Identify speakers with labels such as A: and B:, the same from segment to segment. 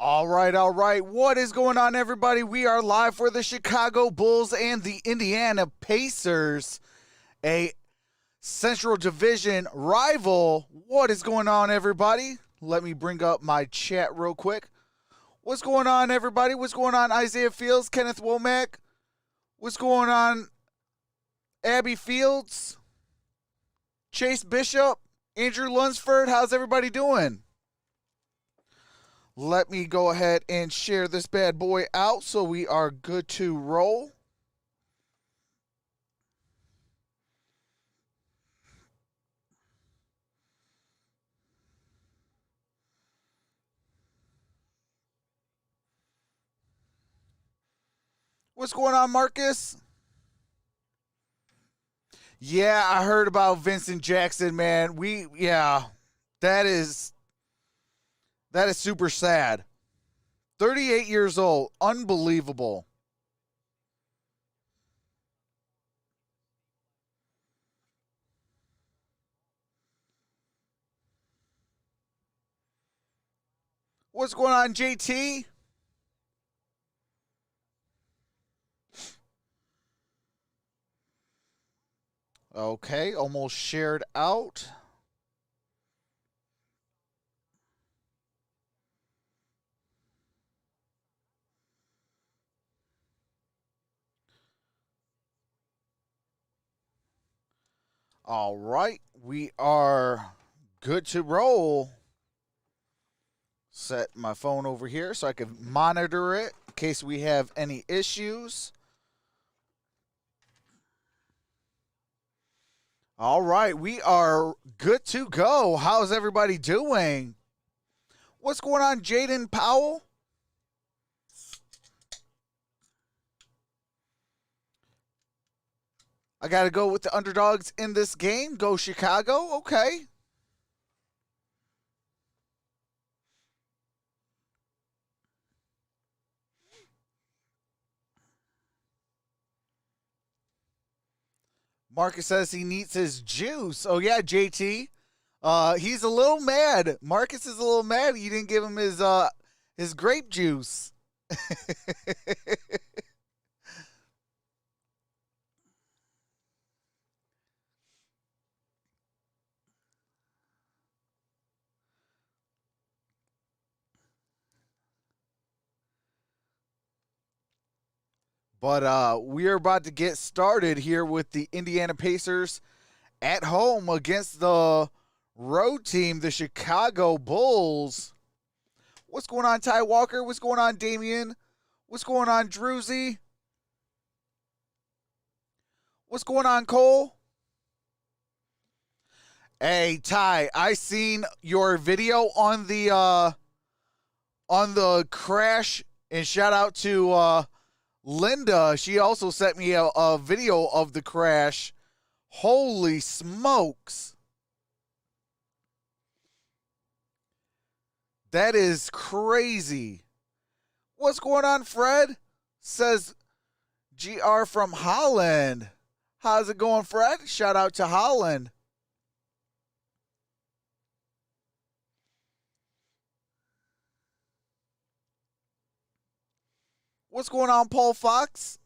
A: All right, all right. What is going on, everybody? We are live for the Chicago Bulls and the Indiana Pacers, a Central Division rival. What is going on, everybody? Let me bring up my chat real quick. What's going on, everybody? What's going on, Isaiah Fields, Kenneth Womack? What's going on, Abby Fields, Chase Bishop, Andrew Lunsford? How's everybody doing? Let me go ahead and share this bad boy out so we are good to roll. What's going on, Marcus? Yeah, I heard about Vincent Jackson, man. That is super sad. 38 years old. Unbelievable. What's going on, JT? Okay, almost shared out. All right, we are good to roll. Set my phone over here so I can monitor it in case we have any issues. All right, we are good to go. How's everybody doing? What's going on, Jaden Powell? I got to go with the underdogs in this game. Go Chicago. Okay. Marcus says he needs his juice. Oh, yeah, JT. He's a little mad. Marcus is a little mad. You didn't give him his grape juice. But we are about to get started here with the Indiana Pacers at home against the road team, the Chicago Bulls. What's going on, Ty Walker? What's going on, Damian? What's going on, Druzy? What's going on, Cole? Hey, Ty, I seen your video on the crash, and shout out to Linda. She also sent me a video of the crash. Holy smokes. That is crazy. What's going on, Fred? Says GR from Holland. How's it going, Fred? Shout out to Holland. What's going on, Paul Fox?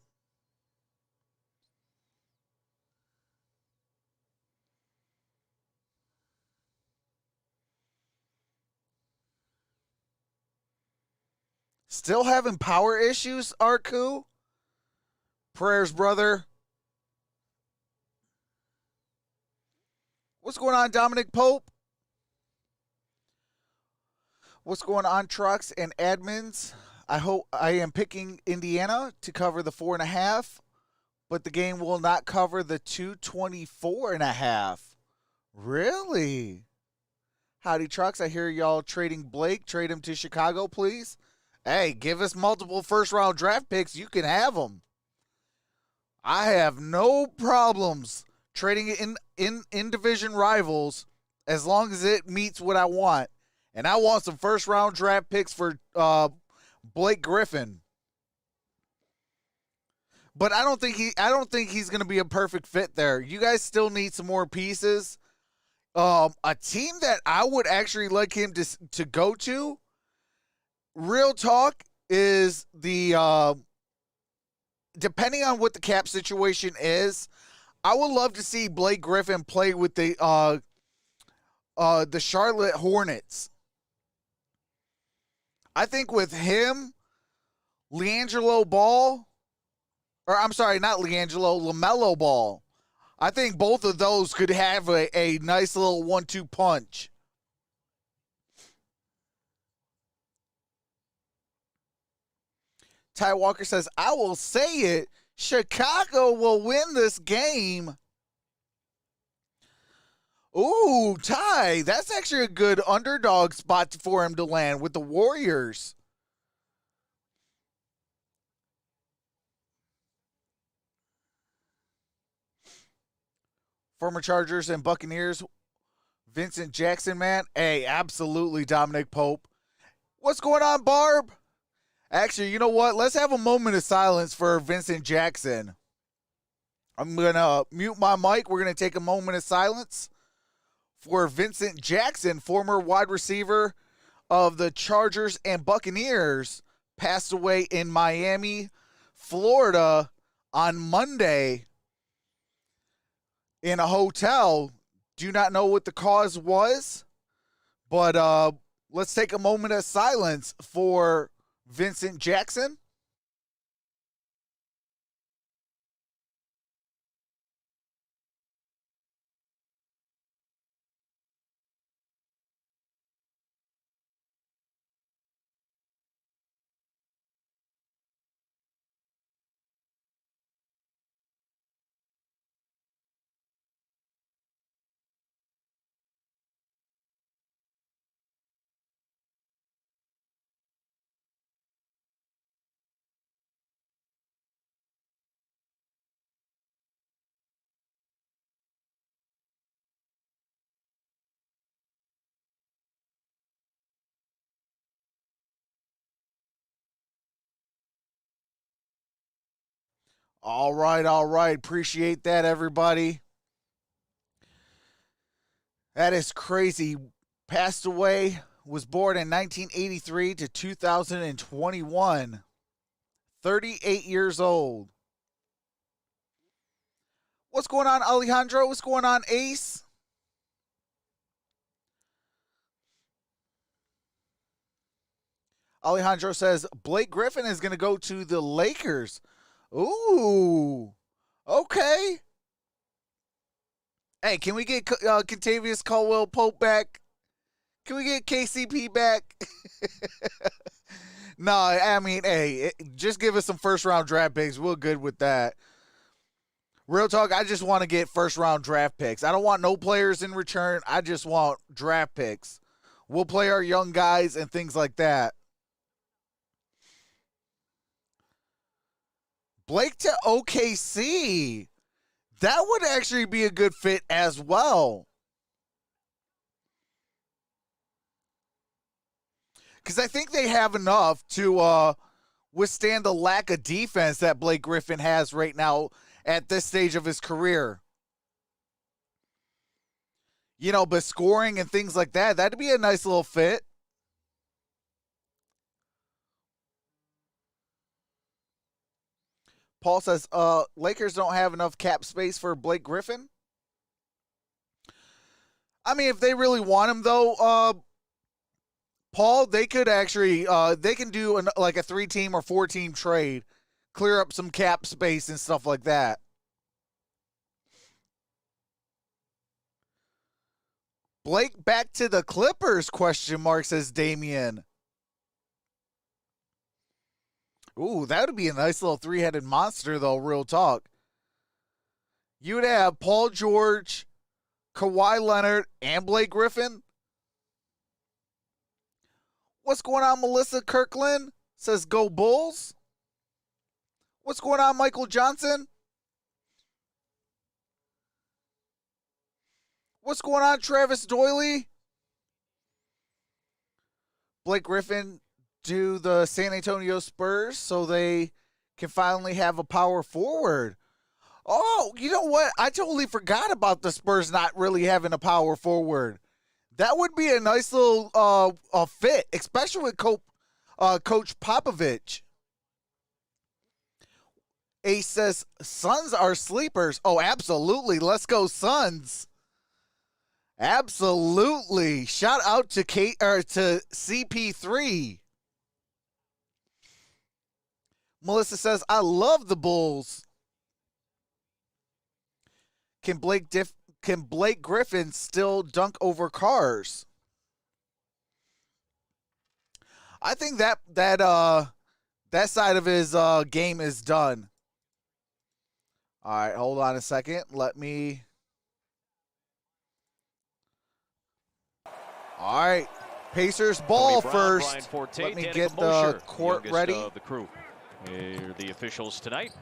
A: Still having power issues, Arku? Prayers, brother. What's going on, Dominic Pope? What's going on, trucks and admins? I am picking Indiana to cover the 4.5, but the game will not cover the 224.5. Really? Howdy, trucks. I hear y'all trading Blake. Trade him to Chicago, please. Hey, give us multiple first-round draft picks. You can have them. I have no problems trading it in division rivals as long as it meets what I want. And I want some first-round draft picks for Blake Griffin. But I don't think he's going to be a perfect fit there. You guys still need some more pieces. A team that I would actually like him to go to real talk is depending on what the cap situation is, I would love to see Blake Griffin play with the Charlotte Hornets. I think with him, LiAngelo Ball, or I'm sorry, not LiAngelo, LaMelo Ball. I think both of those could have a nice little 1-2 punch. Ty Walker says, I will say it, Chicago will win this game. Ooh, Ty, that's actually a good underdog spot for him to land with the Warriors. Former Chargers and Buccaneers, Vincent Jackson, man. Hey, absolutely, Dominic Pope. What's going on, Barb? Actually, you know what? Let's have a moment of silence for Vincent Jackson. I'm going to mute my mic. We're going to take a moment of silence for Vincent Jackson, former wide receiver of the Chargers and Buccaneers, passed away in Miami, Florida on Monday in a hotel. Do not know what the cause was, but let's take a moment of silence for Vincent Jackson. All right, all right. Appreciate that, everybody. That is crazy. Passed away, was born in 1983 to 2021. 38 years old. What's going on, Alejandro? What's going on, Ace? Alejandro says Blake Griffin is going to go to the Lakers. Ooh, okay. Hey, can we get Contavious Caldwell Pope back? Can we get KCP back? No, I mean, hey, just give us some first round draft picks. We're good with that. Real talk, I just want to get first round draft picks. I don't want no players in return. I just want draft picks. We'll play our young guys and things like that. Blake to OKC. That would actually be a good fit as well. Because I think they have enough to withstand the lack of defense that Blake Griffin has right now at this stage of his career. You know, but scoring and things like that, that'd be a nice little fit. Paul says, Lakers don't have enough cap space for Blake Griffin. I mean, if they really want him, though, Paul, they could actually, they can do like a 3-team or 4-team trade, clear up some cap space and stuff like that. Blake back to the Clippers, question mark, says Damian. Ooh, that would be a nice little 3-headed monster, though, real talk. You would have Paul George, Kawhi Leonard, and Blake Griffin. What's going on, Melissa Kirkland? Says go Bulls. What's going on, Michael Johnson? What's going on, Travis Doyley? Blake Griffin do the San Antonio Spurs so they can finally have a power forward. Oh, you know what? I totally forgot about the Spurs not really having a power forward. That would be a nice little fit, especially with Coach Popovich. Ace says, Suns are sleepers. Oh, absolutely. Let's go, Suns. Absolutely. Shout out to to CP3. Melissa says, I love the Bulls. Can Blake Griffin still dunk over cars? I think that side of his game is done. All right, hold on a second. Let me. All right, Pacers ball first. Let me get the court ready.
B: The crew. Here are the officials tonight.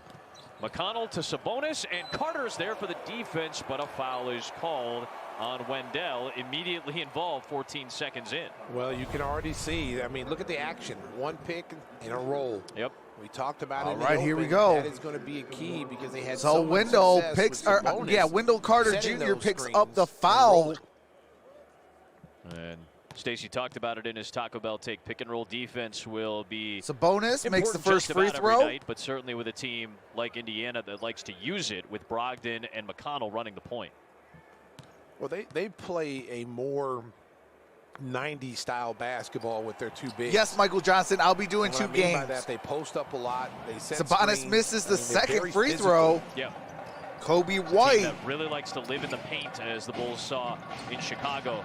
B: McConnell to Sabonis, and Carter's there for the defense, but a foul is called on Wendell, immediately involved 14 seconds in.
C: Well, you can already see, I mean, look at the action. One pick and a roll.
B: Yep.
C: We talked about it.
A: All right, here we go.
C: That is going to be a key because they had
A: so Wendell picks, Wendell Carter Jr. picks up the foul.
B: And Stacey talked about it in his Taco Bell take. Pick and roll defense will be
A: Sabonis makes the first free throw.
B: Night, but certainly with a team like Indiana that likes to use it with Brogdon and McConnell running the point.
C: Well, they play a more 90s style basketball with their two bigs.
A: Yes, Michael Johnson. I'll be doing two games.
C: By that, they post up a lot. They set
A: Sabonis
C: screens.
A: misses the second free throw.
B: Yeah.
A: Kobe White
B: that really likes to live in the paint, as the Bulls saw in Chicago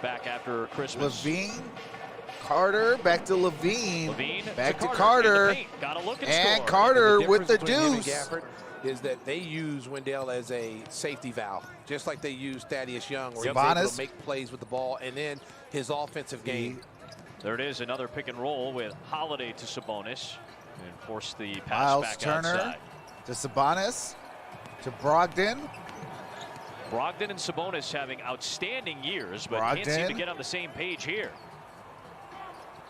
B: back after Christmas.
A: Levine, Carter, back to Levine.
B: Levine
A: back to Carter.
B: Gotta look
A: and
B: score.
A: Carter
C: the
A: with the
C: deuce.
A: deuce.
C: Is that they use Wendell as a safety valve, just like they use Thaddeus Young, where
A: Sabonis.
C: he's able to make plays with the ball, and then his offensive game.
B: There it is, another pick and roll with Holiday to Sabonis, and force the pass
A: Miles
B: back
A: Turner
B: outside.
A: To Sabonis, to Brogdon.
B: Brogdon and Sabonis having outstanding years, but can't seem to get on the same page here.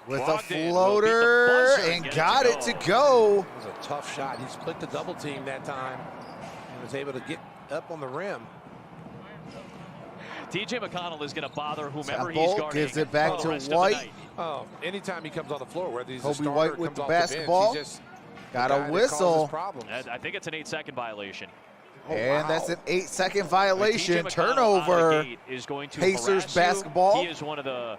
A: With
B: Brogdon
A: a floater and got it to go.
C: It was a tough shot. He split the double team that time and was able to get up on the rim.
B: TJ McConnell is going to bother whomever
A: Temple
B: he's guarding.
A: gives it back to White.
C: Oh, anytime he comes on the floor, whether he's
A: Kobe
C: a starter
A: White
C: or
A: with
C: comes
A: the
C: off
A: basketball.
C: The bench, he's just
A: got
C: the
A: a
C: guy that
A: whistle.
C: causes problems.
B: I think it's an 8-second violation.
C: Oh,
A: and
C: wow.
A: that's an 8-second violation.
B: TJ
A: Turnover.
B: Is going to
A: Pacers basketball.
B: He is one of the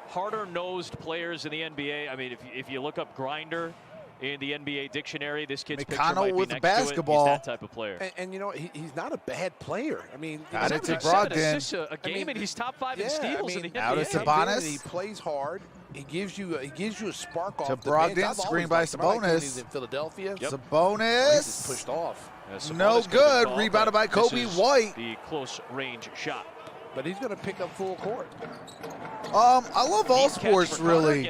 B: harder-nosed players in the NBA. I mean, if you look up grinder in the NBA dictionary, this kid's picture might be
A: with
B: next
A: basketball.
B: to it. He's that type of player.
C: And you know, he's not a bad player. I mean,
A: got it to
B: Brogdon.
A: Brogdon.
B: A game, and he's top 5 in steals in the NBA.
A: Out of Sabonis.
C: He plays hard. He gives you a spark off
A: to
C: the
A: Brogdon,
C: bench.
A: screen by Sabonis.
C: He's in Philadelphia.
B: Yep.
A: Sabonis.
C: Pushed off.
A: No good. Rebounded by Kobe White.
B: The close range shot.
C: But he's going to pick up full court.
A: I love all sports really,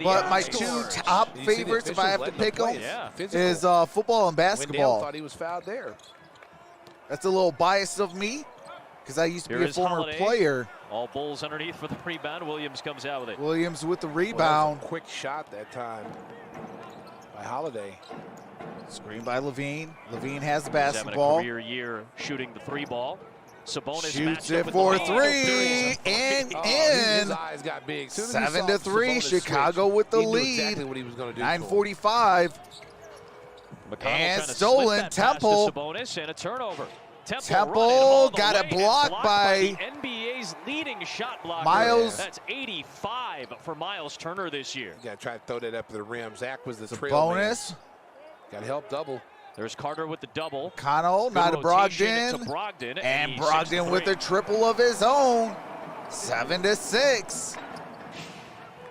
A: but my two top
C: You
A: favorites, if I have to pick them, is
C: Physical.
A: football and
C: Wendell
A: basketball.
C: thought he was fouled there.
A: That's a little biased of me because I used to be a former
B: Holiday.
A: player.
B: All Bulls underneath for the rebound. Williams comes out with it.
A: Williams with the
C: Well, that
A: rebound.
C: was a quick shot that time by Holiday.
A: Screen by Levine. Levine has the
B: He's having a
A: basketball.
B: career year shooting the 3 ball. Sabonis
A: Shoots it for 3 and
C: His
A: in.
C: eyes got big.
A: 7-3. Chicago with the lead.
C: Exactly what he was going to do.
A: 9:45.
B: McConnell
A: And
B: trying to
A: stolen.
B: slip that pass to
A: Temple.
B: Sabonis, and a turnover.
A: Temple got it blocked by
B: the NBA's leading shot blocker.
A: Miles.
B: That's 85 for Miles Turner this year.
C: You got to try to throw that up to the rim. Zach was the trail
A: Bonus.
C: man. Got to help double.
B: There's Carter with the double.
A: Connell,
B: Good
A: not a
B: rotation to
A: Brogdon.
B: Brogdon.
A: And
B: he
A: Brogdon with a triple of his own. 7-6.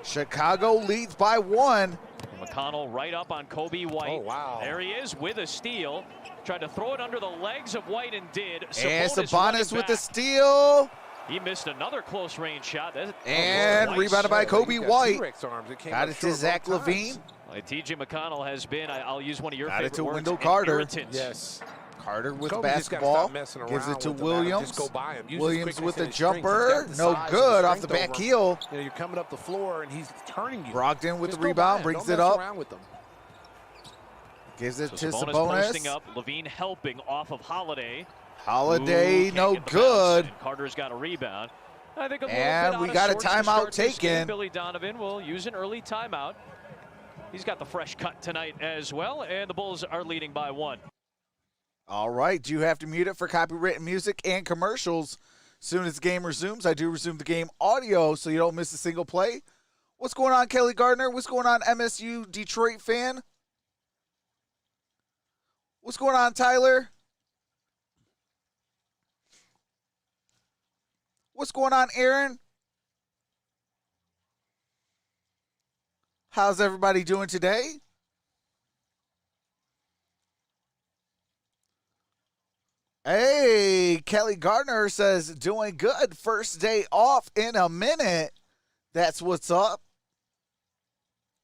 A: Chicago leads by 1.
B: McConnell right up on Kobe White.
C: Oh, wow.
B: There he is with a steal. Tried to throw it under the legs of White and did.
A: And
B: Sabonis
A: Sabonis with the
B: back.
A: steal.
B: He missed another close range shot.
A: And rebounded by Kobe White.
C: Got
A: it to Zach Levine.
B: TJ McConnell has been, I'll use one of your
A: Got it
B: favorite
A: to
B: words,
A: Wendell
B: an
A: Carter.
B: irritant.
C: Yes.
A: Carter with
C: Kobe just gotta
A: basketball.
C: stop messing
A: Gives
C: around
A: it to
C: with them and
A: Williams.
C: just go by him. Use his
A: Williams
C: quickness
A: with the
C: and his strength. He's
A: jumper.
C: got the
A: No
C: size
A: good
C: and
A: off the
C: strength
A: back
C: over him.
A: heel.
C: You know, you're coming up the floor and he's turning you.
A: Brogdon with
C: Just
A: the
C: go by
A: rebound,
C: him.
A: brings
C: Don't
A: it
C: mess
A: up.
C: around with them.
A: Gives it to
B: Sabonis posting
A: Sabonis.
B: up. Levine helping off of Holiday.
A: Holiday,
B: Can't
A: no
B: get the bounce,
A: good.
B: and Carter's got a rebound. I think a little
A: And
B: bit
A: we
B: out
A: got a
B: of sorts to
A: timeout
B: start this game.
A: taken.
B: Billy Donovan will use an early timeout. He's got the fresh cut tonight as well, and the Bulls are leading by 1.
A: All right, do you have to mute it for copywritten music and commercials? Soon as the game resumes, I do resume the game audio so you don't miss a single play. What's going on, Kelly Gardner? What's going on, MSU Detroit fan? What's going on, Tyler? What's going on, Aaron? How's everybody doing today? Hey, Kelly Gardner says, doing good. First day off in a minute. That's what's up.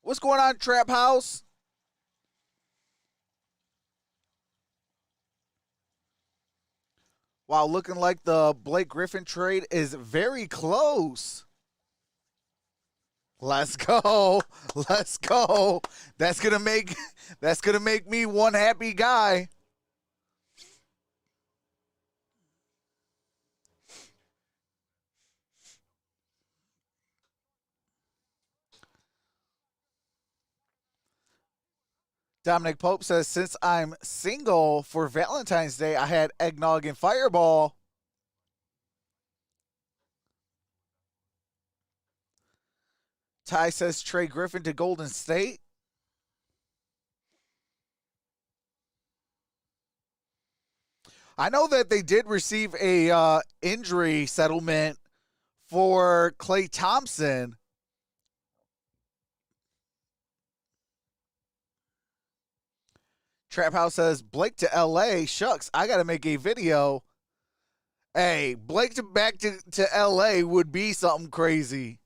A: What's going on, Trap House? Wow, looking like the Blake Griffin trade is very close. Let's go. Let's go. That's gonna make me one happy guy. Dominic Pope says, since I'm single for Valentine's Day, I had eggnog and Fireball. Ty says, Trey Griffin to Golden State. I know that they did receive a injury settlement for Klay Thompson. Trap House says, Blake to LA. Shucks, I got to make a video. Hey, Blake back to LA would be something crazy.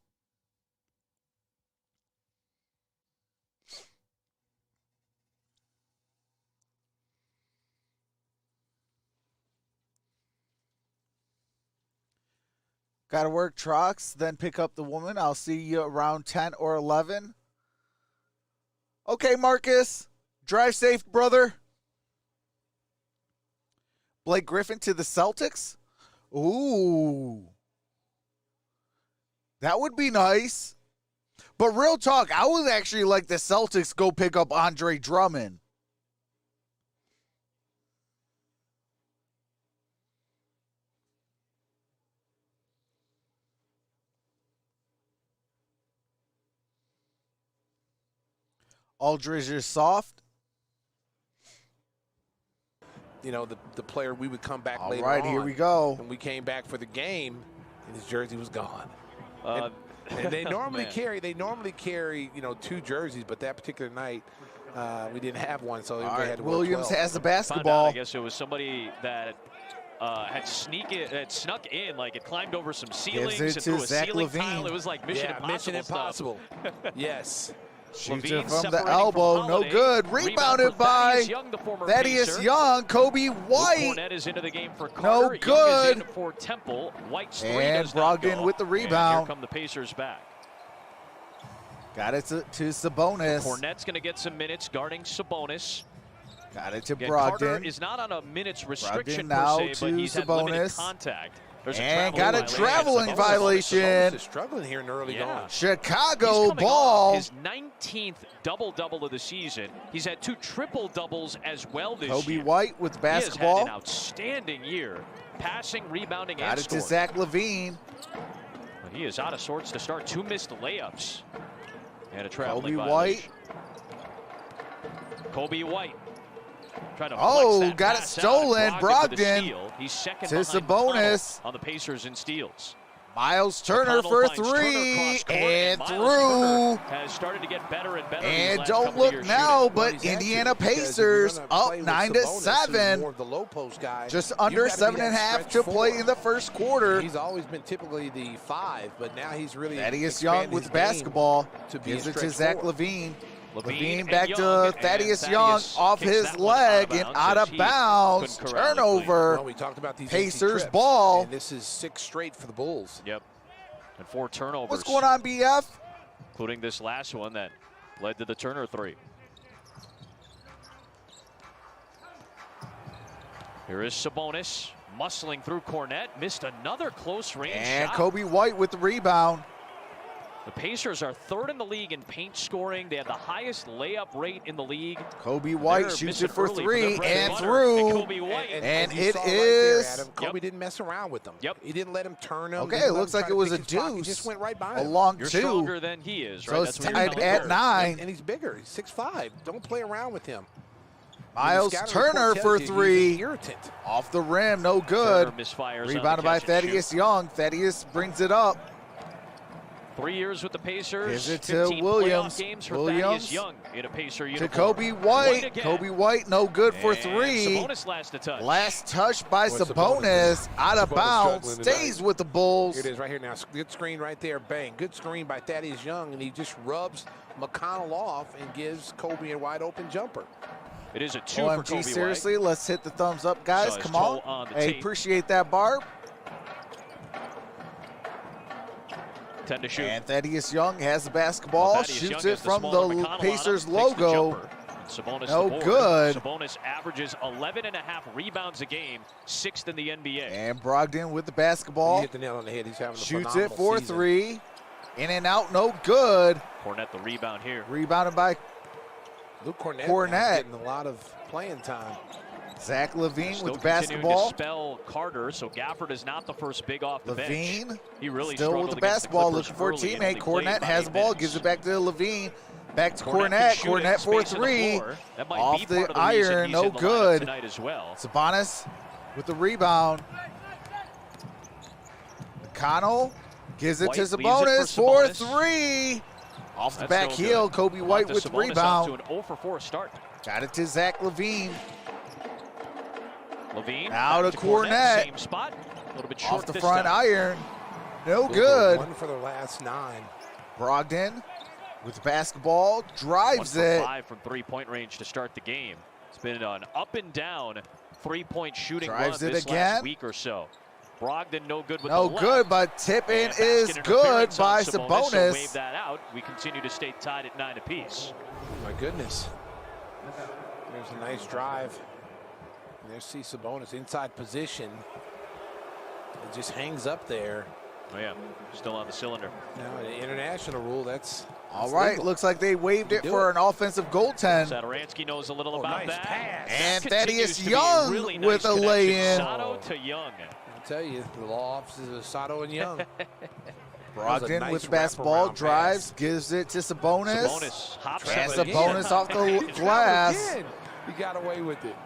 A: Got to work trucks, then pick up the woman. I'll see you around 10 or 11. Okay, Marcus. Drive safe, brother. Blake Griffin to the Celtics? Ooh. That would be nice. But real talk, I would actually like the Celtics go pick up Andre Drummond. Aldridge is soft.
C: You know, the player we would come back later
A: All right, here we go.
C: And we came back for the game, and his jersey was gone. And they normally carry, you know, 2 jerseys, but that particular night we didn't have one, so everybody had to wear
A: Williams
C: 12.
A: has the basketball.
B: I guess it was somebody that had snuck in, like it climbed over some ceilings and threw a ceiling tile. It was like Mission Impossible.
C: Yes.
A: Shoots it from the elbow, no good. Rebounded by Thaddeus Young. Kobe White.
B: Is into the game for
A: no
B: Carter.
A: good.
B: Young is in for Temple. White's
A: and Brogdon with the rebound.
B: And here come the Pacers back.
A: Got it to Sabonis.
B: Cornette's going to get some minutes guarding Sabonis.
A: Got it to
B: Again,
A: Brogdon.
B: Carter is not on a minutes restriction
A: now
B: per se, but he's had limited contact.
A: And got a traveling violation.
C: Sabonis is struggling here in the early going.
A: Chicago ball.
B: His 19th double-double of the season. He's had 2 triple-doubles as well this year.
A: Kobe White with basketball.
B: He has had an outstanding year, passing, rebounding, and
A: scoring. Got it to Zach LaVine.
B: But he is out of sorts to start. 2 missed layups. And a traveling
A: Kobe
B: violation.
A: White.
B: Kobe White.
A: Got it stolen. Brogdon
B: He's second
A: to Sabonis
B: on the Pacers in steals.
A: Miles Turner for 3 and through.
B: Has started to get better and better.
A: And don't look now, but Indiana Pacers up 9-7. Just under 7.5 to play in the first quarter.
C: He's always been typically the 5, but now he's really
A: Thaddeus Young with basketball. Gives it to Zach LaVine. LaVine back to Thaddeus Young off his leg and out of bounds. Turnover.
C: Well, we talked about these
A: Pacers ball.
C: And this is 6 straight for the Bulls.
B: Yep. And 4 turnovers.
A: What's going on, BF?
B: Including this last one that led to the Turner 3. Here is Sabonis. muscling through Cornett, missed another close range
A: And
B: shot.
A: Kobe White with the rebound.
B: The Pacers are 3rd in the league in paint scoring. They have the highest layup rate in the league.
A: Kobe White
B: They're
A: shoots
B: missing
A: it for
B: early
A: 3
B: their bread
A: and
B: butter.
A: through.
B: And Kobe White.
A: And
C: you
A: it
C: saw right
A: is-
C: there, Adam, Kobe didn't mess around with them.
B: Yep.
C: He didn't let him turn him.
A: Okay,
C: didn't
A: it
C: let
A: looks
C: him
A: like
C: try
A: it
C: to
A: was
C: pick
A: a
C: his pocket. He
A: deuce.
C: just went right by
A: A
C: him.
A: long
B: You're
A: 2.
B: stronger than he is, right?
A: So
B: That's
A: it's
B: what you're
A: tied
B: telling
A: at
B: her.
A: 9.
C: And he's bigger. He's 6'5". Don't play around with him.
A: Miles
C: The scouting
A: Turner
C: report
A: for
C: tells you
A: 3.
C: he's an irritant.
A: Off the rim, no good.
B: Turner misfires on the
A: Rebounded by
B: catch and shoot.
A: Thaddeus Young. Thaddeus brings it up.
B: 3 years with the Pacers.
A: Gives it to
B: 15
A: Williams.
B: playoff games for
A: Williams.
B: Thaddeus Young in a Pacer
A: To
B: uniform.
A: Kobe White.
B: again.
A: Kobe White, no good for
B: And
A: 3.
B: Sabonis last to touch.
A: Last touch by
C: Boy,
A: Sabonis. Out of
C: Sabonis
A: bounds.
C: struggling
A: Stays
C: tonight.
A: with the Bulls.
C: Here it is right here now. Good screen right there. Bang. Good screen by Thaddeus Young, and he just rubs McConnell off and gives Kobe a wide open jumper.
B: It is a 2 for Kobe
A: OMG, seriously, let's hit the thumbs up, guys.
B: Saw his
A: Come
B: toe
A: on.
B: on the
A: Hey,
B: tape.
A: appreciate that, Barb.
B: White. 10 to shoot.
A: And Thaddeus Young has the basketball,
B: Thaddeus
A: shoots
B: Young
A: it
B: has the
A: from
B: smaller
A: the
B: McConnell on him,
A: Pacers
B: takes the
A: logo.
B: jumper. Sabonis
A: No
B: the board.
A: good.
B: Sabonis averages 11.5 rebounds a game, 6th in the NBA.
A: And Brogdon with the
C: He
A: basketball.
C: hit the nail on the head. He's having a
A: Shoots
C: phenomenal
A: it for
C: season.
A: 3. In and out, no good.
B: Cornett the rebound here.
A: Rebounded by
C: Luke Cornett.
A: Cornett.
C: Now getting a lot of playing time.
A: Zach LaVine
B: Still
A: with the
B: continuing
A: basketball.
B: to spell Carter, so Gafford is not the first big off the bench.
A: LaVine
B: He really
A: still with
B: struggled
A: the
B: against
A: basketball,
B: Clippers
A: looking for a
B: early and
A: teammate.
B: only played
A: Cornett
B: about
A: has
B: 8
A: the ball,
B: minutes.
A: gives it back to LaVine. Back to
B: Cornett can
A: Cornett.
B: shoot it,
A: Cornett for
B: space on the
A: 3.
B: floor. That might
A: Off
B: be
A: the
B: part of the reason
A: iron,
B: he's
A: no
B: in the lineup
A: good.
B: tonight as well.
A: Sabonis with the rebound. McConnell gives it
B: White
A: to
B: leaves it
A: Sabonis
B: for
A: for
B: Sabonis.
A: 3. Off the
B: That's
A: back
B: no
A: heel,
B: good.
A: Kobe White
B: Off
A: with
B: to
A: the
B: Sabonis, off
A: rebound.
B: to an 0 for 4 start.
A: Got it to Zach LaVine.
B: LaVine
A: Now
B: back
A: to
B: to
A: Cornett.
B: Same spot. A little bit short
A: Off the
B: this
A: front
B: time.
A: iron. No
C: They
A: good.
C: were 1 for the last 9.
A: Brogdon with the basketball.
B: 1
A: Drives
B: for
A: it.
B: 5 from three-point range to start the game. It's been an up and down three-point shooting
A: Drives
B: run
A: it
B: this
A: again.
B: last week or so. Brogdon no good with
A: No
B: the left.
A: good, but tip-in
B: And
A: is
B: basket
A: good
B: interference on
A: by
B: So
A: Sabonis.
B: wave that out. We continue to stay tied at 9 apiece.
C: My goodness. There's a nice drive. And there's C. Sabonis inside position. It just hangs up there.
B: Oh yeah, still on the cylinder.
C: Now, an international rule, that's
A: All right,
C: legal.
A: looks like they waived it
C: Do
A: for
C: it.
A: an offensive goaltend.
B: Satoransky knows a little
C: Oh,
B: about
C: nice
B: that.
C: pass.
A: And
B: That
A: Thaddeus
B: continues to be
A: Young
B: really
A: with
B: nice
A: a
B: connection.
A: lay-in.
B: Sato to Young.
C: I'll tell you, the law offices of Sato and Young.
A: Brogdon
C: nice
A: with basketball,
C: wraparound
A: drives,
C: pass.
A: gives it to Sabonis.
B: Sabonis hops
A: And
B: up again.
A: Sabonis off the glass.
C: Again, he got away with it.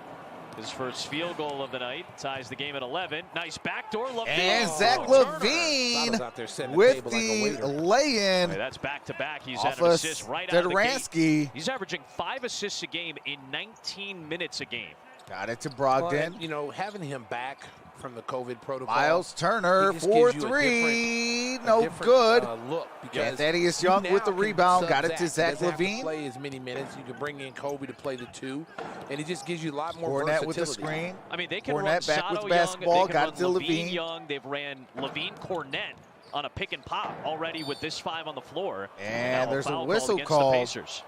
B: His first field goal of the night ties the game at 11. Nice backdoor. LaVine.
A: And Zach
B: Turner.
A: LaVine
C: Sato's out there setting the
A: with
C: table like a
A: the
C: waiter.
A: lay-in
B: Hey, that's back-to-back. He's
A: off
B: had an
A: of
B: assist right out of the gate.
A: Derrn.
B: He's averaging 5 assists a game in 19 minutes a game.
A: Got it to
C: Well,
A: Brogdon.
C: and, you know, having him back from the COVID protocol.
A: Miles Turner
C: he just
A: for
C: gives you a
A: 3.
C: a
A: No
C: different,
A: good.
C: Look, because
A: And Thaddeus
C: you
A: Young
C: now
A: with the
C: can
A: rebound.
C: sub
A: Got it to Zach
C: He doesn't have to
A: LaVine.
C: play as many minutes. You can bring in Kobe to play the 2, and it just gives you a lot more
A: Cornett
C: versatility.
A: with the screen.
B: I mean, they can
A: Cornett
B: run
A: back
B: Sato
A: with the
B: Young,
A: basketball,
B: they
A: got
B: can
A: it to
B: run
A: LaVine.
B: Young. They've ran LaVine Cornett on a pick and pop already with this 5 on the floor.
A: And
B: now
A: there's a
B: foul
A: whistle
B: against
A: call.
B: The Pacers.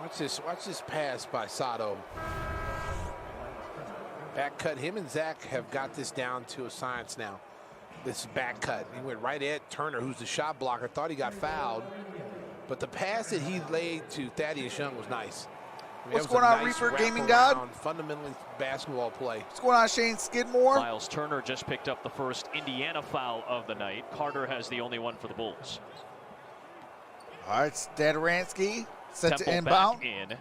C: Watch this pass by Sato. Back cut. Him and Zach have got this down to a science now. This back cut. He went right at Turner, who's the shot blocker. Thought he got fouled. But the pass that he laid to Thaddeus Young was nice. I mean,
A: What's
C: that was
A: going
C: a
A: on,
C: nice
A: Reaper Gaming
C: wraparound,
A: God?
C: Fundamentally basketball play.
A: What's going on, Shane Skidmore?
B: Miles Turner just picked up the first Indiana foul of the night. Carter has the only one for the Bulls.
A: All right, Stadaransky set to
B: Temple
A: inbound.
B: back in.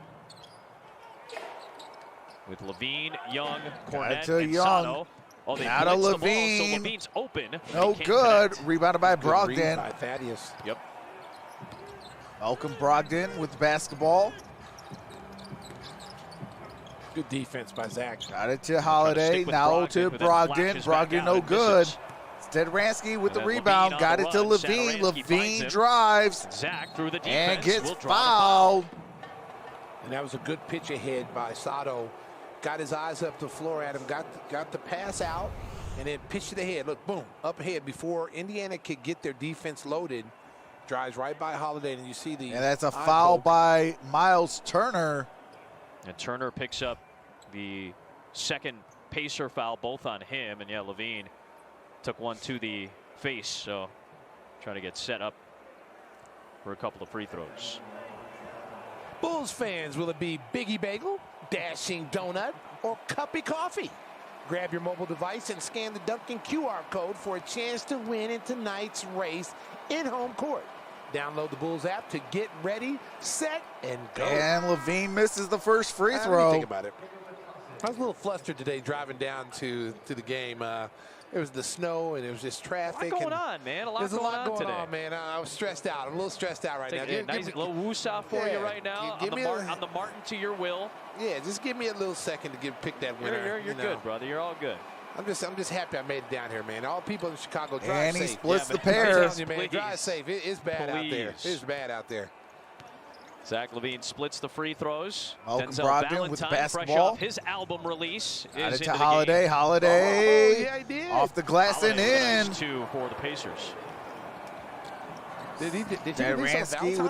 B: With LaVine, Young,
A: Got it
B: Cornett,
A: to
B: and
A: Young.
B: Sato. Oh, they
A: Now to
B: blitzed the ball,
A: LaVine.
B: so LaVine's open. but
A: No
B: he can't
A: good.
B: connect.
A: Rebounded by
C: Good read
A: Brogdon.
C: by Thaddeus.
B: Yep.
A: Malcolm Brogdon with the basketball.
C: Good defense by Zach.
A: Got it to Holiday.
B: stick with
A: Now
B: Brogdon,
A: to
B: who then
A: Brogdon.
B: flashes back
A: Brogdon
B: out
A: no
B: and
A: good.
B: misses.
A: Stadaransky with
B: And
A: the
B: then
A: rebound.
B: LaVine on
A: Got
B: the
A: it to
B: run.
A: LaVine.
B: Satoransky finds
A: LaVine
B: him.
A: drives
B: Zach through the defense.
A: and gets
B: will draw the foul.
A: fouled.
C: And that was a good pitch ahead by Sato. Got his eyes up the floor at him, got the pass out, and then pitched it ahead. Look, boom, up ahead before Indiana could get their defense loaded. Drives right by Holiday, and you see the
A: And that's a
C: eye
A: foul
C: poke.
A: by Miles Turner.
B: And Turner picks up the second Pacer foul, both on him. And yeah, Levine took one to the face. So trying to get set up for a couple of free throws.
C: Bulls fans, will it be Biggie Bagel, Dashing Donut, or Cuppy Coffee? Grab your mobile device and scan the Dunkin' QR code for a chance to win in tonight's race in home court. Download the Bulls app to get ready, set, and go.
A: And Levine misses the first free
C: Let me
A: throw.
C: think about it. I was a little flustered today driving down to the game. It was the snow and it was just traffic.
B: A lot going on, man.
C: There's a lot going
B: today.
C: on, man. I was stressed out. I'm a little stressed out right now.
B: Take a nice little woosah for you right now.
C: Give
B: on,
C: me
B: on the Martin to your will.
C: Yeah, just give me a little second to pick that winner.
B: You're good, brother. You're all good.
C: I'm just happy I made it down here, man. All people in Chicago drive
A: And
C: safe.
A: he splits the
C: I'm
A: pair.
C: telling you, man, drive safe. It's bad out there. It's bad out there.
B: Zach Levine splits the free throws.
A: Malcolm
B: Denzel
A: Brogdon
B: Valentine,
A: with the
B: fresh
A: basketball.
B: off his album release,
A: Got
B: is
A: it
B: into
A: to
B: the
A: Holiday.
B: game.
A: Holiday.
C: Oh, yeah, he did.
A: Off the glass and
B: Holiday
A: in.
B: with a nice 2 for the Pacers.
C: Did he
A: Derrn with the
B: Yeah,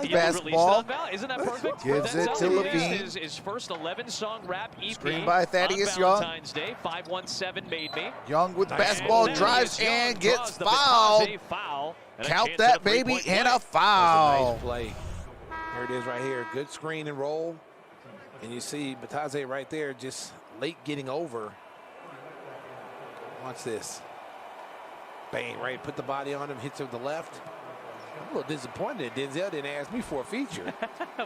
B: he
A: basketball.
B: released it on Isn't that perfect?
A: Gives it
B: Denzel
A: to
B: released
A: Levine.
B: His first 11-song rap EP
A: Screen by Thaddeus
B: on
A: Young.
B: Valentine's Day. 517 made me.
A: Young with the
B: And
A: basketball,
B: Thaddeus
A: drives
B: Young
A: and
B: draws
A: gets
B: the
A: fouled.
B: Vitesse foul, and a
A: Count
B: chance
A: that
B: at a
A: baby
B: three-point
A: and
B: play.
A: a foul.
C: Nice play. There it is right here. Good screen and roll. And you see Bataze right there just late getting over. Watch this. Bang, right, put the body on him, hits it with the left. I'm a little disappointed that Denzel didn't ask me for a feature.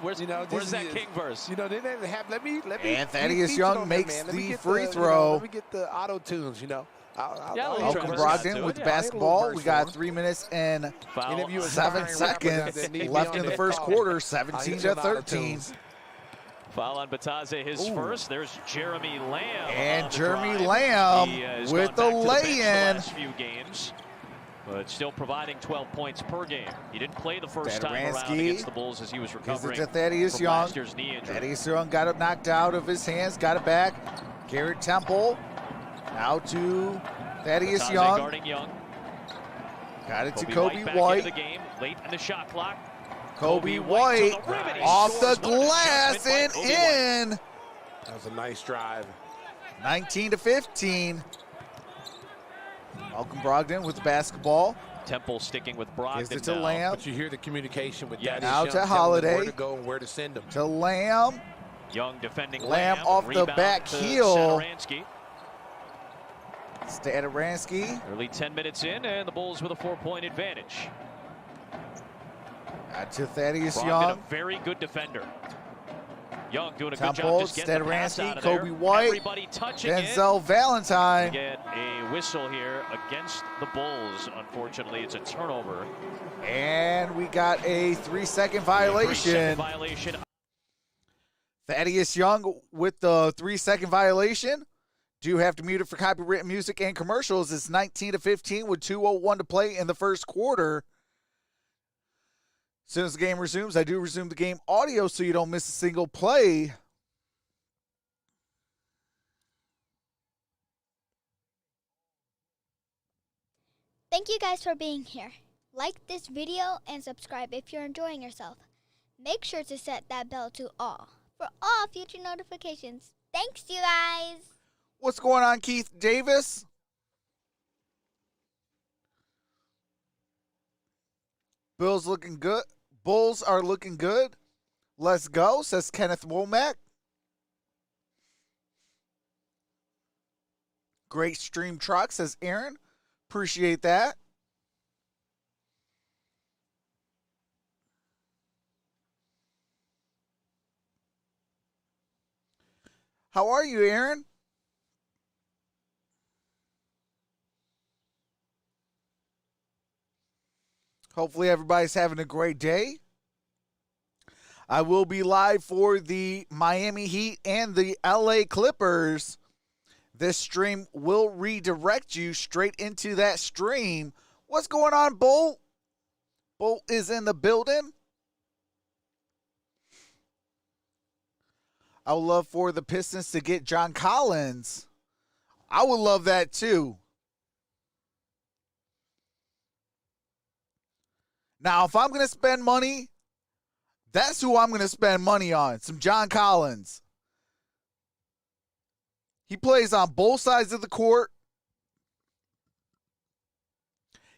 B: Where's that King verse?
C: You know, they didn't have, let me.
A: And Thaddeus
C: feature
A: Young
C: on there,
A: makes
C: man. Let me
A: the
C: get
A: free
C: you know,
A: throw.
C: let me get the auto tunes, you know.
A: Malcolm
B: Try
A: Brogdon
B: to
A: with
B: do
A: the
B: it.
A: basketball.
C: verse
A: We got
C: for him.
A: 3 minutes and
B: Foul.
C: Interview a
A: 7
C: aspiring rapper
A: seconds
C: that need to be
A: left
C: on
A: in the
C: that
A: first
C: call.
A: quarter.
C: I'll
A: 17
C: get
A: to
C: you an auto
A: 13.
C: tunes.
B: Foul on Bataze, his first. There's Jeremy Lamb.
A: And
B: on the
A: Jeremy
B: drive.
A: Lamb
B: He has
A: with
B: gone
A: the
B: back to bench
A: lay-in.
B: The last few games, but still providing 12 points per game. He didn't play the first time around
A: Stefanski
B: against the Bulls as he was
A: Gives
B: recovering
A: it to Thaddeus
B: from
A: Young.
B: last year's knee injury.
A: Thaddeus Young got it knocked out of his hands, got it back. Garrett Temple. Now to Thaddeus
B: Bataze
A: Young.
B: guarding Young.
A: Got it to
B: Kobe
A: Kobe
B: back
A: White.
B: into the game, late in the shot clock.
A: Kobe
B: to
A: White
B: the rim, and he
A: off the
B: scores. What an
A: glass
B: adjustment by
A: and
B: Kobe White.
A: in.
C: That was a nice drive.
A: 19 to 15. Malcolm Brogdon with the basketball.
B: Temple sticking with Brogdon
A: Gives it to
B: now.
A: Lamb.
C: But you hear the communication with
B: Yeah.
C: Thaddeus
A: Now
C: Young
A: to
C: telling them
A: Holiday.
C: where to go and where to send them.
A: To Lamb.
B: Young defending
A: Lamb off the
B: Rebound
A: back
B: to
A: heel.
B: Satoransky.
A: Stadaransky.
B: Early 10 minutes in, and the Bulls with a 4-point advantage.
A: Got to Thaddeus
B: Brogdon,
A: Young.
B: a very good defender. Young doing a good
A: Temple,
B: job just getting the pass
A: Stadaransky,
B: out of
A: Kobe
B: there.
A: White,
B: Everybody touching
A: Denzel
B: it.
A: Valentine.
B: Get a whistle here against the Bulls. Unfortunately, it's a turnover.
A: And we got a 3-second
B: 3-second
A: violation.
B: violation.
A: Thaddeus Young with the 3-second violation. Do have to mute it for copyrighted music and commercials. It's 19 to 15 with 2:01 to play in the first quarter. As soon as the game resumes, I do resume the game audio so you don't miss a single play.
D: Thank you guys for being here. Like this video and subscribe if you're enjoying yourself. Make sure to set that bell to all for all future notifications. Thanks, you guys.
A: What's going on, Keith Davis? Bills looking good. Bulls are looking good. Let's go, says Kenneth Womack. Great stream truck, says Aaron. Appreciate that. How are you, Aaron? Hopefully everybody's having a great day. I will be live for the Miami Heat and the LA Clippers. This stream will redirect you straight into that stream. What's going on, Bolt? Bolt is in the building. I would love for the Pistons to get John Collins. I would love that too. Now, if I'm going to spend money, that's who I'm going to spend money on. Some John Collins. He plays on both sides of the court.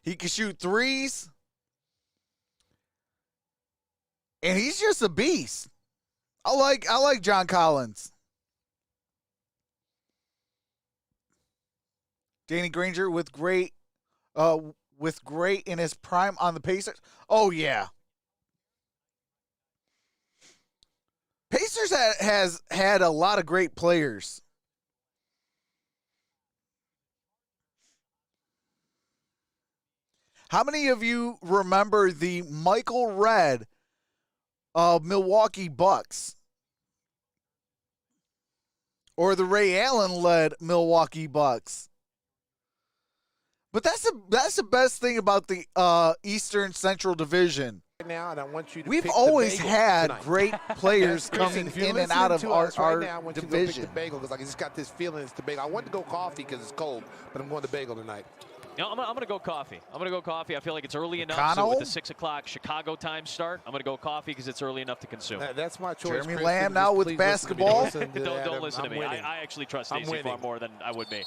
A: He can shoot threes. And he's just a beast. I like John Collins. Danny Granger with great in his prime on the Pacers. Oh yeah. Pacers has had a lot of great players. How many of you remember the Michael Redd of Milwaukee Bucks? Or the Ray Allen-led Milwaukee Bucks? But that's the best thing about the Eastern Central Division.
C: Now, and I want you to
A: We've
C: pick
A: always
C: the bagel
A: had
C: tonight.
A: great players
C: Listen,
A: coming in and out of our division.
C: The bagel, because I just got this feeling it's the bagel. I want to go coffee because it's cold, but I'm going to bagel tonight.
B: No, I'm going to go coffee. I'm going to go coffee. I feel like it's early enough.
A: McConnell?
B: So with the 6 o'clock Chicago time start, I'm going to go coffee because it's early enough to consume.
C: That's my choice.
A: Jeremy
C: Chris.
A: Lamb
C: Just
A: now with
C: please
A: basketball.
C: listen to me.
B: Don't listen to me.
C: winning.
B: I actually trust
C: I'm
B: Stacey far
C: winning.
B: more than I would be.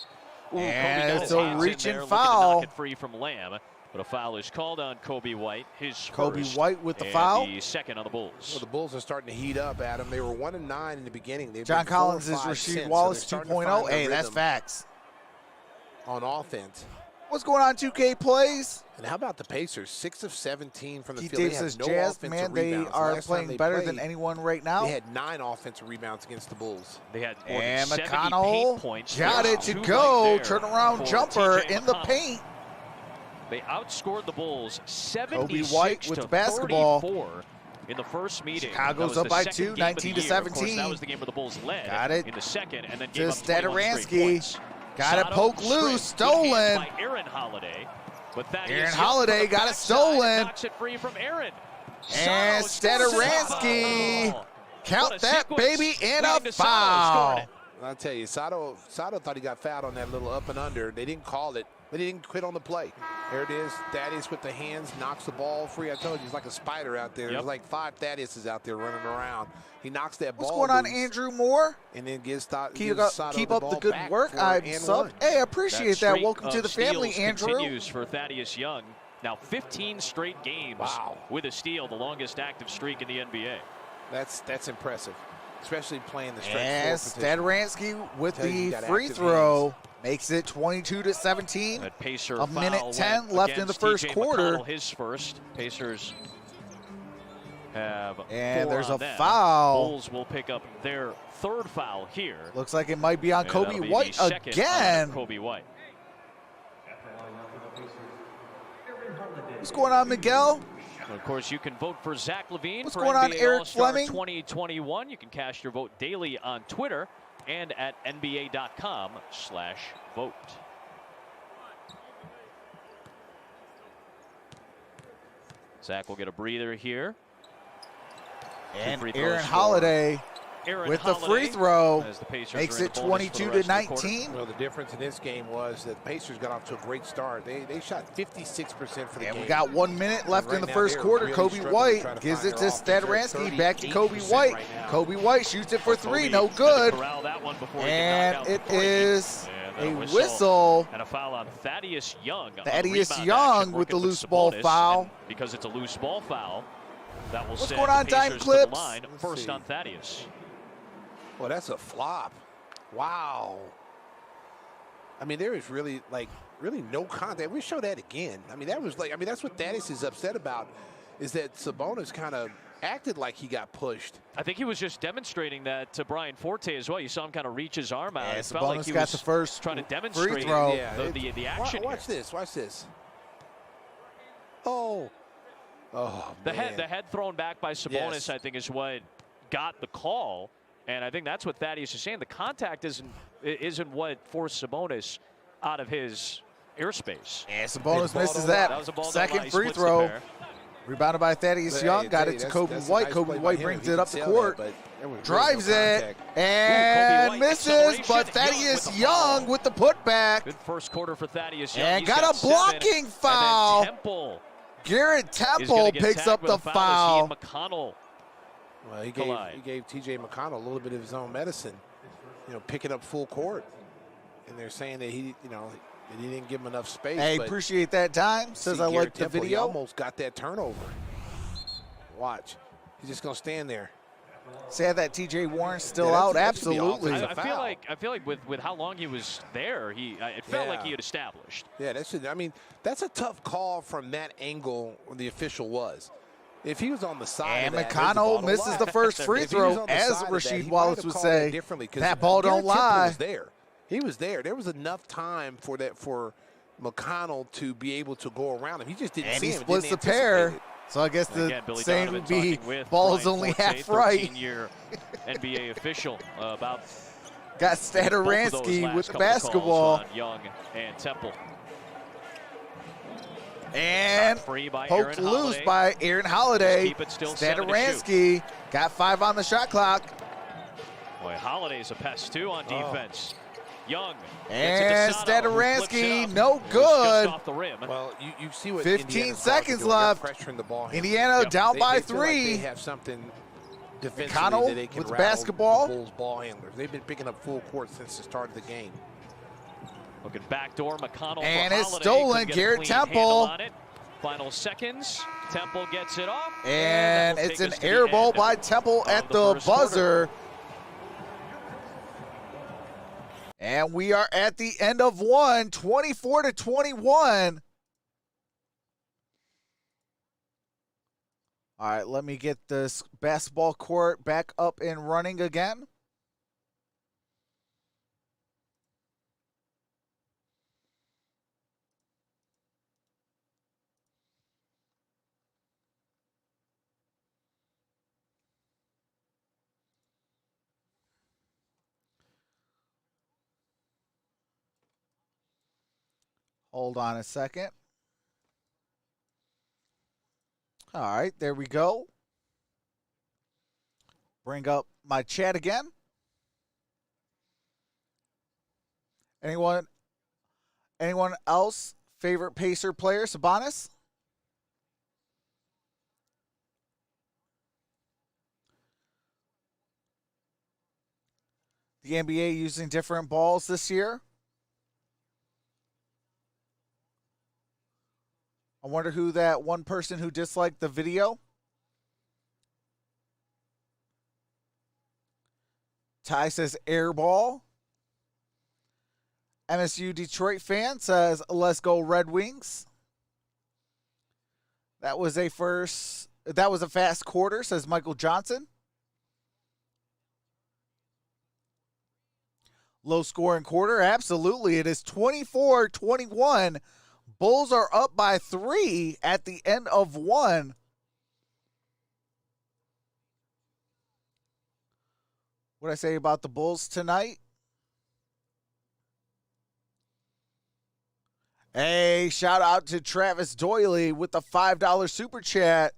B: Ooh,
A: And
B: Kobe
A: it's
B: got
A: a
B: his hands in
A: reaching
B: there, looking to
A: foul.
B: knock it free from Lamb. But a foul is called on Kobe White. His
A: Kobe
B: first,
A: White with the
B: and
A: foul.
B: the second on the Bulls.
C: Well, the Bulls are starting to heat up, Adam. They were 1-9 in the beginning. They've
A: John
C: been 4 or
A: Collins is
C: 5
A: Rasheed
C: since,
A: Wallace
C: so they're starting to
A: 2.0.
C: find their
A: Hey, that's
C: rhythm
A: facts.
C: on offense.
A: What's going on, 2K plays?
C: And how about the Pacers? 6 of 17 from the
A: Keith
C: field. They
A: Davis
C: have
A: says,
C: no
A: Jazz,
C: offensive
A: man, they
C: rebounds.
A: are
C: Last time
A: playing
C: they
A: better
C: played,
A: than anyone right now.
C: They had 9 offensive rebounds against the Bulls.
B: They had more than
A: And
B: 70
A: McConnell
B: paint points.
A: got
B: There's
A: it to
B: 2
A: go.
B: right there
A: Turnaround
B: for
A: jumper
B: TJ
A: in the
B: McConnell.
A: paint.
B: They outscored the Bulls 76
A: Kobe White with
B: to
A: the basketball.
B: 34 in the first meeting.
A: Chicago's
B: That was
A: up
B: the
A: by
B: second
A: 2,
B: game of the
A: 19 to
B: year. Of course,
A: 17.
B: that was the game where the Bulls led
A: Got it
B: in the second, and then
A: to
B: gave up 21 straight
A: Stadaransky.
B: points.
A: Got it
B: Sato
A: poked
B: straight.
A: loose,
B: Good hands
A: stolen.
B: by Aaron Holiday. But Thaddeus
A: Aaron
B: Young
A: Holiday
B: from the
A: got it
B: backside
A: stolen.
B: Knocks it free from Aaron.
A: And
B: Sato scores.
A: Stadaransky.
B: What
A: Count
B: a
A: that
B: sequence.
A: baby and
B: Leading
A: a
B: to Sato
A: foul.
B: scoring it.
C: I'll tell you, Sato thought he got fouled on that little up and under. They didn't call it, but he didn't quit on the play. There it is. Thaddeus with the hands knocks the ball free. I told you, he's like a spider out there.
B: Yep.
C: There's like 5 Thaddeus's out there running around. He knocks that
A: What's
C: ball
A: going on,
C: loose
A: Andrew Moore?
C: and then gives
A: Keep
C: Sato
A: up
C: the
A: the
C: ball
A: good
C: back
A: work.
C: for
A: I'm
C: and
A: sub.
C: one.
A: Hey, I appreciate that.
B: streak
A: Welcome to
B: of
A: the family,
B: steals
A: Andrew.
B: continues for Thaddeus Young. Now 15 straight games
C: Wow.
B: with a steal, the longest active streak in the NBA.
C: That's impressive, especially playing the stretch
A: And
C: four position.
A: Stadaransky with
C: Tell you, you
A: the
C: got
A: free
C: active
A: throw makes it 22 to 17.
B: That Pacer
A: A minute
B: foul
A: 10
B: went
A: left in the
B: against
A: first
B: TJ
A: quarter.
B: McConnell, his first. Pacers have
A: And
B: 4
A: there's
B: on
A: a
B: them.
A: foul.
B: Bulls will pick up their 3rd foul here.
A: Looks like it might be on
B: And
A: Kobe
B: that'll be
A: White
B: the second
A: again.
B: on Kobe White.
A: What's going on, Miguel?
B: And of course, you can vote for Zach LaVine
A: What's
B: for
A: going on,
B: NBA
A: Eric
B: All-Star
A: Fleming?
B: 2021. You can cast your vote daily on Twitter and at nba.com/vote. Zach will get a breather here.
A: And
B: free throws
A: Aaron
B: for
A: Holiday
B: Aaron
A: with the
B: Holiday,
A: free throw
B: as the Pacers
A: makes
B: are in
A: it
B: the bonus for the
A: 22 to
B: rest of the quarter.
A: 19.
C: Well, the difference in this game was that the Pacers got off to a great start. They shot 56% for the
A: And
C: game.
A: we got 1 minute left
C: Right
A: in the
C: now,
A: first
C: they're
A: quarter.
C: really
A: Kobe
C: struggling to try
A: White
C: to
A: gives
C: find
A: it to
C: their offense. They're
A: Stadaransky. Back to
C: 38%
A: Kobe White.
C: right now.
A: Kobe White shoots it for 3.
B: Kobe
A: No
B: had to
A: good.
B: corral that one before he could
A: And
B: knock out
A: it
B: the break.
A: is
B: And
A: a whistle.
B: and a foul on Thaddeus Young. on
A: Thaddeus
B: rebound
A: Young
B: action,
A: with the
B: working
A: loose ball
B: Sabonis,
A: foul.
B: and because it's a loose ball foul, that will
A: What's
B: send
A: going on,
B: the
A: Time
B: Pacers to
A: Clips?
B: the line.
C: Let's
B: First
C: see.
B: on Thaddeus.
C: Well, that's a flop. Wow. I mean, there is really no contact. We show that again. I mean, that's what Thaddeus is upset about, is that Sabonis kind of acted like he got pushed.
B: I think he was just demonstrating that to Brian Forte as well. You saw him kind of reach his arm out.
A: Yeah,
B: It felt like
A: Sabonis
B: he
A: got
B: was
A: the first
B: trying to
A: free
B: demonstrate
A: throw.
B: the action.
C: Watch
B: here.
C: this. Watch this. Oh,
B: The
C: man.
B: head thrown back by Sabonis,
C: Yes.
B: I think, is what got the call. And I think that's what Thaddeus is saying. The contact isn't what forced Sabonis out of his airspace.
A: And Sabonis
C: ball
A: misses
C: don't
A: that.
B: That was a ball
A: Second free
B: splits the
A: throw.
B: pair.
A: Rebounded by Thaddeus
C: But,
A: Young.
C: hey,
A: Got
C: hey,
A: it to
C: that's-
A: Kobe
C: that's a
A: White.
C: nice
A: Kobe
C: play by
A: White
C: him
A: brings
C: if he
A: it
C: can
A: up the
C: sell
A: court.
C: that, but there was really
A: Drives
C: no
A: it.
C: contact.
A: And
B: White,
A: misses.
B: acceleration.
A: But
B: Young
A: Thaddeus
B: with the
A: Young
B: foul.
A: with the putback.
B: Good first quarter for Thaddeus Young.
A: And
B: He's
A: got a
B: 7.
A: blocking foul.
B: And then Temple
A: Garrett
B: is
A: Temple
B: gonna get
A: picks
B: tagged
A: up
B: with
A: the
B: a foul.
A: foul.
B: As he and McConnell.
C: Well, he
B: collide.
C: gave T.J. McConnell a little bit of his own medicine, picking up full court. and they're saying that he, that he didn't give him enough space.
A: Hey,
C: but
A: appreciate that time. Says I like the video.
C: He almost got that turnover. Watch. He's just going to stand there.
A: Sad that TJ Warren's still out. Absolutely.
B: I feel like with how long he was there, it felt like he had established.
C: Yeah, that's a tough call from that angle where the official was. If he was on the side
A: and
C: of that,
A: McConnell misses the first free throw, as Rasheed Wallace would say. That ball don't lie.
C: He was there. There was enough time for McConnell to be able to go around him. He just didn't see him.
A: And he splits the pair. So I guess the same would be ball's only half right.
B: 13-year NBA official about
A: got Stadaransky with the basketball.
B: Young and Temple.
A: And poked loose by Aaron Holiday. Stadaransky got 5 on the shot clock.
B: Boy, Holiday's a pest too on defense. Young
A: and Stadaransky, no good.
B: Off the rim.
C: Well, you see what
A: 15 seconds left. Indiana down by 3.
C: Like they have something defensively
A: McConnell
C: that they can
A: with the
C: rattle
A: basketball.
C: The Bulls ball handlers. They've been picking up full court since the start of the game.
B: Looking backdoor, McConnell.
A: And it's stolen. Garrett Temple.
B: Final seconds. Temple gets it off.
A: And it's an air ball by Temple at the buzzer. And we are at the end of one, 24-21. All right, let me get this basketball court back up and running again. Hold on a second. All right, there we go. Bring up my chat again. Anyone else favorite Pacer player? Sabonis? The NBA using different balls this year. I wonder who that one person who disliked the video. Ty says airball. MSU Detroit fan says let's go Red Wings. That was a fast quarter, says Michael Johnson. Low scoring quarter, absolutely. It is 24-21. Bulls are up by 3 at the end of 1. What did I say about the Bulls tonight? Hey, shout out to Travis Doyley with the $5 super chat.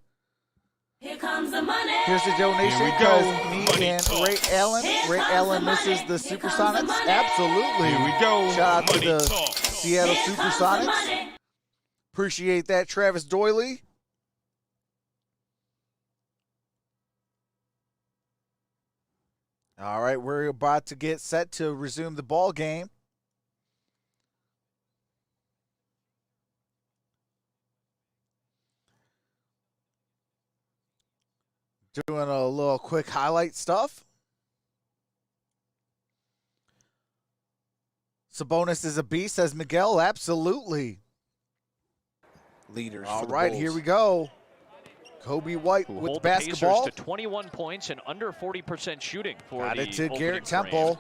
E: Here comes the money.
A: Here's the donation.
F: Here we go.
A: Me and Ray Allen. Ray Allen misses the Supersonics. Absolutely.
F: Here we go.
A: Shout out to
F: Money
A: the
F: talk.
A: Seattle Supersonics. Appreciate that, Travis Doyley. All right, we're about to get set to resume the ball game. Doing a little quick highlight stuff. Sabonis is a beast, says Miguel. Absolutely.
C: Leaders.
A: All right, here we go. Kobe White with the basketball.
B: Pacers to 21 points and under 40% shooting for
A: Got
B: the
A: it to Garrett
B: frame.
A: Temple.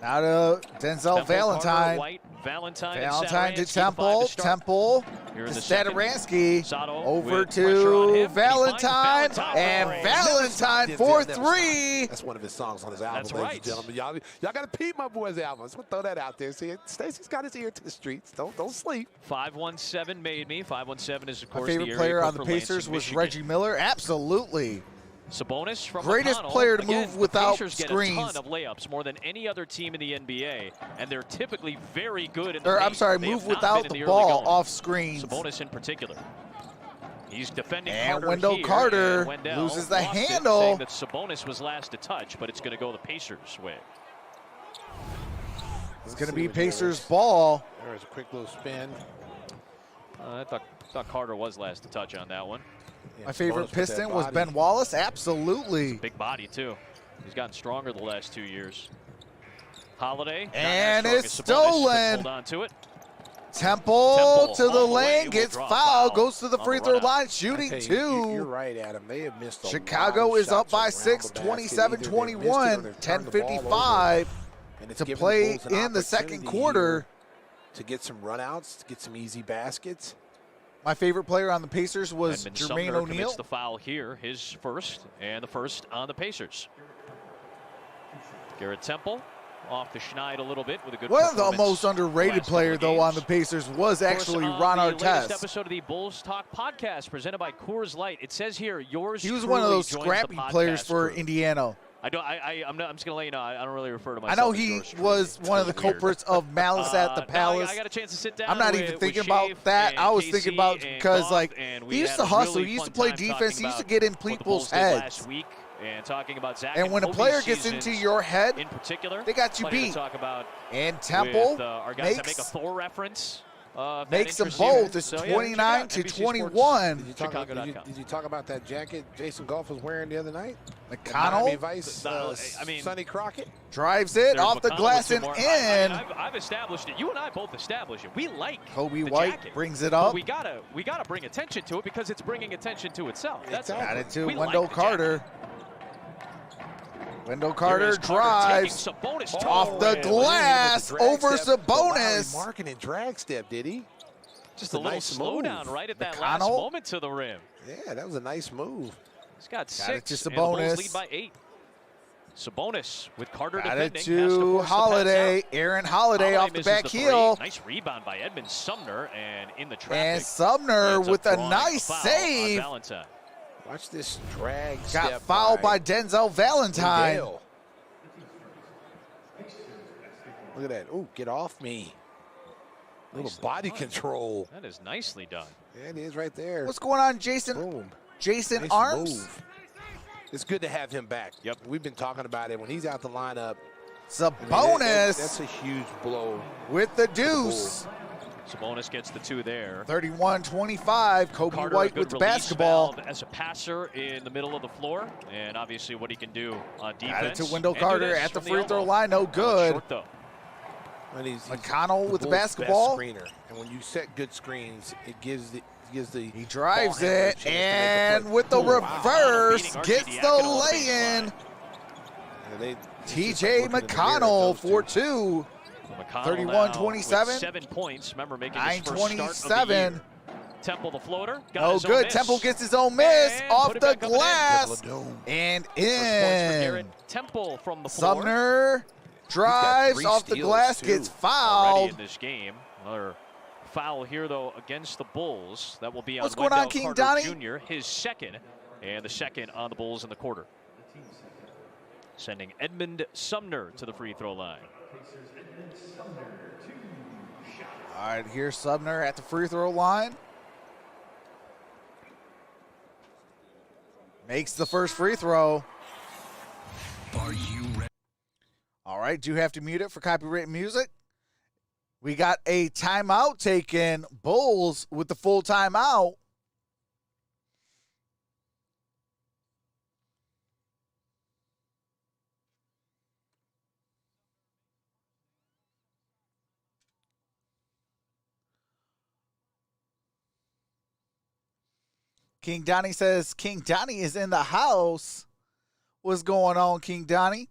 A: Now to Denzel Valentine.
B: Carter, White, Valentine
A: to Temple. Temple to Stadaransky. Over to Valentine. And Valentine for 3.
C: That's one of his songs on his album,
B: That's
C: ladies
B: right.
C: and gentlemen. Y'all got to peep my boy's album. Let's throw that out there. See, Stacey's got his ear to the streets. Don't sleep.
B: 517 made me. 517 is, of
A: My
B: course,
A: favorite
B: the area
A: player
B: code
A: on the
B: for Lansing,
A: Pacers was
B: Michigan.
A: Reggie Miller. Absolutely.
B: Sabonis from
A: Greatest
B: McConnell.
A: player to
B: Again,
A: move without
B: the Pacers
A: screens.
B: get a ton of layups, more than any other team in the NBA, and they're typically very good in the
A: Or, I'm
B: paint.
A: sorry,
B: They
A: move
B: have not
A: without
B: been in
A: the
B: early
A: ball
B: going.
A: off screens.
B: Sabonis in particular. He's defending
A: And
B: Carter
A: Wendell
B: here,
A: Carter
B: and Wendell
A: loses the
B: lost it,
A: handle.
B: saying that Sabonis was last to touch, but it's going to go the Pacers' way.
A: It's going to be Pacers ball.
C: There's a quick little spin.
B: I thought Carter was last to touch on that one.
C: Yeah,
A: My favorite
C: Sabonis with that
A: Piston was
C: body.
A: Ben Wallace. Absolutely.
B: Big body, too. He's gotten stronger the last 2 years. Holiday. not
A: And
B: as
A: it's
B: strong as Sabonis, couldn't
A: stolen.
B: Hold on to it.
A: Temple to the
B: all the way
A: lane,
B: will
A: gets
B: draw a
A: foul,
B: foul
A: goes to the
B: on
A: free
B: the
A: throw
B: run out.
A: line,
C: I
A: shooting
C: tell you,
A: two.
C: You're right, Adam. They have missed a
A: Chicago
C: lot of
A: is up
C: shots
A: by
C: around
A: 6,
C: the basket. Either they missed it or
A: 27-21,
C: they've turned the ball over.
A: 10:55
C: And it's
A: to
C: given
A: play
C: Bulls an
A: in the second
C: opportunity
A: quarter.
C: here to get some runouts, to get some easy baskets.
A: My favorite player on the Pacers was
B: Edmund
A: Jermaine
B: Sumner
A: O'Neal.
B: commits the foul here, his first, and the first on the Pacers. Garrett Temple off the schneid a little bit with a good
A: One of the
B: performance
A: most
B: the
A: underrated
B: last couple
A: player,
B: of
A: though, on the
B: games.
A: Pacers was
B: Of course,
A: actually
B: on
A: Ron
B: the latest
A: Artest.
B: episode of the Bulls Talk podcast presented by Coors Light. It says here, yours
A: He was one of
B: truly
A: those
B: joins
A: scrappy
B: the
A: players
B: podcast
A: for
B: crew.
A: Indiana.
B: I'm just going to let you know, I don't really refer to
A: I
B: myself
A: know
B: as
A: he
B: yours truly.
A: was one of the
B: It's weird.
A: culprits of malice at the
B: No,
A: Palace.
B: I got a chance to sit down.
A: I'm not
B: with,
A: even thinking
B: with
A: about
B: Shafe
A: that.
B: and
A: I was
B: Casey
A: thinking about
B: and
A: because,
B: Goff,
A: like,
B: and we
A: he used
B: had
A: to
B: a
A: hustle.
B: really
A: He used to
B: fun
A: play
B: time
A: defense.
B: talking
A: He used to
B: about
A: get in
B: what the
A: people's
B: Bulls did
A: heads.
B: last week and talking about Zach
A: And when a
B: Kobe's
A: player gets into
B: seasons
A: your head,
B: in particular,
A: they got you
B: plenty to
A: beat.
B: talk about
A: And Temple
B: with, our guys that make a
A: makes
B: Thor reference. If that
A: them
B: interests you.
A: both. It's
B: So, yeah, check it
A: 29
B: out,
A: to
B: NBC
A: 21.
C: Did you, talk about,
B: Chicago.com.
C: did you talk about that jacket Jason Goff was wearing the other night?
A: McConnell
C: Miami Vice,
B: I mean,
C: Sonny Crockett.
A: drives it
B: There's
A: off the
B: McConnell
A: glass
B: with
A: and
B: two more.
A: in.
B: I've established it. You and I both established it. We like
A: Kobe
B: the
A: White
B: jacket,
A: brings it
B: but
A: up.
B: we gotta bring attention to it because it's bringing attention to itself. That's all.
A: Got it to
B: We
A: Wendell
B: like the
A: Carter. Wendell
B: Here
A: Carter
B: is
A: drives
B: taking Sabonis to
A: off the
C: man,
A: glass
C: but he didn't
A: over
C: hit with the drag step.
A: Sabonis.
C: Wow, marking and drag step, did he?
B: Just a little
C: nice
B: slowdown
C: move.
B: right at that
A: McConnell.
B: last moment to the rim.
C: Yeah, that was a nice move.
B: He's got
A: it
B: 6,
A: to
B: and the Bulls
A: Sabonis.
B: lead by 8. Sabonis with Carter
A: Got it
B: defending. has
A: to
B: force the pass
A: Holiday.
B: out.
A: Aaron Holiday off the
B: misses
A: back
B: three.
A: heel.
B: Nice rebound by Edmund Sumner, and in the traffic.
A: And Sumner
B: ends up
A: with a
B: drawing
A: nice
B: foul on
A: save.
B: Valentine.
C: Watch this drag
A: Got
C: step
A: fouled by Denzel Valentine.
C: Wendell. Look at that. Oh, get off me. Little body control.
B: That is nicely done.
C: Yeah, it is right there.
A: What's going on, Jason?
C: Boom.
A: Jason
C: Nice
A: Arms?
C: move. It's good to have him back.
B: Yep.
C: We've been talking about it. When he's out the lineup,
A: Sabonis
C: that's a huge blow.
A: with the deuce.
B: Sabonis gets the 2 there.
A: 31-25. Kobe
B: Carter,
A: White
B: a good
A: with the
B: release
A: basketball.
B: valve as a passer in the middle of the floor, and obviously what he can do on defense.
A: Got it to Wendell
B: And do
A: Carter
B: this
A: at the
B: from
A: free throw
B: elbow.
A: line. No good.
B: Short, though.
C: And he's
A: McConnell with the
C: Bulls'
A: basketball.
C: Best screener. And when you set good screens, it gives the
A: He drives
C: ball handler a
A: it,
C: chance to make a
A: and
C: play.
A: with the
C: Ooh, wow.
A: reverse,
B: Beating
A: gets
B: Archie
A: the
B: Diacono on the
A: lay-in.
B: baseline.
C: Yeah,
A: TJ McConnell for 2.
B: McConnell
A: 31-27.
B: now with 7 points. Remember, making his first start of the
A: 9:27.
B: year. Temple the floater. Got
A: Oh,
B: his own
A: good.
B: miss.
A: Temple gets his own miss
B: And
A: off
B: put it
A: the
B: back up and in.
A: glass
C: Doom.
A: and
B: First points for Garrett
A: in.
B: Temple from the floor.
A: Sumner drives
C: 3
A: off the
C: steals,
A: glass,
C: too.
A: gets
B: Already
A: fouled.
B: in this game. Another foul here, though, against the Bulls. That will be on
A: What's going on,
B: Wendell
A: King
B: Carter
A: Donnie?
B: Jr., his second, and the second on the Bulls in the quarter. Sending Edmund Sumner to the free throw line.
A: All right, here's Sumner at the free throw line. Makes the first free throw.
F: Are you ready?
A: All right, do have to mute it for copyright music. We got a timeout taken. Bulls with the full timeout. King Donnie says King Donnie is in the house. What's going on, King Donnie?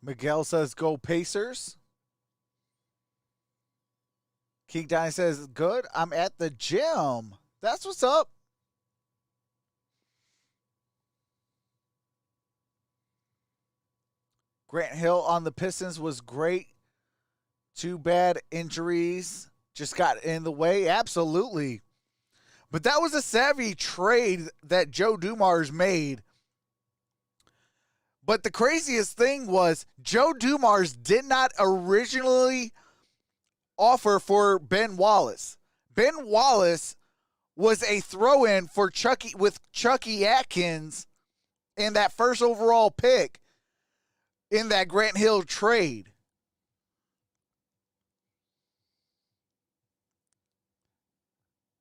A: Miguel says, go Pacers. King Donnie says, good. I'm at the gym. That's what's up. Grant Hill on the Pistons was great Too bad injuries just got in the way. Absolutely. But that was a savvy trade that Joe Dumars made. But the craziest thing was Joe Dumars did not originally offer for Ben Wallace. Ben Wallace was a throw-in for Chucky Atkins in that first overall pick in that Grant Hill trade.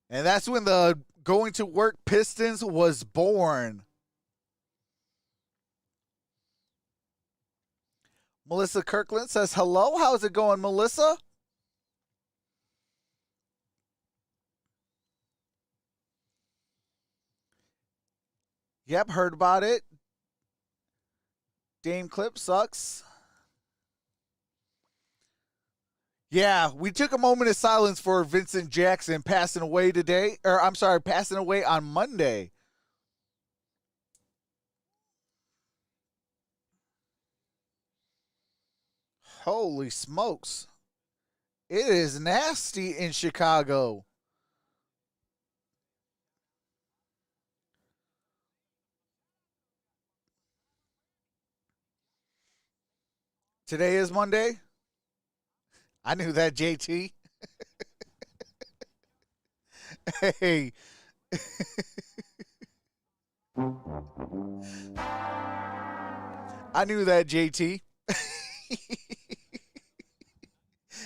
A: And that's when the Going to Work Pistons was born. Melissa Kirkland says, hello, how's it going, Melissa? Yep, heard about it. Dame Clip sucks. Yeah, we took a moment of silence for Vincent Jackson passing away today. Or, I'm sorry, passing away on Monday. Holy smokes. It is nasty in Chicago. Today is Monday. I knew that, JT. Hey. I knew that, JT.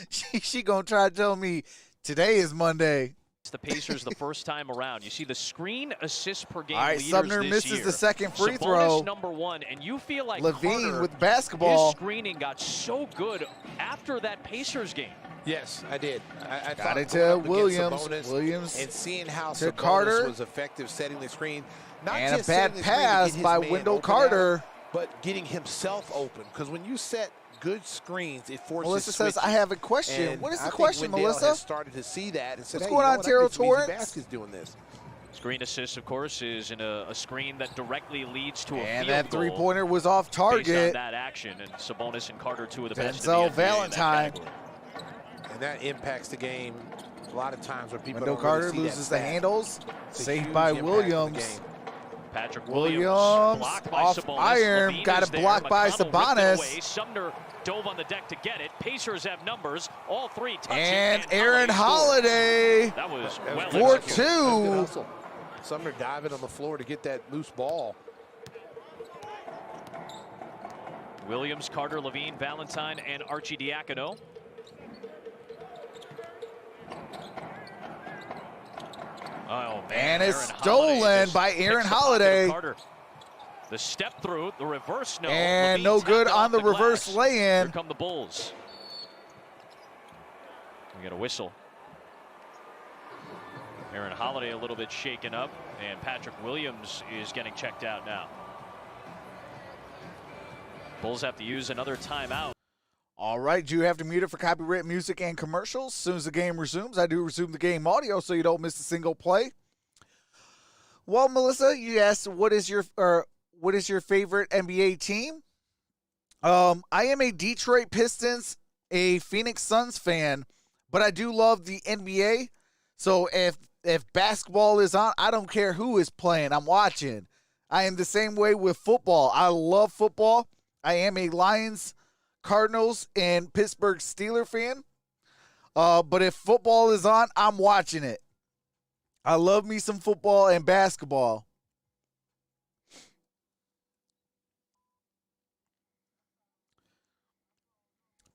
A: She gonna try to tell me today is Monday.
B: It's the Pacers the first time around. You see the screen assists per game.
A: All right, Sumner misses
B: year.
A: the second free
B: Sabonis
A: throw.
B: #1, and you feel like
A: Levine
B: Carter,
A: with basketball.
B: his screening got so good after that Pacers game.
C: Yes, I did. I
A: Got
C: thought
A: it
C: going
A: to
C: up against
A: Williams.
C: Sabonis
A: Williams
C: and seeing how
A: to
C: Sabonis
A: Carter.
C: was effective setting the screen. Not
A: And a
C: just
A: bad
C: setting the screen to
A: pass
C: get his
A: by
C: man
A: Wendell
C: open
A: Carter.
C: out, but getting himself open. Because when you set good screens, it forces
A: Melissa says,
C: switches.
A: I have a question.
C: And
A: What is
C: I
A: the
C: think
A: question,
C: Wendell
A: Melissa?
C: has started to see that and said,
A: What's
C: hey,
A: going
C: you know
A: on,
C: what?
A: Terrell
C: I get some easy
A: Torrance?
C: baskets doing this.
B: Screen assist, of course, is in a screen that directly leads to a
A: And
B: field
A: that
B: goal
A: three-pointer was off
B: based on
A: target.
B: that action. And Sabonis and Carter, two of the best
A: Denzel
B: in the NBA in that
A: Valentine.
B: category.
C: And that impacts the game a lot of times where people
A: Wendell
C: don't
A: Carter
C: really see
A: loses
C: that
A: the
C: stat.
A: handles.
C: It's a
A: Saved
C: huge
A: by
C: impact on the
A: Williams.
C: game.
B: Patrick
A: Williams
B: blocked by
A: off
B: Sabonis.
A: iron,
B: Levine
A: got
B: is
A: it
B: there.
A: blocked by
B: McConnell ripped it
A: Sabonis.
B: away. Sumner dove on the deck to get it. Pacers have numbers. All three touching.
A: And Aaron
B: Holiday scored.
A: Holiday.
B: That was
C: That was
B: well
C: good.
A: For
B: executed.
A: two.
C: That was good hustle. Sumner diving on the floor to get that loose ball.
B: Williams, Carter, Levine, Valentine, and Archie Diacono. Oh, man.
A: And it's
B: Aaron
A: stolen
B: Holiday just
A: by
B: picks
A: Aaron
B: the pocket of
A: Holiday.
B: Carter. The step through, the reverse no.
A: And
B: Levine
A: no
B: tapped
A: good
B: it
A: on
B: off
A: the reverse
B: glass.
A: lay-in.
B: Here come the Bulls. We got a whistle. Aaron Holiday a little bit shaken up, and Patrick Williams is getting checked out now. Bulls have to use another timeout.
A: All right, you have to mute it for copyright music and commercials. As soon as the game resumes, I do resume the game audio so you don't miss a single play. Well, Melissa, you asked what is your favorite NBA team? I am a Detroit Pistons, a Phoenix Suns fan, but I do love the NBA. So if basketball is on, I don't care who is playing. I'm watching. I am the same way with football. I love football. I am a Lions, Cardinals, and Pittsburgh Steelers fan. But if football is on, I'm watching it. I love me some football and basketball.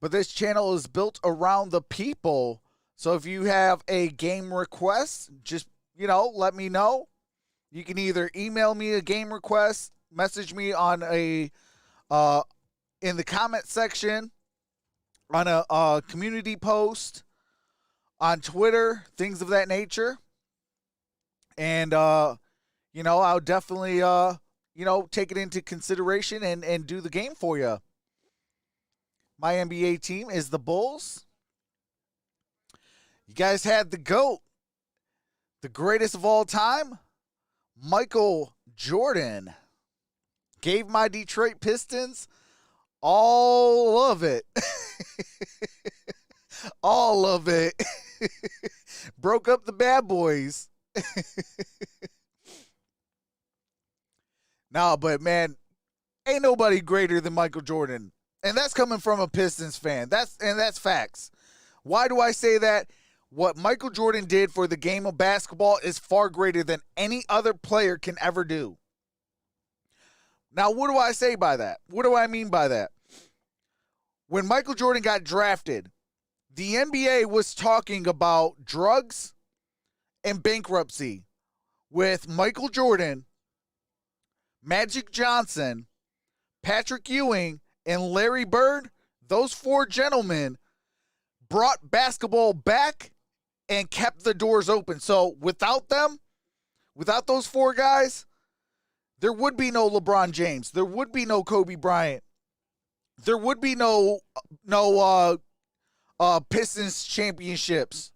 A: But this channel is built around the people. So if you have a game request, just, let me know. You can either email me a game request, message me on in the comment section, on a community post, on Twitter, things of that nature. And, I'll definitely, take it into consideration and do the game for you. My NBA team is the Bulls. You guys had the GOAT, the greatest of all time, Michael Jordan. Gave my Detroit Pistons all of it. All of it. Broke up the bad boys. No, but man, ain't nobody greater than Michael Jordan. And that's coming from a Pistons fan. That's facts. Why do I say that? What Michael Jordan did for the game of basketball is far greater than any other player can ever do. Now, what do I say by that? What do I mean by that? When Michael Jordan got drafted, the NBA was talking about drugs and bankruptcy with Michael Jordan, Magic Johnson, Patrick Ewing, and Larry Bird. Those four gentlemen brought basketball back and kept the doors open. So without them, without those four guys, there would be no LeBron James. There would be no Kobe Bryant. There would be no Pistons championships.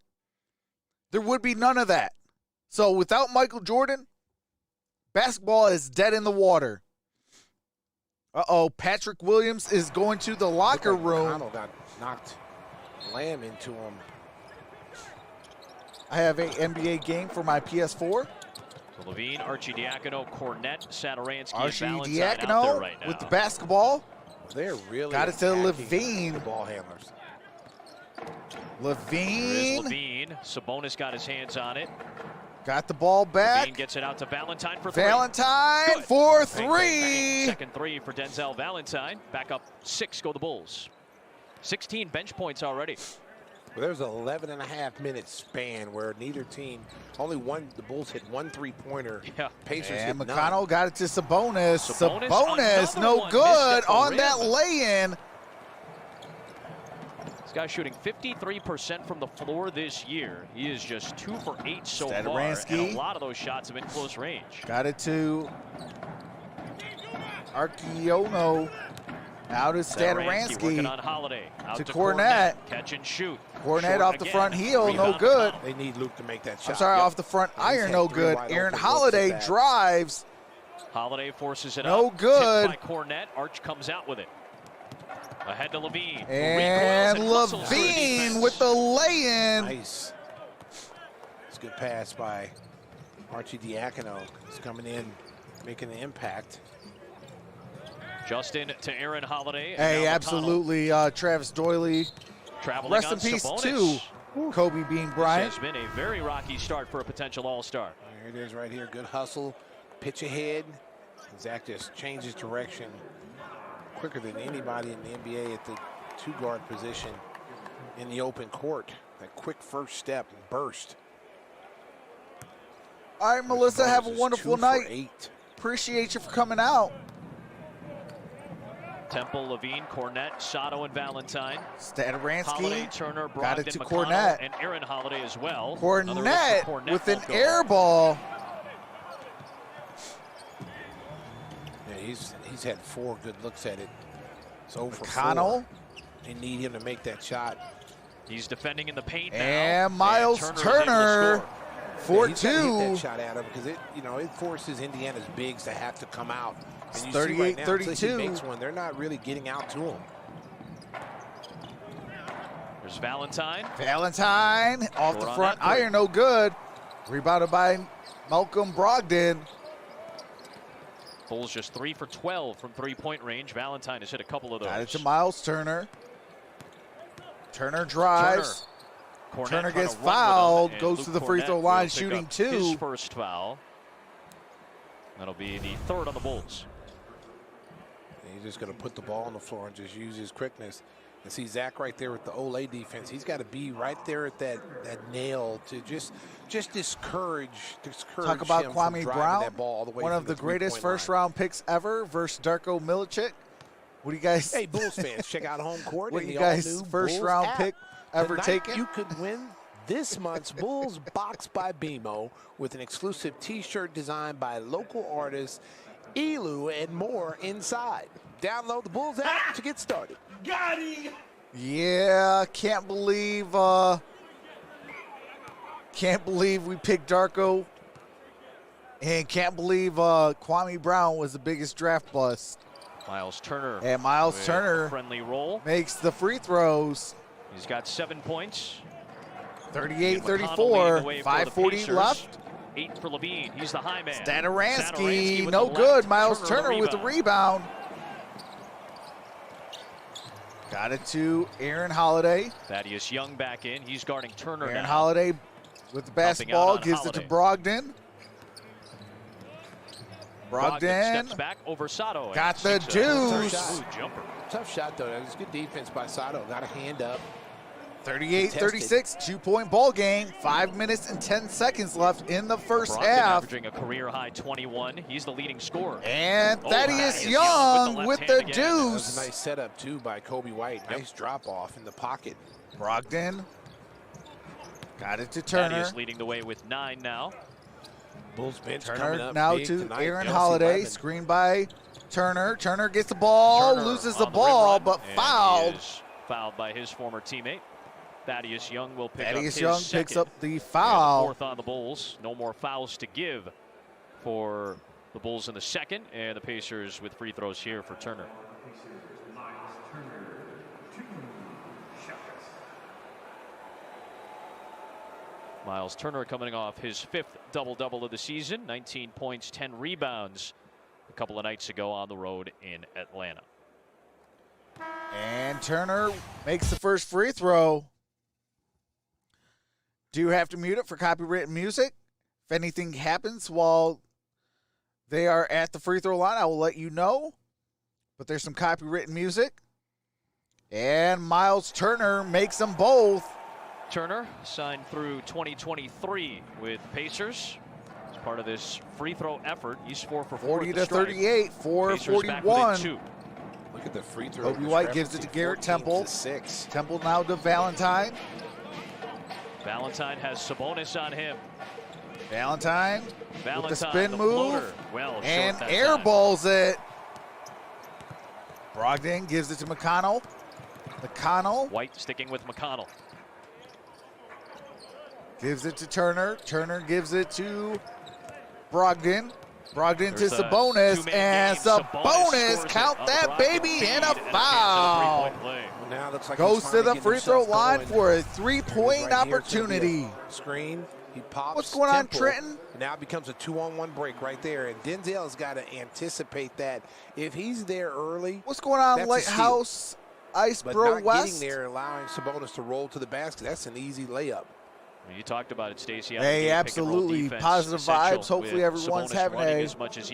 A: There would be none of that. So without Michael Jordan, basketball is dead in the water. Patrick Williams is going to the locker room.
C: McConnell got knocked lamb into him.
A: I have a NBA game for my PS4.
B: So Levine, Arcidiacono, Cornette, Satoransky,
A: Arcidiacono
B: and Valentine out there right now.
A: with the basketball.
C: They're really
A: got it to
C: attacking
A: Levine.
C: the ball handlers.
A: Levine.
B: Levine. Sabonis got his hands on it.
A: Got the ball back.
B: Levine gets it out to Valentine for three.
A: Valentine
B: Good.
A: for
B: Bang, bang,
A: three.
B: bang. Second three for Denzel Valentine. Back up 6 go the Bulls. 16 bench points already.
C: Well, there's an 11.5-minute span where neither team, the Bulls hit one three-pointer.
B: Yeah.
C: Pacers
A: And
C: hit
A: McConnell
C: none.
A: got it to Sabonis.
B: Sabonis,
A: Sabonis
B: another
A: no
B: one,
A: good
B: missed at the
A: on
B: rim.
A: that lay-in.
B: This guy's shooting 53% from the floor this year. He is just 2 for 8 so far.
A: Stadaransky.
B: And a lot of those shots have been close range.
A: Got it to Arcidiacono. Now to
B: Stadaransky working on
A: Stadaransky.
B: Holiday. Out
A: To
B: to
A: Cornette.
B: Catch and shoot.
A: Cornette
B: Short
A: off the
B: again.
A: front heel, no
B: Rebound
A: good.
B: McConnell.
C: They need Luke to make that shot.
A: I'm sorry,
C: Yep.
A: off the front
C: He's
A: iron,
C: had
A: no
C: 3
A: good.
C: wide
A: Aaron
C: open looks
A: Holiday
C: at that.
A: drives.
B: Holiday forces it
A: No
B: up.
A: good.
B: Tipped by Cornette. Arch comes out with it. Ahead to Levine. who
A: And
B: recoils muscles through the
A: Levine
B: defense.
A: with the lay-in.
C: Nice. It's a good pass by Arcidiacono. He's coming in, making an impact.
B: Justin to Aaron Holiday. and
A: Hey,
B: now McConnell
A: absolutely. Travis Doyley.
B: traveling
A: Rest
B: on
A: in peace
B: Sabonis.
A: to Kobe Bean
B: This
A: Bryant.
B: has been a very rocky start for a potential All-Star.
C: Here it is right here. Good hustle. Pitch ahead. Zach just changes direction quicker than anybody in the NBA at the 2-guard position in the open court. That quick first step and burst.
A: All right, Melissa, have a
C: Sabonis is
A: wonderful
C: 2 for
A: night.
C: 8.
A: Appreciate you for coming out.
B: Temple, Levine, Cornette, Sato, and Valentine. Holiday,
A: Stadaransky.
B: Turner,
A: Got
B: Brogdon,
A: it to
B: McConnell,
A: Cornette.
B: and Aaron Holiday as well. Another look for
A: Cornette with an
B: won't go.
A: air ball.
C: Yeah, he's had 4 good looks at it. So for
A: McConnell.
C: 4. They need him to make that shot.
B: He's defending in the paint now.
A: And Miles
B: Turner is
A: Turner.
B: able to score.
A: For
C: He's gotta hit that
A: 2.
C: shot at him because it forces Indiana's bigs to have to come out.
A: It's
C: And you see right now, until
A: 38-32.
C: he makes one, they're not really getting out to him.
B: There's Valentine.
A: Valentine off
B: Short
A: the
B: on
A: front
B: that break.
A: iron, no good. Rebounded by Malcolm Brogdon.
B: Bulls just 3 for 12 from three-point range. Valentine has hit a couple of those.
A: Got it to Miles Turner. Turner drives.
B: Cornette
A: Turner
B: trying
A: gets
B: to run with him,
A: fouled,
B: and
A: goes
B: Luke
A: to the free
B: Cornette
A: throw
B: will
A: line,
B: pick
A: shooting
B: up
A: 2.
B: His first foul. That'll be the 3rd on the Bulls.
C: And he's just going to put the ball on the floor and just use his quickness. And see Zach right there with the Olay defense. He's got to be right there at that nail to just discourage
A: Talk about
C: him from
A: Kwame
C: driving
A: Brown,
C: that ball all the way
A: one
C: to
A: of the greatest
C: three-point line.
A: first-round picks ever versus Darko Milicic. What do you guys?
C: Hey, Bulls fans, check out home court.
A: What
C: and
A: you
C: the
A: guys
C: all-new
A: first-round
C: Bulls
A: pick
C: app.
A: ever
C: Tonight,
A: taken?
C: You could win this month's Bulls Box by BMO with an exclusive T-shirt designed by local artists, Elu, and more inside. Download the Bulls app to get started.
A: Yeah, can't believe we picked Darko, and can't believe Kwame Brown was the biggest draft bust.
B: Miles Turner.
A: And Miles
B: with
A: Turner
B: friendly roll.
A: makes the free throws.
B: He's got 7 points.
A: 38-34, 5:40 left.
B: 8 for Levine. He's the high man.
A: Stadaransky,
B: with
A: no
B: the
A: good.
B: left.
A: Miles Turner
B: the
A: with the rebound. Got it to Aaron Holiday.
B: Thaddeus Young back in. He's guarding Turner
A: Aaron
B: now.
A: Holiday with the basketball,
B: on
A: gives it to
B: Holiday.
A: Brogdon.
B: Steps back over Sato.
A: Got the
C: Tough
A: juice.
C: shot.
B: Jumper.
C: Tough shot, though. That was good defense by Sato. Got a hand up.
A: 38-36, 2-point ball game. 5 minutes and 10 seconds left in the first
B: Brogdon
A: half.
B: averaging a career high 21. He's the leading scorer.
A: And Thaddeus
B: Thaddeus
A: Young with the
B: left hand again.
C: That was a
A: deuce.
C: nice setup, too, by Kobe White. Nice drop off in the pocket.
A: Brogdon got it to Turner.
B: Thaddeus leading the way with 9 now.
C: Bulls bench coming
A: Turner
C: up
A: now
C: big
A: to
C: tonight.
A: Aaron
C: LC
A: Holiday.
C: 11.
A: Screen by Turner. Turner gets the ball,
B: Turner
A: loses the
B: on
A: ball,
B: rim run,
A: but
B: and he
A: fouled.
B: is fouled by his former teammate. Thaddeus Young will pick up
A: Thaddeus
B: his
A: Young
B: second.
A: picks up the
B: And
A: foul.
B: fourth on the Bulls. No more fouls to give for the Bulls in the second, and the Pacers with free throws here for Turner. Miles Turner coming off his 5th double-double of the season, 19 points, 10 rebounds a couple of nights ago on the road in Atlanta.
A: And Turner makes the first free throw. Do you have to mute it for copyrighted music? If anything happens while they are at the free throw line, I will let you know. But there's some copyrighted music. And Miles Turner makes them both.
B: Turner signed through 2023 with Pacers. As part of this free throw effort, he's 4 for 4
A: 40
B: at the
A: to
B: stripe.
A: 38,
B: Pacers back
A: 4:41.
B: within 2.
C: Look at the free throw.
A: Kobe White gives it to Garrett Temple.
C: 6.
A: Temple now to Valentine.
B: Valentine has Sabonis on him.
A: Valentine
B: Valentine,
A: with the spin
B: the
A: move.
B: floater. Well,
A: And
B: short that
A: airballs it. Brogdon gives it to McConnell. McConnell
B: time. White sticking with McConnell.
A: gives it to Turner. Turner gives it to Brogdon. Brogdon
B: There's
A: to
B: a
A: Sabonis.
B: two-man
A: And
B: game.
A: Sabonis,
B: scores
A: count
B: it on the
A: that
B: Brogdon
A: baby,
B: feed
A: and a
B: a chance at
A: foul.
B: three-point play.
C: Well, now it looks like
A: Goes
C: he's
A: to the
C: finally
A: free
C: getting
A: throw
C: himself
A: line
C: going.
A: for a
C: Here's
A: three-point
C: right here. It's gonna be a
A: opportunity.
C: Screen. He pops.
A: What's going on,
C: Temple.
A: Trenton?
C: Now it becomes a 2-on-1 break right there, and Denzel's got to anticipate that. If he's there early,
A: What's going on,
C: That's a
A: Lighthouse
C: but
A: Iceboro
C: not
A: West?
C: getting there, allowing Sabonis to roll to the basket, that's an easy layup.
B: You talked about it, Stacey.
A: Hey, absolutely. Positive vibes. Hopefully everyone's having a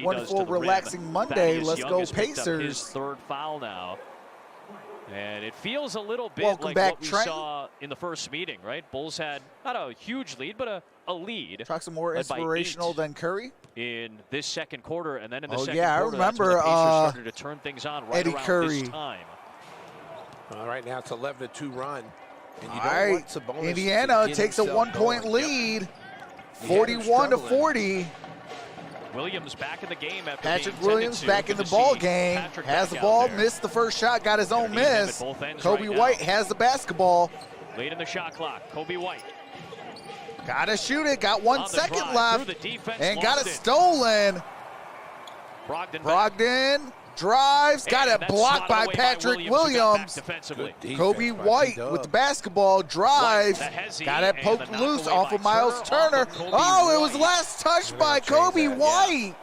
A: wonderful, relaxing Monday. Let's go Pacers.
B: His 3rd foul now. And it feels a little bit
A: Welcome
B: like
A: back,
B: what we
A: Trenton.
B: saw in the first meeting, right? Bulls had not a huge lead, but a lead.
A: Talk some more
B: led by
A: inspirational
B: 8
A: than Curry.
B: in this second quarter, and then in the
A: Oh,
B: second
A: yeah, I
B: quarter, that's when
A: remember,
B: the Pacers started to turn things on right
A: Eddie
B: around
A: Curry.
B: this time.
C: All right, now it's 11-2 run. And you
A: All
C: don't
A: right,
C: want Sabonis to
A: Indiana
C: get
A: takes a
C: himself
A: 1-point
C: going.
A: lead,
C: He had him
A: 41 to
C: struggling.
A: 40.
B: Williams back in the game after
A: Patrick
B: being
A: Williams
B: 10-2.
A: back in
B: Good
A: the
B: to
A: ball
B: see
A: game.
B: Patrick
A: Has
B: back
A: the
B: out
A: ball,
B: there.
A: missed the first shot, got his own
B: Gonna need him at
A: miss.
B: both ends
A: Kobe
B: right
A: White
B: now.
A: has the basketball.
B: Late in the shot clock, Kobe White.
A: Gotta shoot it. Got 1
B: On the
A: second
B: drive,
A: left.
B: through the defense,
A: And got
B: lost
A: it
B: it.
A: stolen.
B: Brogdon back.
A: Brogdon drives. Got
B: And
A: it
B: that's
A: blocked
B: swatted
A: by
B: away
A: Patrick
B: who got back
A: Williams.
B: defensively.
C: Good defense
A: Kobe
C: by
A: White
C: T-Dub.
A: with the basketball drives.
B: White to Hezzy,
A: Got it
B: and
A: poked
B: the
A: loose
B: knockaway
A: off
B: by
A: of Miles
B: off
A: Turner.
B: of Kobe
A: Oh, it was
B: White.
A: last touched by
C: change
A: Kobe
C: that, yeah.
A: White.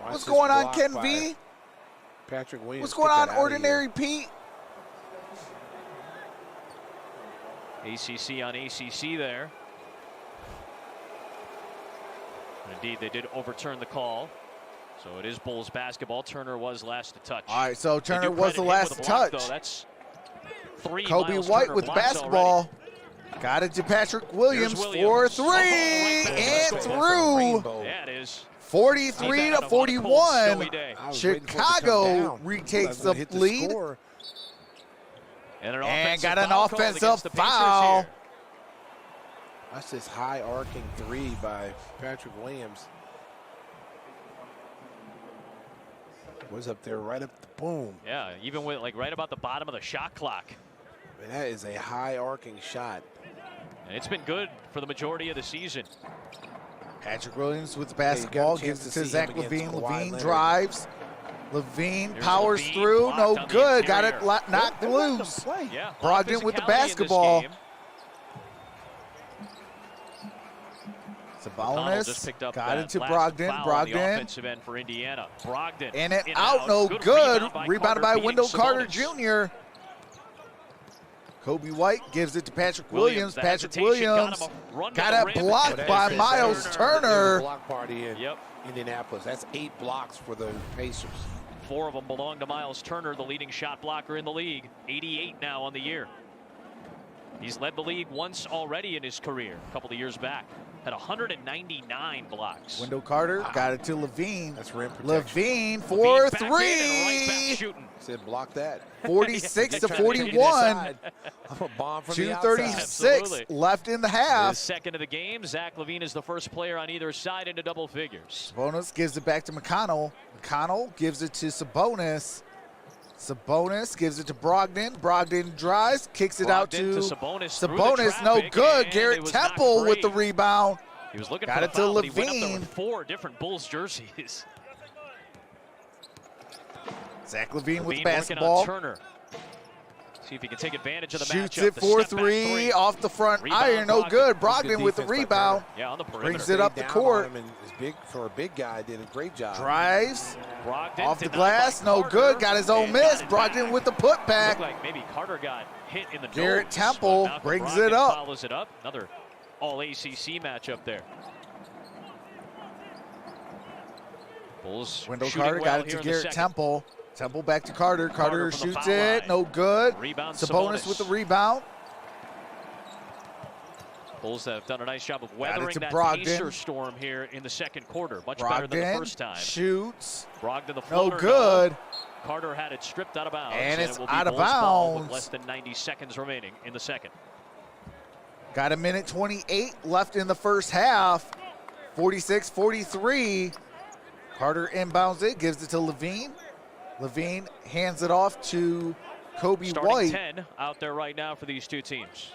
C: Watch
A: What's
C: this
A: going on,
C: block
A: Ken
C: by
A: V?
C: Patrick Williams.
A: What's going
C: Get
A: on,
C: that outta
A: Ordinary
C: here.
A: Pete?
B: ACC on ACC there. Indeed, they did overturn the call. So it is Bulls basketball. Turner was last to touch.
A: All right, so
B: They
A: Turner
B: do
A: was the
B: credit him
A: last
B: with
A: to
B: a block,
A: touch.
B: though. That's 3
A: Kobe
B: Miles
A: White
B: Turner
A: with the
B: blocks
A: basketball.
B: already.
A: Got it to Patrick Williams,
B: Here's
A: for
B: Williams.
A: 3
B: Oh, right back
A: and
B: to the
C: That's a
A: through.
C: rainbow.
B: Yeah, it is.
A: 43
B: He's
A: to
B: out of on a cold,
A: 41.
B: snowy day.
C: I was waiting for it to come
A: Chicago
C: down.
A: retakes
C: I
A: the
C: was gonna hit
A: lead.
C: score.
B: And,
A: And got an
B: foul called
A: offensive
B: against the Pacers
A: foul.
B: here.
C: That's this high arcing 3 by Patrick Williams. Was up there right up the boom.
B: Yeah, even with like right about the bottom of the shot clock.
C: Man, that is a high arcing shot.
B: And it's been good for the majority of the season.
A: Patrick Williams with the
C: you got a
A: basketball
C: chance
A: gives it
C: to
A: to
C: see
A: Zach
C: him against
A: Levine.
C: Kawhi
A: Levine
C: Leonard.
A: drives. Levine
B: Here's
A: powers
B: Levine,
A: through.
B: blocked
A: No
B: on the
A: good. Got it
B: interior.
A: knocked loose.
B: Yeah,
A: Brogdon with the
B: physicality in this
A: basketball.
B: game.
A: Sabonis
B: just picked up
A: got
B: that
A: into
B: last
A: Brogdon.
B: foul on the
A: Brogdon.
B: offensive end for Indiana. Brogdon
A: In and
B: in
A: out, no
B: Good
A: good.
B: rebound
A: Rebounded by
B: beating
A: Wendell Carter
B: Sabonis.
A: Jr. Kobe White gives it to Patrick Williams.
B: the
A: Patrick
B: hesitation got
A: Williams
B: him a run to
A: got
B: the
A: it
B: rim.
A: blocked
C: Well,
A: by
C: that's
A: Miles
C: There's a
A: Turner.
C: block party in Indianapolis. That's 8 blocks for the Pacers.
B: 4 of them belong to Miles Turner, the leading shot blocker in the league. 88 now on the year. He's led the league once already in his career, a couple of years back. Had 199 blocks.
A: Wendell Carter got it to Levine.
C: That's rim protection.
A: Levine for
B: Levine back in and right back
A: 3.
B: shooting.
C: Said block that.
A: 46 to
C: Trying take it
A: 41.
C: inside. I'm a bomb from the outside.
A: 2:36
B: Absolutely.
A: left in the
B: The
A: half.
B: second of the game, Zach LaVine is the first player on either side into double figures.
A: Sabonis gives it back to McConnell. McConnell gives it to Sabonis. Sabonis gives it to Brogdon. Brogdon drives, kicks it out to
B: Sabonis. through the
A: Sabonis. No
B: traffic,
A: good.
B: and
A: Garrett
B: it was not
A: Temple with the
B: great.
A: rebound.
B: He was looking
A: Got
B: for
A: it
B: the
A: to
B: foul, but he went up there
A: Levine.
B: with 4 different Bulls jerseys.
A: Zach Levine with the
B: Levine working on
A: basketball.
B: Turner. See if he can take advantage of the
A: Shoots
B: matchup.
A: it
B: The
A: for
B: step back
A: 3 off the front
B: Rebound,
A: iron. No
B: Brogdon.
A: good.
C: Good
A: Brogdon with the
C: defense by
A: rebound.
C: Turner.
B: Yeah, on the perimeter.
A: Brings it up the
C: Down
A: court.
C: on him, and is big for a big guy. Did a great job.
A: Drives
B: Brogdon
A: off the
B: denied
A: glass.
B: by
A: No
B: Carter,
A: good. Got his own
B: and
A: miss.
B: got it
A: Brogdon
B: back.
A: with the putback.
B: Looked like maybe Carter got hit in the
A: Garrett
B: nose,
A: Temple
B: but Malcolm
A: brings
B: Brogdon
A: it up.
B: follows it up. Another all-ACC matchup there. Bulls
A: Wendell
B: shooting
A: Carter
B: well
A: got it
B: here
A: to
B: in the
A: Garrett
B: second.
A: Temple. Temple back to Carter. Carter
B: from the
A: shoots
B: foul
A: it.
B: line.
A: No good.
B: Rebound,
A: Sabonis with the rebound.
B: Bulls have done a nice job of weathering
A: to
B: that
A: Brogdon.
B: Pacer storm here in the second quarter. Much better than the
A: Brogdon
B: first time.
A: shoots.
B: Brogdon the
A: No
B: floater.
A: good.
B: Carter had it stripped out of bounds.
A: And it's
B: it will be
A: out of
B: Bulls ball with
A: bounds.
B: less than 90 seconds remaining in the second.
A: Got a minute 28 left in the first half. 46-43. Carter inbounds it, gives it to Levine. Levine hands it off to Kobe
B: Starting
A: White.
B: 10 out there right now for these two teams.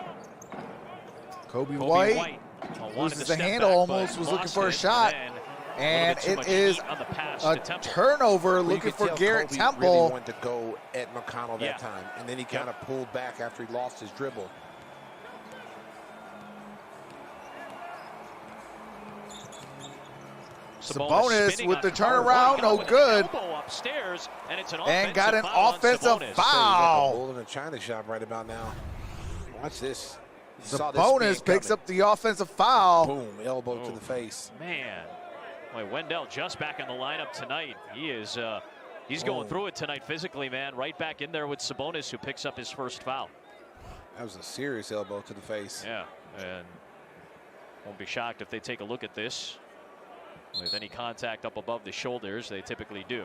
A: Kobe
B: Kobe
A: White
B: wanted
A: loses
B: to
A: the
B: step
A: handle,
B: back, but
A: almost was looking
B: lost
A: for a
B: it,
A: shot.
B: And
A: And
B: then a little bit too
A: it
B: much
A: is
B: heat on the pass
A: a
B: to Temple.
A: turnover
C: Well, you
A: looking
C: could
A: for
C: tell
A: Garrett
C: Kobe
A: Temple.
C: really wanted to go at McConnell that
B: Yeah.
C: time, and then he kind of pulled back after he lost his dribble.
A: Sabonis
B: spinning
A: with
B: on
A: the
B: Carter.
A: turnaround, no
B: With an
A: good.
B: elbow upstairs, and it's an
A: And got an
B: foul on
A: offensive
B: Sabonis.
C: So he's like a
A: foul.
C: bull in a china shop right about now. Watch this. You saw this
A: Sabonis
C: speed
A: picks
C: coming.
A: up the offensive foul.
C: Boom, elbow to
B: Oh.
C: the face.
B: Man, boy, Wendell just back in the lineup tonight. He is he's going through it tonight physically, man. Right back in there with Sabonis, who picks up his first foul.
C: That was a serious elbow to the face.
B: Yeah, and won't be shocked if they take a look at this. With any contact up above the shoulders, they typically do.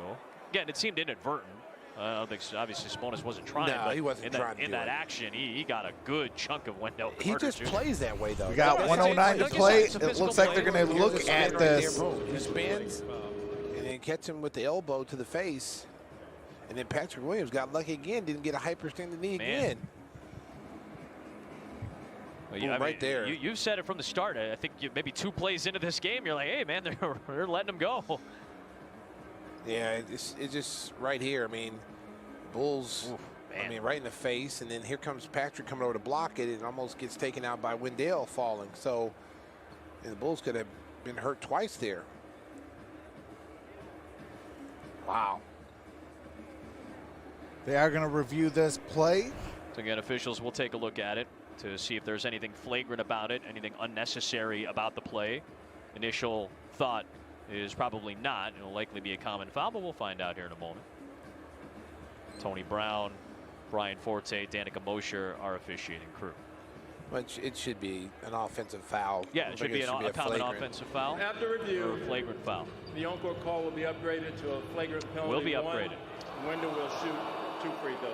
B: Again, it seemed inadvertent. I don't think, obviously, Sabonis wasn't trying.
C: No,
B: but
C: he wasn't
B: in
C: trying
B: that,
C: to
B: in
C: do
B: that
C: it.
B: action, he got a good chunk of Wendell Carter.
C: He just
B: Jr.
C: plays that way, though.
A: We got
B: Yeah,
A: 109 to
B: like you
A: play.
B: said, it's a
A: It
B: physical
A: looks like
B: play.
A: they're going to
C: Here's
A: look
C: a
A: at
C: spin right there,
A: this.
C: boom. He spins and then catch him with the elbow to the face. And then Patrick Williams got lucky again, didn't get a hyperextended knee
B: Man.
C: again.
B: Well,
C: Boom, right there.
B: You've said it from the start. I think maybe 2 plays into this game, you're like, hey, man, they're letting him go.
C: Yeah, it's just right here. I mean, Bulls,
B: Oof,
C: I
B: man.
C: mean, right in the face. And then here comes Patrick coming over to block it. It almost gets taken out by Wendell falling. So and the Bulls could have been hurt twice there. Wow.
A: They are going to review this play.
B: So again, officials will take a look at it to see if there's anything flagrant about it, anything unnecessary about the play. Initial thought is probably not. It'll likely be a common foul, but we'll find out here in a moment. Tony Brown, Brian Forte, Danica Mosher, our officiating crew.
C: But it should be an offensive foul.
B: Yeah,
C: I
B: it
C: don't
B: should
C: think
B: be a common
C: flagrant.
B: offensive foul
G: After
B: or
G: review,
B: a flagrant foul.
G: the on-court call will be upgraded to a flagrant penalty.
B: Will be
G: 1.
B: upgraded.
G: Wendell will shoot 2 free throws.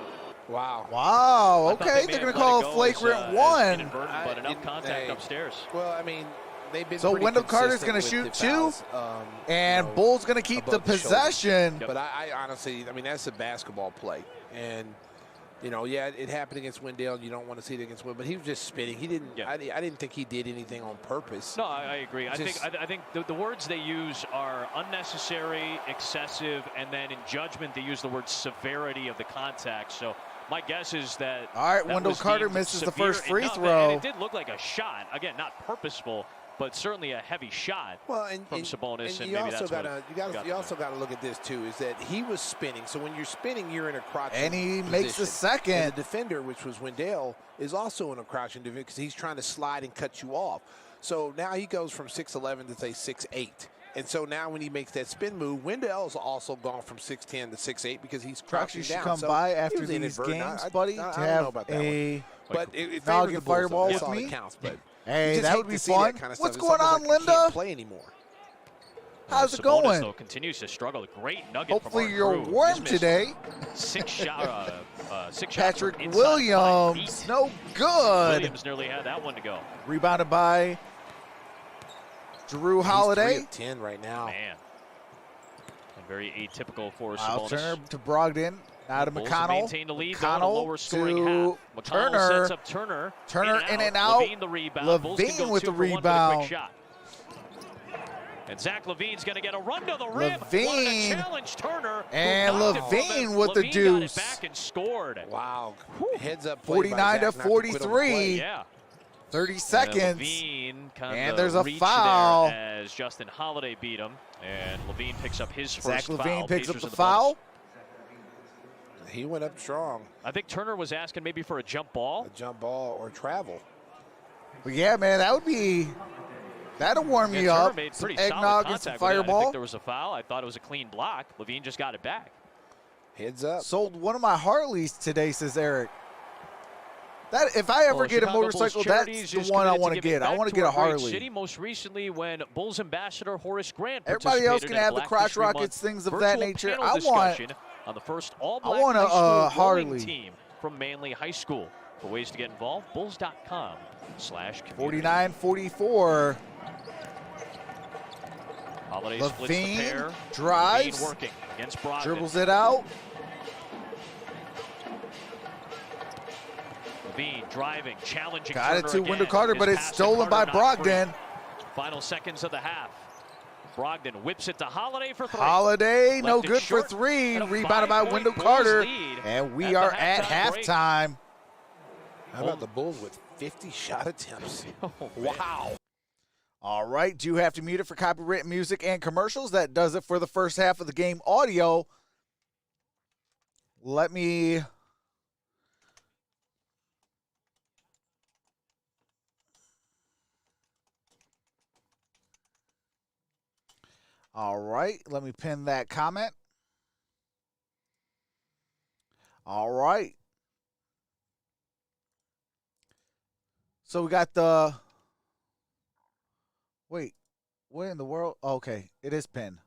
C: Wow.
A: Wow,
B: I thought
A: okay,
B: they may
A: they're going
B: have
A: to call
B: let
A: a
B: it go as,
A: flagrant
B: as
A: one.
B: inadvertent, but enough contact upstairs.
C: Well, I mean, they've been
A: So
C: pretty
A: Wendell Carter's
C: consistent
A: gonna
C: with
A: shoot
C: the
A: two,
C: fouls,
A: And
C: you know,
A: Bull's going to keep the
C: above the shoulder.
A: possession.
B: Yep.
C: But I honestly, I mean, that's a basketball play. And You know, yeah, it happened against Wendell. You don't want to see it against Wendell, but he was just spinning. He didn't.
B: Yeah.
C: I didn't think he did anything on purpose.
B: No, I agree. I think the words they use are unnecessary, excessive, and then in judgment they use the word severity of the contact. So my guess is that.
A: All right, Wendell Carter misses the first free throw.
B: And it did look like a shot. Again, not purposeful, but certainly a heavy shot from Sabonis. And
C: you
B: maybe
C: also
B: that's
C: you also got to look at this too. Is that he was spinning? So when you're spinning, you're in a crouching
A: And he
C: position.
A: makes the second.
C: And the defender, which was Wendell, is also in a crouching position because he's trying to slide and cut you off. So now he goes from 6'11" to say 6'8". And so now when he makes that spin move, Wendell's also gone from 6'10" to 6'8" because he's crouching
A: You should
C: down.
A: come
C: So
A: by
C: he
A: after
C: was
A: these
C: inadvertent.
A: games, buddy,
C: I
A: to
C: don't know
A: have
C: about that one.
A: a
C: But it
A: Now
C: favors
A: get
C: the Bulls,
A: fireball
C: though.
A: with
C: That's all
A: me.
C: that counts, but
A: Hey,
C: you just
A: that
C: hate
A: would
C: to
A: be
C: see
A: fun.
C: that kind of
A: What's
C: stuff. It's
A: going on,
C: almost like you
A: Linda?
C: can't play anymore.
A: How's it
B: Sabonis,
A: going?
B: though, continues to struggle. Great nugget.
A: Hopefully
B: from
A: you're
B: Orum.
A: warm
B: He's missed
A: today.
B: 6 shots.
A: Patrick
B: from inside 5
A: Williams,
B: feet.
A: no good.
B: Williams nearly had that one to go.
A: Rebounded by Drew
C: He's 3
A: Holiday.
C: of 10 right now.
B: Man. And very atypical for
A: I'll
B: Sabonis.
A: turn to Brogdon. Now to
B: Bulls
A: McConnell.
B: maintain the lead, though, in a
A: McConnell
B: lower scoring
A: to
B: half. McConnell
A: Turner.
B: sets up Turner.
A: Turner in and out.
B: Levine the rebound. Bulls can
A: Levine
B: go
A: with
B: 2
A: the
B: for 1 with a
A: rebound.
B: quick shot. And Zach Levine's going to get a run to the rim.
A: Levine.
B: Wanted to challenge Turner.
A: And
B: who knocked it from
A: Levine
B: him.
A: with the
B: Levine got
A: deuce.
B: it back and scored.
C: Wow. Heads up play by
A: 49 to
C: Zach not quit on the
A: 43.
C: play.
B: Yeah.
A: 30
B: And
A: seconds.
B: Levine kind
A: And
B: of
A: there's a
B: reached
A: foul.
B: there as Justin Holiday beat him. And Levine picks up his first
A: Zach
B: foul.
A: Levine picks up
B: Pacers
A: the
B: in
A: foul.
B: bonus.
C: He went up strong.
B: I think Turner was asking maybe for a jump ball.
C: A jump ball or travel.
A: But yeah, man, that'll warm me
B: Turner
A: up.
B: made
A: Some
B: pretty solid
A: eggnog and some
B: contact with it. I didn't think
A: fireball.
B: there was a foul. I thought it was a clean block. Levine just got it back.
C: Heads up.
A: Sold one of my Harleys today, says Eric. That if I ever
B: Well,
A: get a
B: Chicago
A: motorcycle,
B: Bulls
A: that's
B: Charities
A: the
B: is
A: one I
B: committed
A: want to
B: giving
A: get. I
B: back
A: want to
B: to
A: get a
B: our great
A: Harley.
B: City, most recently when Bulls ambassador Horace Grant
A: Everybody else
B: participated
A: can
B: in a
A: have the
B: Black
A: crotch
B: History Month
A: rockets, things of that
B: virtual
A: nature.
B: panel
A: I want
B: discussion on the first all-black
A: want a,
B: high school rowing
A: Harley.
B: team from Manly High School. For ways to get involved, bulls.com/community.
A: 49-44.
B: Holiday splits the
A: Levine
B: pair.
A: drives,
B: Levine working against Brogdon.
A: dribbles it out.
B: Levine driving, challenging.
A: Got it
B: Turner
A: to
B: again.
A: Wendell Carter,
B: His
A: but it's
B: pass to
A: stolen by
B: Carter, not free.
A: Brogdon.
B: Final seconds of the half. Brogdon whips it to Holiday for 3.
A: Holiday, no
B: Left it
A: good for
B: short.
A: 3.
B: And a
A: Rebounded by
B: 5-point
A: Wendell
B: Bulls
A: Carter.
B: lead
A: And we
B: at the
A: are at
B: halftime break.
A: halftime.
C: How about the Bulls with 50 shot attempts? Wow.
A: All right, do you have to mute it for copyrighted music and commercials? That does it for the first half of the game audio. Let me... All right, let me pin that comment. All right. So we got the... Wait, what in the world? Okay, it is pinned.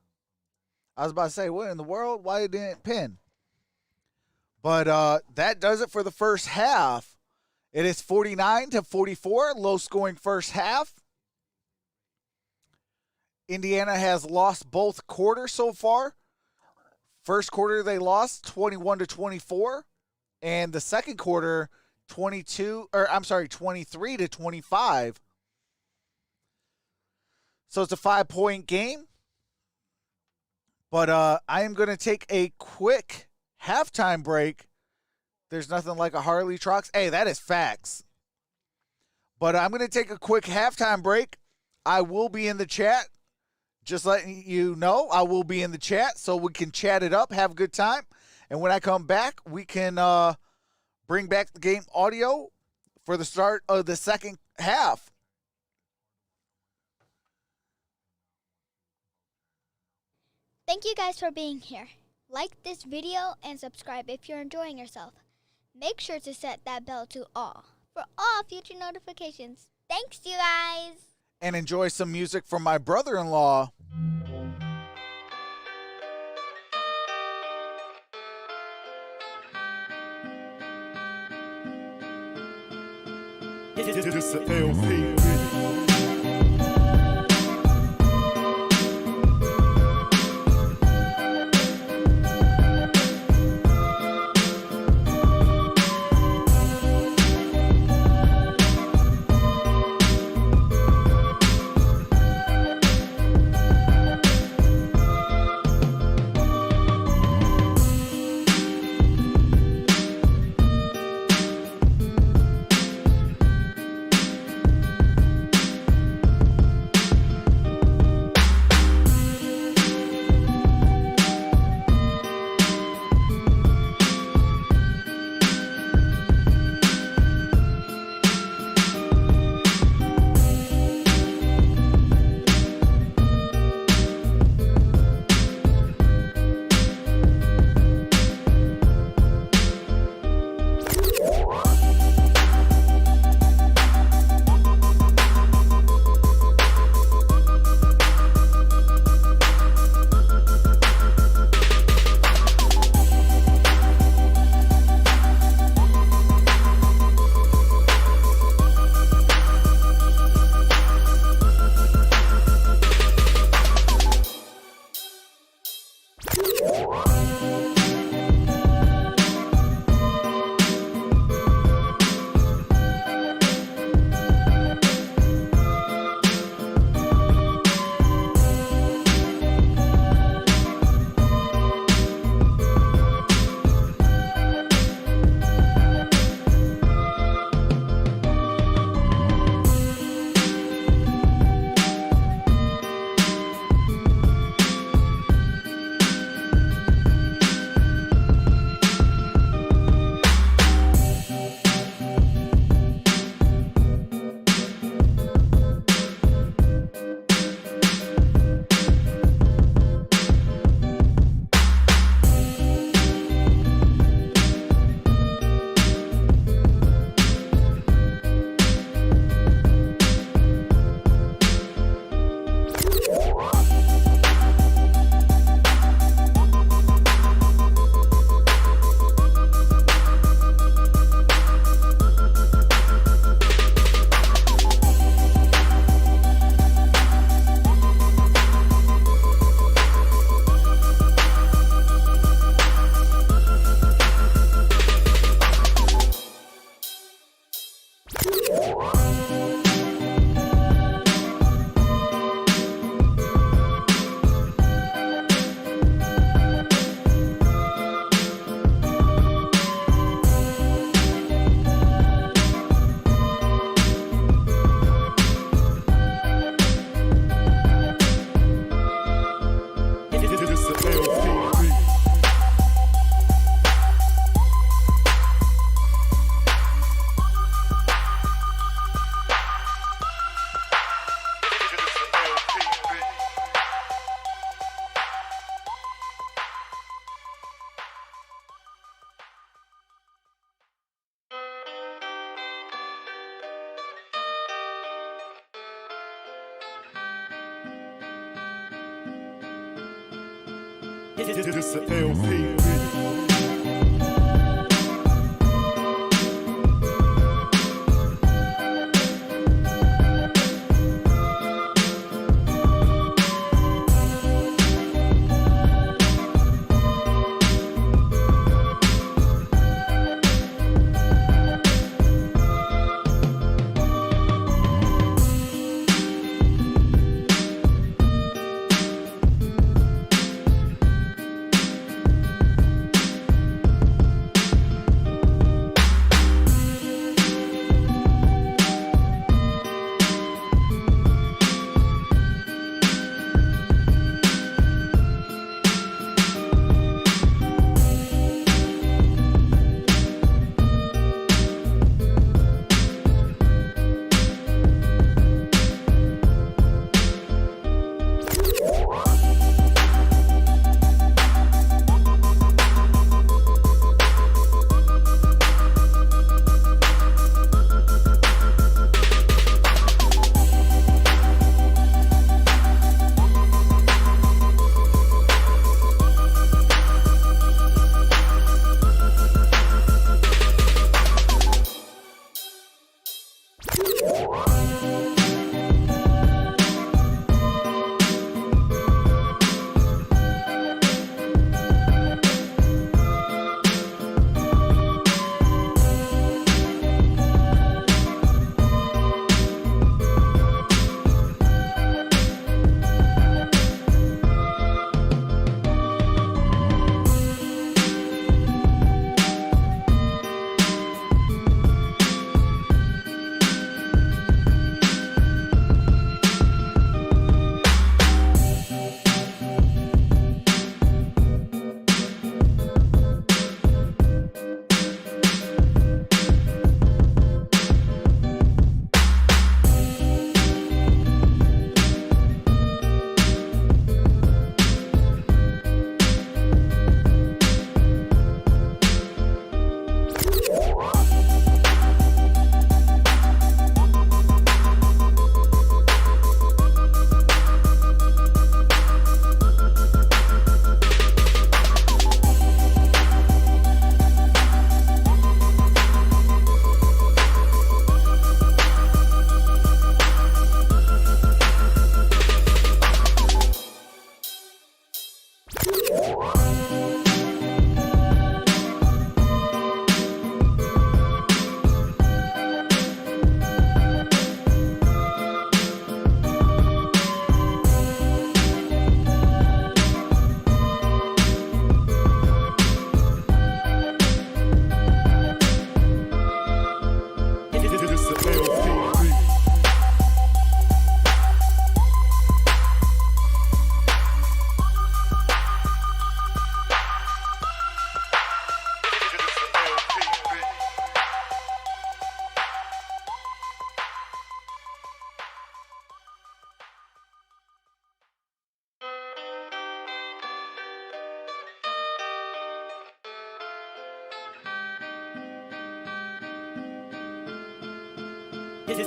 A: I was about to say, what in the world? Why didn't it pin? But that does it for the first half. It is 49-44, low-scoring first half. Indiana has lost both quarters so far. First quarter they lost 21-24, and the second quarter 23-25. So it's a 5-point game. But I am going to take a quick halftime break. There's nothing like a Harley Trucks. Hey, that is facts. But I'm going to take a quick halftime break. I will be in the chat. Just letting you know, I will be in the chat so we can chat it up, have a good time. And when I come back, we can bring back the game audio for the start of the second half.
D: Thank you guys for being here. Like this video and subscribe if you're enjoying yourself. Make sure to set that bell to all for all future notifications. Thanks, you guys.
A: And enjoy some music from my brother-in-law.
H: This a LP. This the LP.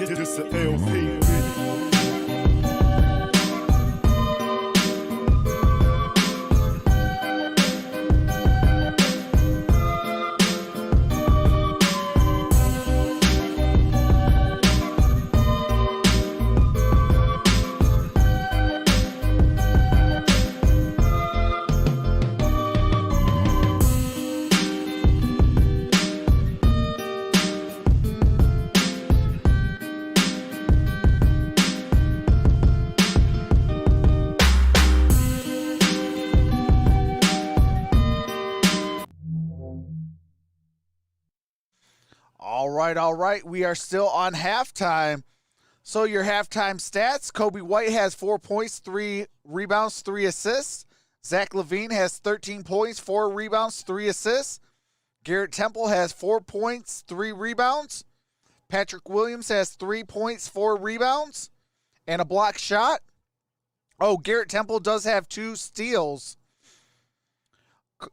H: This the LP.
A: All right. We are still on halftime. So your halftime stats, Kobe White has 4 points, 3 rebounds, 3 assists. Zach LaVine has 13 points, 4 rebounds, 3 assists. Garrett Temple has 4 points, 3 rebounds. Patrick Williams has 3 points, 4 rebounds, and a block shot. Oh, Garrett Temple does have 2 steals.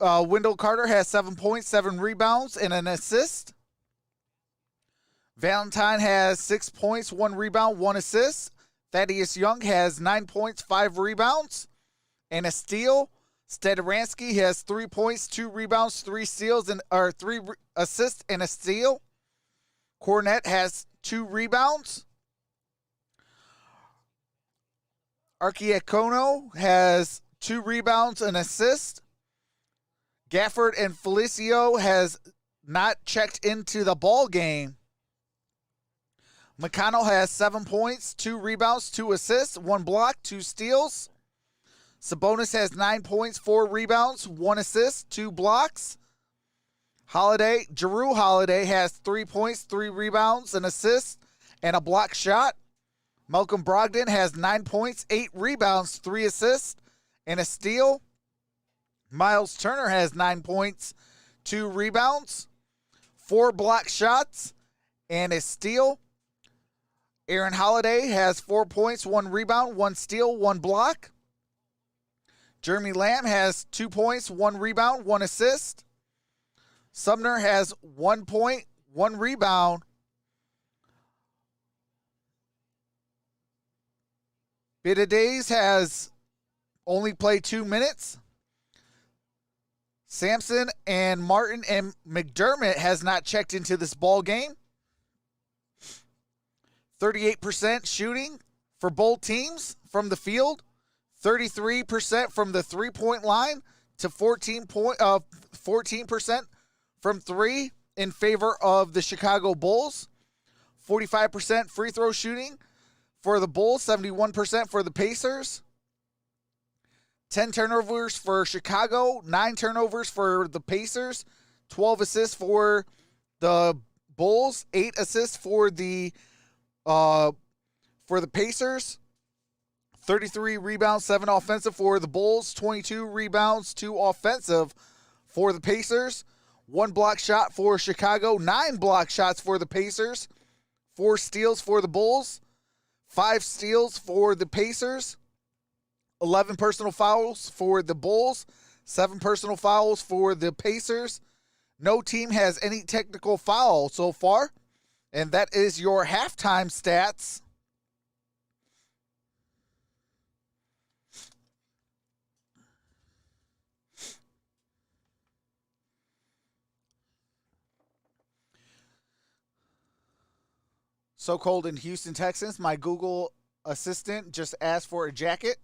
A: Wendell Carter has 7 points, 7 rebounds, and an assist. Valentine has 6 points, 1 rebound, 1 assist. Thaddeus Young has 9 points, 5 rebounds, and a steal. Stederansky has 3 points, 2 rebounds, 3 steals, and 3 assists and a steal. Cornette has 2 rebounds. Archiacono has 2 rebounds and assist. Gafford and Felicio has not checked into the ball game. McConnell has 7 points, 2 rebounds, 2 assists, 1 block, 2 steals. Sabonis has 9 points, 4 rebounds, 1 assist, 2 blocks. Drew Holiday has 3 points, 3 rebounds, an assist, and a block shot. Malcolm Brogdon has 9 points, 8 rebounds, 3 assists, and a steal. Miles Turner has 9 points, 2 rebounds, 4 block shots, and a steal. Aaron Holiday has 4 points, 1 rebound, 1 steal, 1 block. Jeremy Lamb has 2 points, 1 rebound, 1 assist. Sumner has 1 point, 1 rebound. Bidays has only played 2 minutes. Sampson and Martin and McDermott has not checked into this ball game. 38% shooting for both teams from the field. 33% from the three-point line to 14% from 3 in favor of the Chicago Bulls. 45% free throw shooting for the Bulls, 71% for the Pacers. 10 turnovers for Chicago, 9 turnovers for the Pacers, 12 assists for the Bulls, 8 assists for the Pacers. 33 rebounds, 7 offensive for the Bulls, 22 rebounds, 2 offensive for the Pacers. 1 block shot for Chicago, 9 block shots for the Pacers, 4 steals for the Bulls, 5 steals for the Pacers, 11 personal fouls for the Bulls, 7 personal fouls for the Pacers. No team has any technical foul so far, and that is your halftime stats. So cold in Houston, Texas. My Google Assistant just asked for a jacket.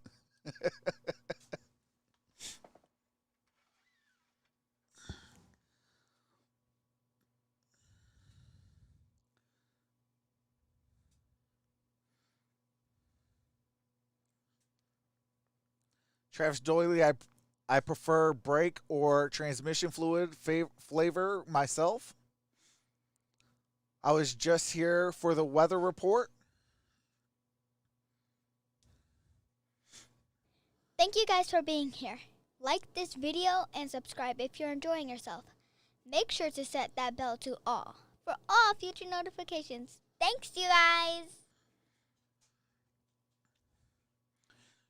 A: Travis Doyley, I prefer brake or transmission fluid flavor myself. I was just here for the weather report.
D: Thank you guys for being here. Like this video and subscribe if you're enjoying yourself. Make sure to set that bell to all for all future notifications. Thanks, you guys.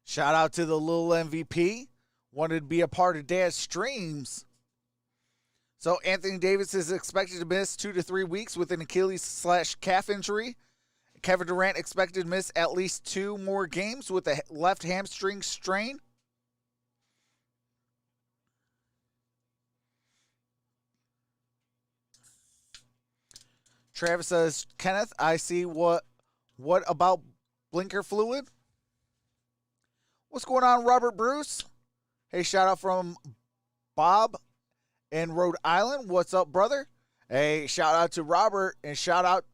A: Shout out to the little MVP. Wanted to be a part of Dad's streams. So Anthony Davis is expected to miss 2 to 3 weeks with an Achilles/calf injury. Kevin Durant expected to miss at least 2 more games with a left hamstring strain. Travis says, Kenneth, I see what about blinker fluid? What's going on, Robert Bruce? Hey, shout out from Bob in Rhode Island. What's up, brother? Hey, shout out to Robert and shout out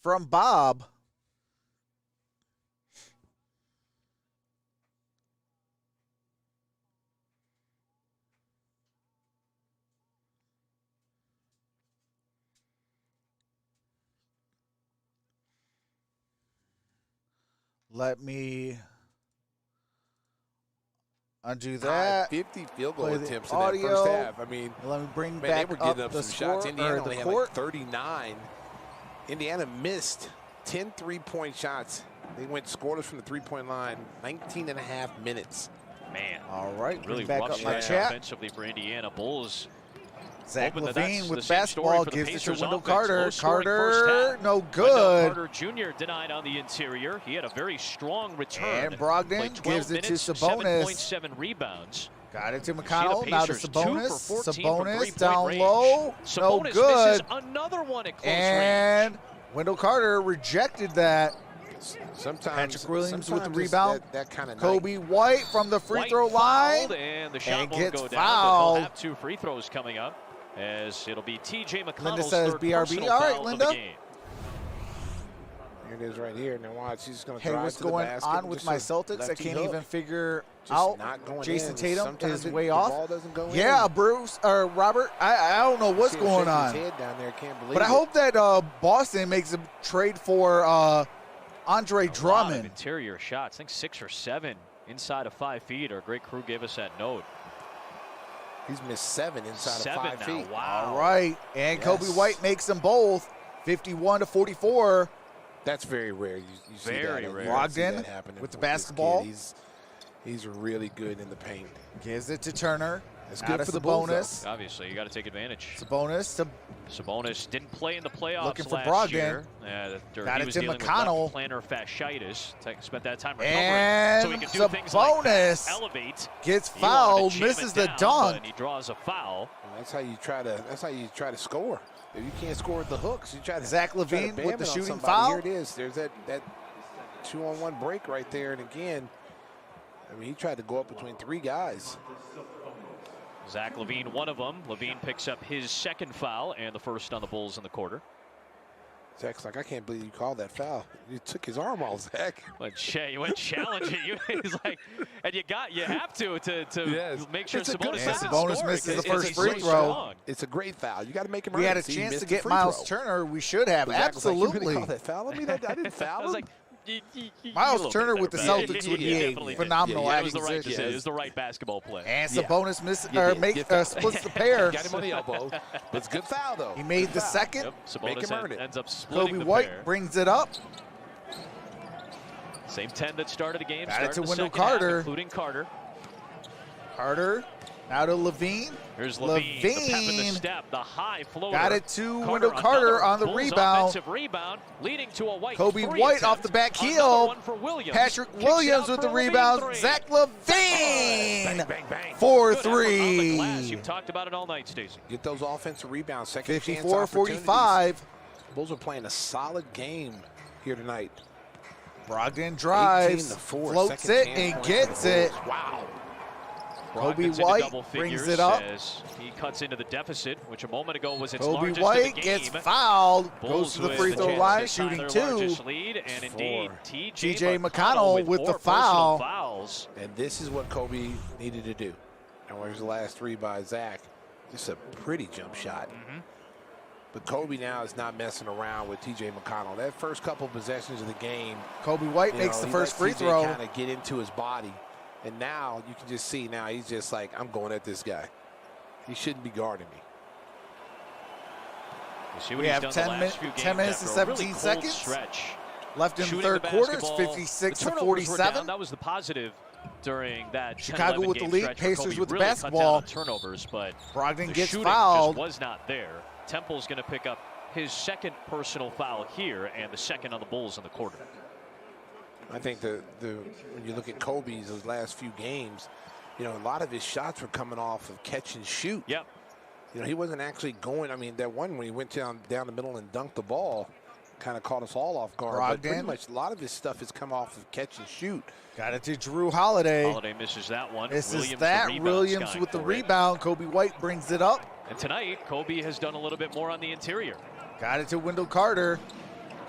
A: from Bob. Let me undo that.
C: 50 field goal
A: Play the
C: attempts in that
A: audio.
C: first half. I mean,
A: Let me bring
C: man,
A: back
C: they were getting
A: up
C: up
A: the
C: some
A: score
C: shots. Indiana
A: or
C: only
A: the
C: had
A: court.
C: like 39. Indiana missed 10 3-point shots. They went scoreless from the 3-point line. 19 and a half minutes.
B: Man,
A: All right,
B: really
A: bring back
B: rough
A: up my
B: stretch
A: chat.
B: offensively for Indiana. Bulls.
A: Zach
B: Hoping that
A: Levine
B: that's
A: with
B: the same
A: basketball
B: story for the
A: gives it to
B: Pacers
A: Wendell
B: offense.
A: Carter.
B: Low-scoring first
A: Carter,
B: half.
A: no
B: Wendell
A: good.
B: Carter Jr. denied on the interior. He had a very strong return.
A: And Brogdon
B: Played 12
A: gives it to
B: minutes,
A: Sabonis.
B: 7.7 rebounds.
A: Got it to
B: See the
A: McConnell. Now to
B: Pacers, 2
A: Sabonis.
B: for 14 from
A: Sabonis
B: three-point
A: down
B: range.
A: low. No
B: Sabonis
A: good.
B: misses another one at close
A: And
B: range.
A: Wendell Carter rejected that.
C: Sometimes
A: Patrick Williams with the
C: sometimes
A: rebound.
C: That kind of
A: Kobe White from the free
B: White
A: throw line.
B: fouled, and the shot
A: and
B: won't
A: gets
B: go down,
A: fouled.
B: but he'll have 2 free throws coming up, as it'll be T.J.
A: Linda
B: McConnell's
A: says
B: third
A: BRB.
B: personal
A: All right,
B: foul
A: Linda.
B: of the game.
C: Here it is right here. Now watch, he's just going to
A: Hey,
C: drive
A: what's
C: to the
A: going
C: basket
A: on
C: and
A: with
C: just
A: my
C: a
A: Celtics? I
C: lefty
A: can't
C: hook.
A: even figure
C: Just
A: out.
C: not going
A: Jason
C: in.
A: Tatum
C: Sometimes
A: is way off.
C: The ball doesn't go
A: Yeah,
C: in.
A: Bruce or Robert. I don't know what's
C: See him
A: going
C: shaking
A: on.
C: his head down there. Can't believe
A: But I
C: it.
A: hope that Boston makes a trade for Andre
B: A lot of
A: Drummond.
B: interior shots. I think 6 or 7 inside of 5 feet. Our great crew gave us that note.
C: He's missed 7 inside
B: 7
C: of 5
B: now.
C: feet.
B: Wow.
A: All right, and Kobe
C: Yes.
A: White makes them both 51-44.
C: That's very rare. You see
B: Very
C: that.
B: rare.
C: You don't see
A: Brogdon
C: that happening
A: with the
C: with this
A: basketball.
C: kid. He's really good in the paint.
A: Gives it to Turner.
C: It's
A: Out
C: good
A: of
C: for the Bulls,
A: Sabonis.
B: Obviously, you got to take advantage.
A: Sabonis to
B: Sabonis didn't play in the playoffs
A: Looking for
B: last
A: Brogdon.
B: year.
A: Got
B: He
A: it
B: was
A: to
B: dealing
A: McConnell.
B: with plantar fasciitis. Spent that time recovering,
A: and
B: so he could do things like
A: Sabonis
B: elevate.
A: gets
B: He wanted to
A: fouled,
B: jam
A: misses
B: it
A: the
B: down,
A: dunk.
B: but he draws a foul.
C: And that's how you try to score. If you can't score with the hooks, you try to
A: Zach
C: try to
A: LaVine
C: bam
A: with
C: it
A: the
C: on
A: shooting
C: somebody.
A: foul.
C: Here it is. There's that 2-on-1 break right there, and again, I mean, he tried to go up between 3 guys.
B: Zach LaVine, one of them. LaVine picks up his second foul and the first on the Bulls in the quarter.
C: Zach's like, I can't believe you called that foul. You took his arm off, Zach.
B: But Shea went challenging you. He's like, and you have to
C: Yes.
B: make sure
C: It's a good
B: Sabonis
C: foul.
B: doesn't
A: Sabonis
B: score
A: misses the
B: because
A: first
B: he's
A: free
B: so
A: throw.
B: strong.
C: It's a great foul. You got to make him
A: We
C: earn
A: had a
C: it. See, he
A: chance
C: missed
A: to
C: the
A: get
C: free
A: Miles
C: throw.
A: Turner. We should have.
C: But Zach was like, you
A: Absolutely.
C: really called that foul? I mean, I didn't foul
B: I was
C: him.
B: like, a
A: Miles
B: little
A: Turner
B: bit
A: with the
B: there, but
A: Celtics would
B: he
A: be a
B: definitely did.
A: phenomenal
C: Yeah,
B: It was the right
A: acquisition.
B: decision. It was the right basketball play.
A: And
C: Yeah.
A: Sabonis splits the
C: You
A: pair.
C: got him on the elbow. But it's a good foul, though.
A: He made
C: Good
A: the
C: foul.
A: second.
B: Yep.
C: Make
B: Sabonis
C: him earn it.
B: ends up splitting
A: Kobe
B: the
A: White
B: pair.
A: brings it up.
B: Same 10 that started the game.
A: Got it
B: started
A: to
B: the
A: Wendell
B: second half,
A: Carter.
B: including Carter.
A: Carter. Now to Levine.
B: Here's Levine. The pep in the
A: Levine.
B: step. The high floater.
A: Got it to
B: Carter,
A: Wendell Carter
B: another
A: on the
B: Bulls
A: rebound.
B: Offensive rebound, leading to a White
A: Kobe
B: three
A: White
B: attempt.
A: off the back
B: Another
A: heel.
B: one for Williams.
A: Patrick
B: Kicks it
A: Williams
B: out
A: with the
B: for Levine
A: rebound.
B: three.
A: Zach
C: Bang,
A: Levine
C: bang, bang.
A: for
B: Good effort on the glass.
A: 3.
B: You've talked about it all night, Stacey.
C: Get those offensive rebounds. Second chance
A: 54-45.
C: Bulls are playing a solid game here tonight.
A: Brogdon drives,
C: 18-4,
A: floats
C: second
A: it,
C: chance
A: and
C: point
A: gets
C: for the
A: it.
C: Bulls. Wow.
A: Kobe
B: Brogdon's into
A: White
B: double
A: brings
B: figures
A: it up.
B: as he cuts into the deficit, which a moment ago was its
A: Kobe
B: largest
A: White
B: of the
A: gets
B: game.
A: fouled,
B: Bulls
A: goes to the
B: with
A: free
B: a
A: throw
B: chance
A: line,
B: to tie
A: shooting
B: their
A: 2.
B: largest lead, and indeed,
A: TJ McConnell with the
B: four
A: foul.
B: personal fouls.
C: And this is what Kobe needed to do. And where's the last 3 by Zach? Just a pretty jump shot. But Kobe now is not messing around with TJ McConnell. That first couple possessions of the game,
A: Kobe White makes the first free throw.
C: kind of get into his body. And now you can just see now he's just like, I'm going at this guy. He shouldn't be guarding me.
B: You see what
A: We
B: he's
A: have
B: done
A: 10
B: the last
A: min-
B: few
A: 10
B: games
A: minutes and
B: after a really
A: 17
B: cold
A: seconds.
B: Stretch.
A: Left in the
B: Shooting
A: third
B: the
A: quarter, it's
B: basketball.
A: 56
B: The
A: to
B: turnovers were down.
A: 47.
B: That was the positive during that
A: Chicago
B: 10-11
A: with the
B: game
A: lead,
B: stretch where
A: Pacers
B: Kobe
A: with the
B: really
A: basketball.
B: Cut down on turnovers, but
A: Brogdon
B: the
A: gets
B: shooting
A: fouled.
B: just was not there. Temple's going to pick up his second personal foul here and the second on the Bulls in the quarter.
C: I think when you look at Kobe's those last few games, you know, a lot of his shots were coming off of catch and shoot.
B: Yep.
C: You know, he wasn't actually going. I mean, that one when he went down the middle and dunked the ball kind of caught us all off guard. But pretty
A: Brogdon.
C: much a lot of his stuff has come off of catch and shoot.
A: Got it to Drew Holiday.
B: Holiday misses that one.
A: This
B: Williams,
A: is that.
B: the rebound
A: Williams
B: guy
A: with the
B: for it.
A: rebound. Kobe White brings it up.
B: And tonight, Kobe has done a little bit more on the interior.
A: Got it to Wendell Carter.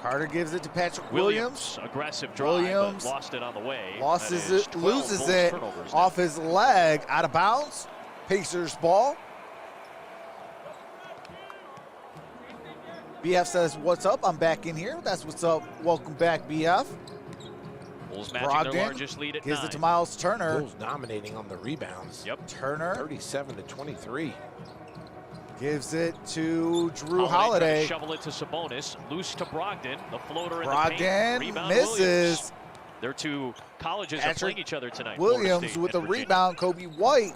A: Carter gives it to Patrick Williams.
B: Aggressive drive,
A: Williams
B: but lost it on the way.
A: Loses
B: That is
A: it,
B: 12
A: loses
B: Bulls
A: it
B: turnovers now.
A: off his leg, out of bounds. Pacers ball. BF says, what's up? I'm back in here. That's what's up. Welcome back, BF.
B: Bulls matching
A: Brogdon
B: their largest lead at
A: gives
B: 9.
A: it to Miles Turner.
C: Bulls dominating on the rebounds.
B: Yep.
A: Turner
C: 37-23.
A: gives it to Drew
B: Trying to
A: Holiday.
B: shovel it to Sabonis. Loose to Brogdon. The floater in the
A: Brogdon
B: paint. Rebound
A: misses.
B: Williams. Their two colleges are
A: Patrick
B: playing each other tonight. Florida
A: Williams
B: State
A: with the
B: and Virginia.
A: rebound. Kobe White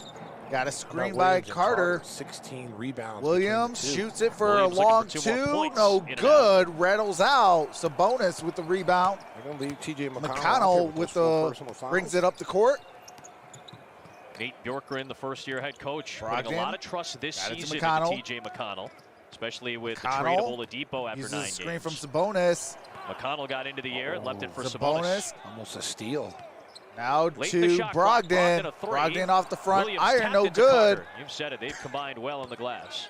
A: got a screen by
C: Williams and
A: Carter.
C: 16 rebounds.
A: Williams
C: between the two.
A: shoots it for
B: Williams
A: a
B: looking
A: long
B: for 2 more
A: two.
B: points
A: No
B: in and
A: good. Rattles out. Sabonis with the rebound.
C: They're going to leave TJ McConnell,
A: McConnell with the brings it up the court.
B: Nate Bjorkgren, the first-year head coach,
A: Brogdon.
B: putting a lot of trust this
A: Got it to
B: season
A: McConnell.
B: into T.J. McConnell, especially with the
A: McConnell
B: trade of Oladipo after
A: uses
B: 9
A: a screen
B: games.
A: from Sabonis.
B: McConnell got into the air, left it for
A: Sabonis.
C: Almost a steal.
A: Now
B: Late
A: to
B: the shot clock,
A: Brogdon.
B: a three.
A: Brogdon off the front
B: Williams
A: iron,
B: tapped
A: no
B: into
A: good.
B: Carter. You've said it. They've combined well on the glass.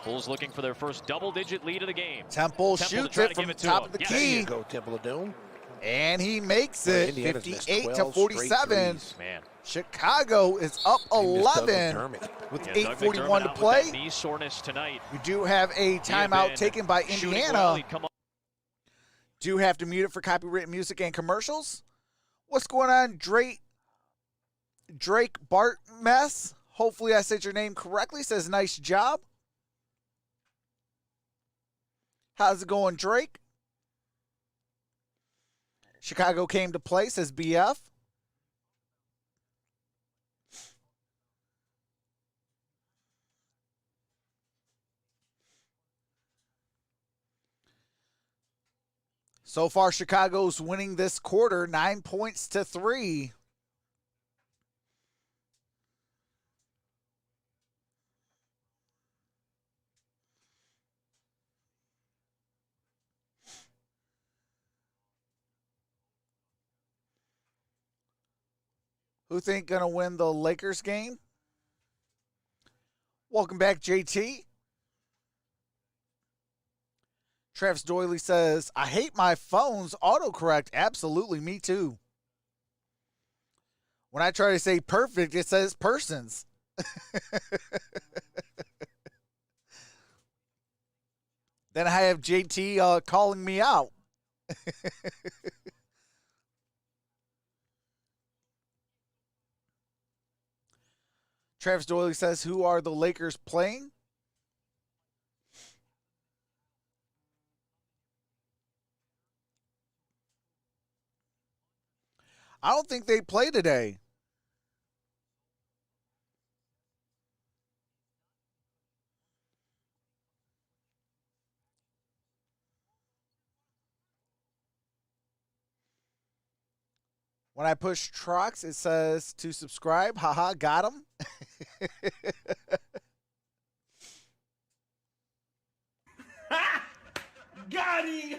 B: Bulls looking for their first double-digit lead of the game.
A: Temple
B: to
A: shoots
B: try
A: it
B: to
A: from
B: give
A: the
B: it to
A: top
B: him.
A: of the
B: Yes.
C: There
A: key.
C: you go, Temple of Doom.
A: And he makes
C: Boy,
A: it,
C: Indiana's missed
A: 58 to
C: 12 straight
A: 47.
C: threes.
B: Man.
A: Chicago is up
C: They missed Doug
A: 11
C: McDermott.
A: with
B: Yeah, Doug
A: 8:41
B: McDermott
A: to
B: out with that
A: play.
B: knee soreness tonight.
A: We do have a timeout taken by
B: Shooting
A: Indiana.
B: well. He'd come up.
A: Do have to mute it for copyrighted music and commercials. What's going on, Drake Bart Mess? Hopefully I said your name correctly. Says nice job. How's it going, Drake? Chicago came to play, says BF. So far, Chicago's winning this quarter, 9 points to 3. Who think gonna win the Lakers game? Welcome back, JT. Travis Doyley says, I hate my phone's autocorrect. Absolutely, me too. When I try to say perfect, it says persons. Then I have JT calling me out. Travis Doyley says, who are the Lakers playing? I don't think they play today. When I push trucks, it says to subscribe. Haha, got him.
H: Got him!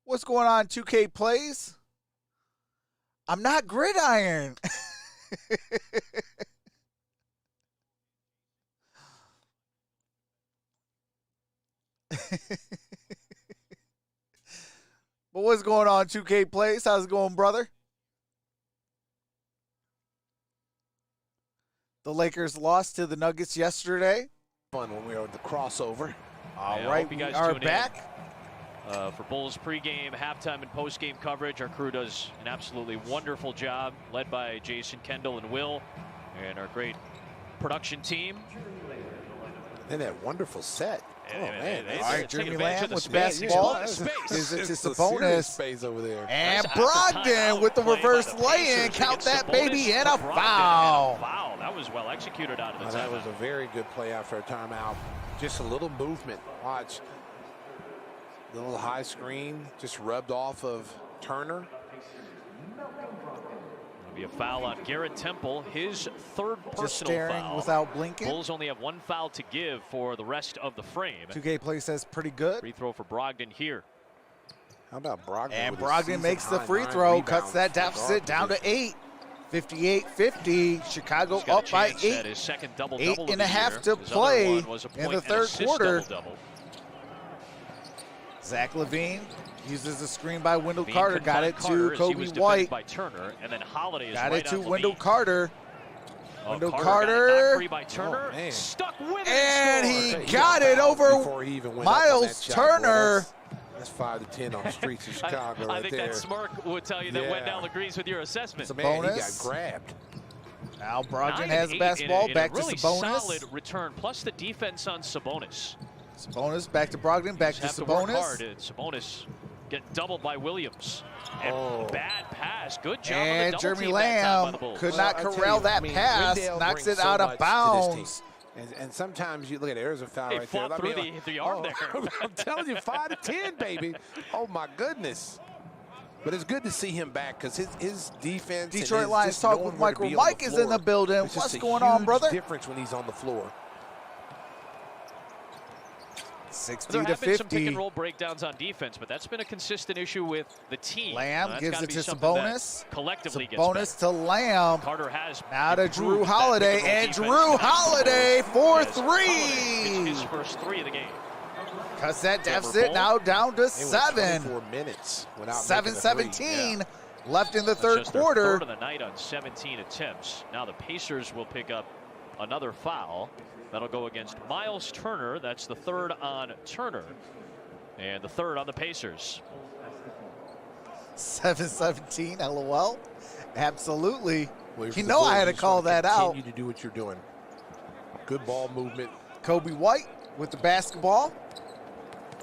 A: What's going on, 2K Plays? I'm not Gridiron. But what's going on, 2K Plays? How's it going, brother? The Lakers lost to the Nuggets yesterday.
C: Fun when we were at the crossover.
A: All
B: Yeah, I
A: right,
B: hope you
A: we
B: guys
A: are
B: tune in.
A: back.
B: For Bulls pregame, halftime, and postgame coverage, our crew does an absolutely wonderful job, led by Jason, Kendall, and Will, and our great production team.
C: And that wonderful set. Oh, man.
B: They
A: All right,
B: take
A: Jeremy
B: advantage
A: Lamb
B: of the
A: with
B: space.
A: basketball.
B: He's plenty of
A: Gives
B: space.
A: it to
C: It's a
A: Sabonis.
C: serious space over there.
A: And
B: Nice after
A: Brogdon
B: timeout
A: with the
B: play by
A: reverse
B: the
A: lay-in.
B: Pacers
A: Count
B: against
A: that,
B: Sabonis
A: baby, and
B: to
A: a
B: Brogdon,
A: foul.
B: and a foul. That was well executed out of the
C: Oh, that was
B: timeout.
C: a very good play after a timeout. Just a little movement. Watch. Little high screen. Just rubbed off of Turner.
B: It'll be a foul on Garrett Temple, his third personal
A: Just staring
B: foul.
A: without blinking.
B: Bulls only have one foul to give for the rest of the frame.
A: 2K Play says pretty good.
B: Free throw for Brogdon here.
C: How about Brogdon?
A: And
C: with his
A: Brogdon makes the
C: season-high
A: free
C: 9
A: throw, cuts
C: rebounds
A: that
C: for
A: deficit
C: guard
A: down to
C: position.
A: 8. 58-50. Chicago
B: He's got a
A: up by
B: chance at
A: 8.
B: his second double-double of
A: 8
B: the
A: and a half
B: year.
A: to
B: His
A: play
B: other one was a
A: in
B: point
A: the
B: and
A: third
B: assist
A: quarter.
B: double-double.
A: Zach LaVine uses the screen by Wendell
B: Levine
A: Carter.
B: couldn't
A: Got
B: find
A: it
B: Carter
A: to
B: as he
A: Kobe
B: was defended
A: White.
B: by Turner, and then Holiday is
A: Got
B: right
A: it to
B: on
A: Wendell
B: Levine.
A: Carter.
B: Oh,
A: Wendell
B: Carter got it
A: Carter.
B: knocked free by Turner.
C: Oh, man.
B: Stuck with it.
A: And he
B: scored.
A: got it
C: fouled
A: over
C: before he even went up on that
A: Miles
C: shot.
A: Turner.
C: Boy, that's 5 to 10 on the streets of Chicago
B: I
C: right
B: think
C: there.
B: that smirk would tell you that
C: Yeah.
B: Wendell agrees with your assessment.
C: Man, he got
A: Bonus.
C: grabbed.
A: Now Brogdon
B: 9
A: has
B: and
A: the
B: 8
A: basketball.
B: in
A: Back
B: a
A: to
B: really
A: Sabonis.
B: solid return, plus the defense on Sabonis.
A: Sabonis back to Brogdon. Back to
B: Have to work hard,
A: Sabonis.
B: and Sabonis get doubled by Williams. And
C: Oh.
B: bad pass. Good job
A: And
B: on the double
A: Jeremy
B: team that time by
A: Lamb
B: the Bulls.
A: could not
C: I tell
A: corral
C: you,
A: that
C: I mean,
A: pass.
C: Wendell
A: Knocks
C: brings
A: it
C: so
A: out
C: much
A: of
C: to this team.
A: bounds.
C: And sometimes you look at it, there's a foul
B: He
C: right there.
B: fought through the arm there.
C: I'm telling you, 5 to 10, baby. Oh, my goodness. But it's good to see him back because his defense.
A: Detroit
C: and
A: Lions
C: just
A: Talk
C: knowing
A: with
C: where to be on
A: MicroMike
C: the
A: is in the
C: floor,
A: building.
C: it's just
A: What's
C: a
A: going on,
C: huge
A: brother?
C: difference when he's on the floor.
A: 60
B: There
A: to
B: have been some
A: 50.
B: pick and roll breakdowns on defense, but that's been a consistent issue with the team.
A: Lamb
B: That's
A: gives
B: gotta
A: it
B: be
A: to
B: something that
A: Sabonis.
B: collectively gets
A: Sabonis
B: better.
A: to Lamb.
B: Carter has
A: Now to Drew
B: improved that
A: Holiday,
B: pick and roll
A: and
B: defense
A: Drew Holiday for
B: as Holiday hits his
A: three.
B: first 3 of the game.
A: Cuts that
B: Trevor
A: deficit
B: Bull.
A: now down to
C: They went
A: 7.
C: 24 minutes without making a three.
A: 7-17 left in the
B: That's
A: third
B: just their
A: quarter.
B: third of the night on 17 attempts. Now the Pacers will pick up another foul. That'll go against Miles Turner. That's the third on Turner. And the third on the Pacers.
A: 7-17, LOL. Absolutely.
C: Well,
A: You know I had to call that out.
C: Continue to do what you're doing. Good ball movement.
A: Kobe White with the basketball.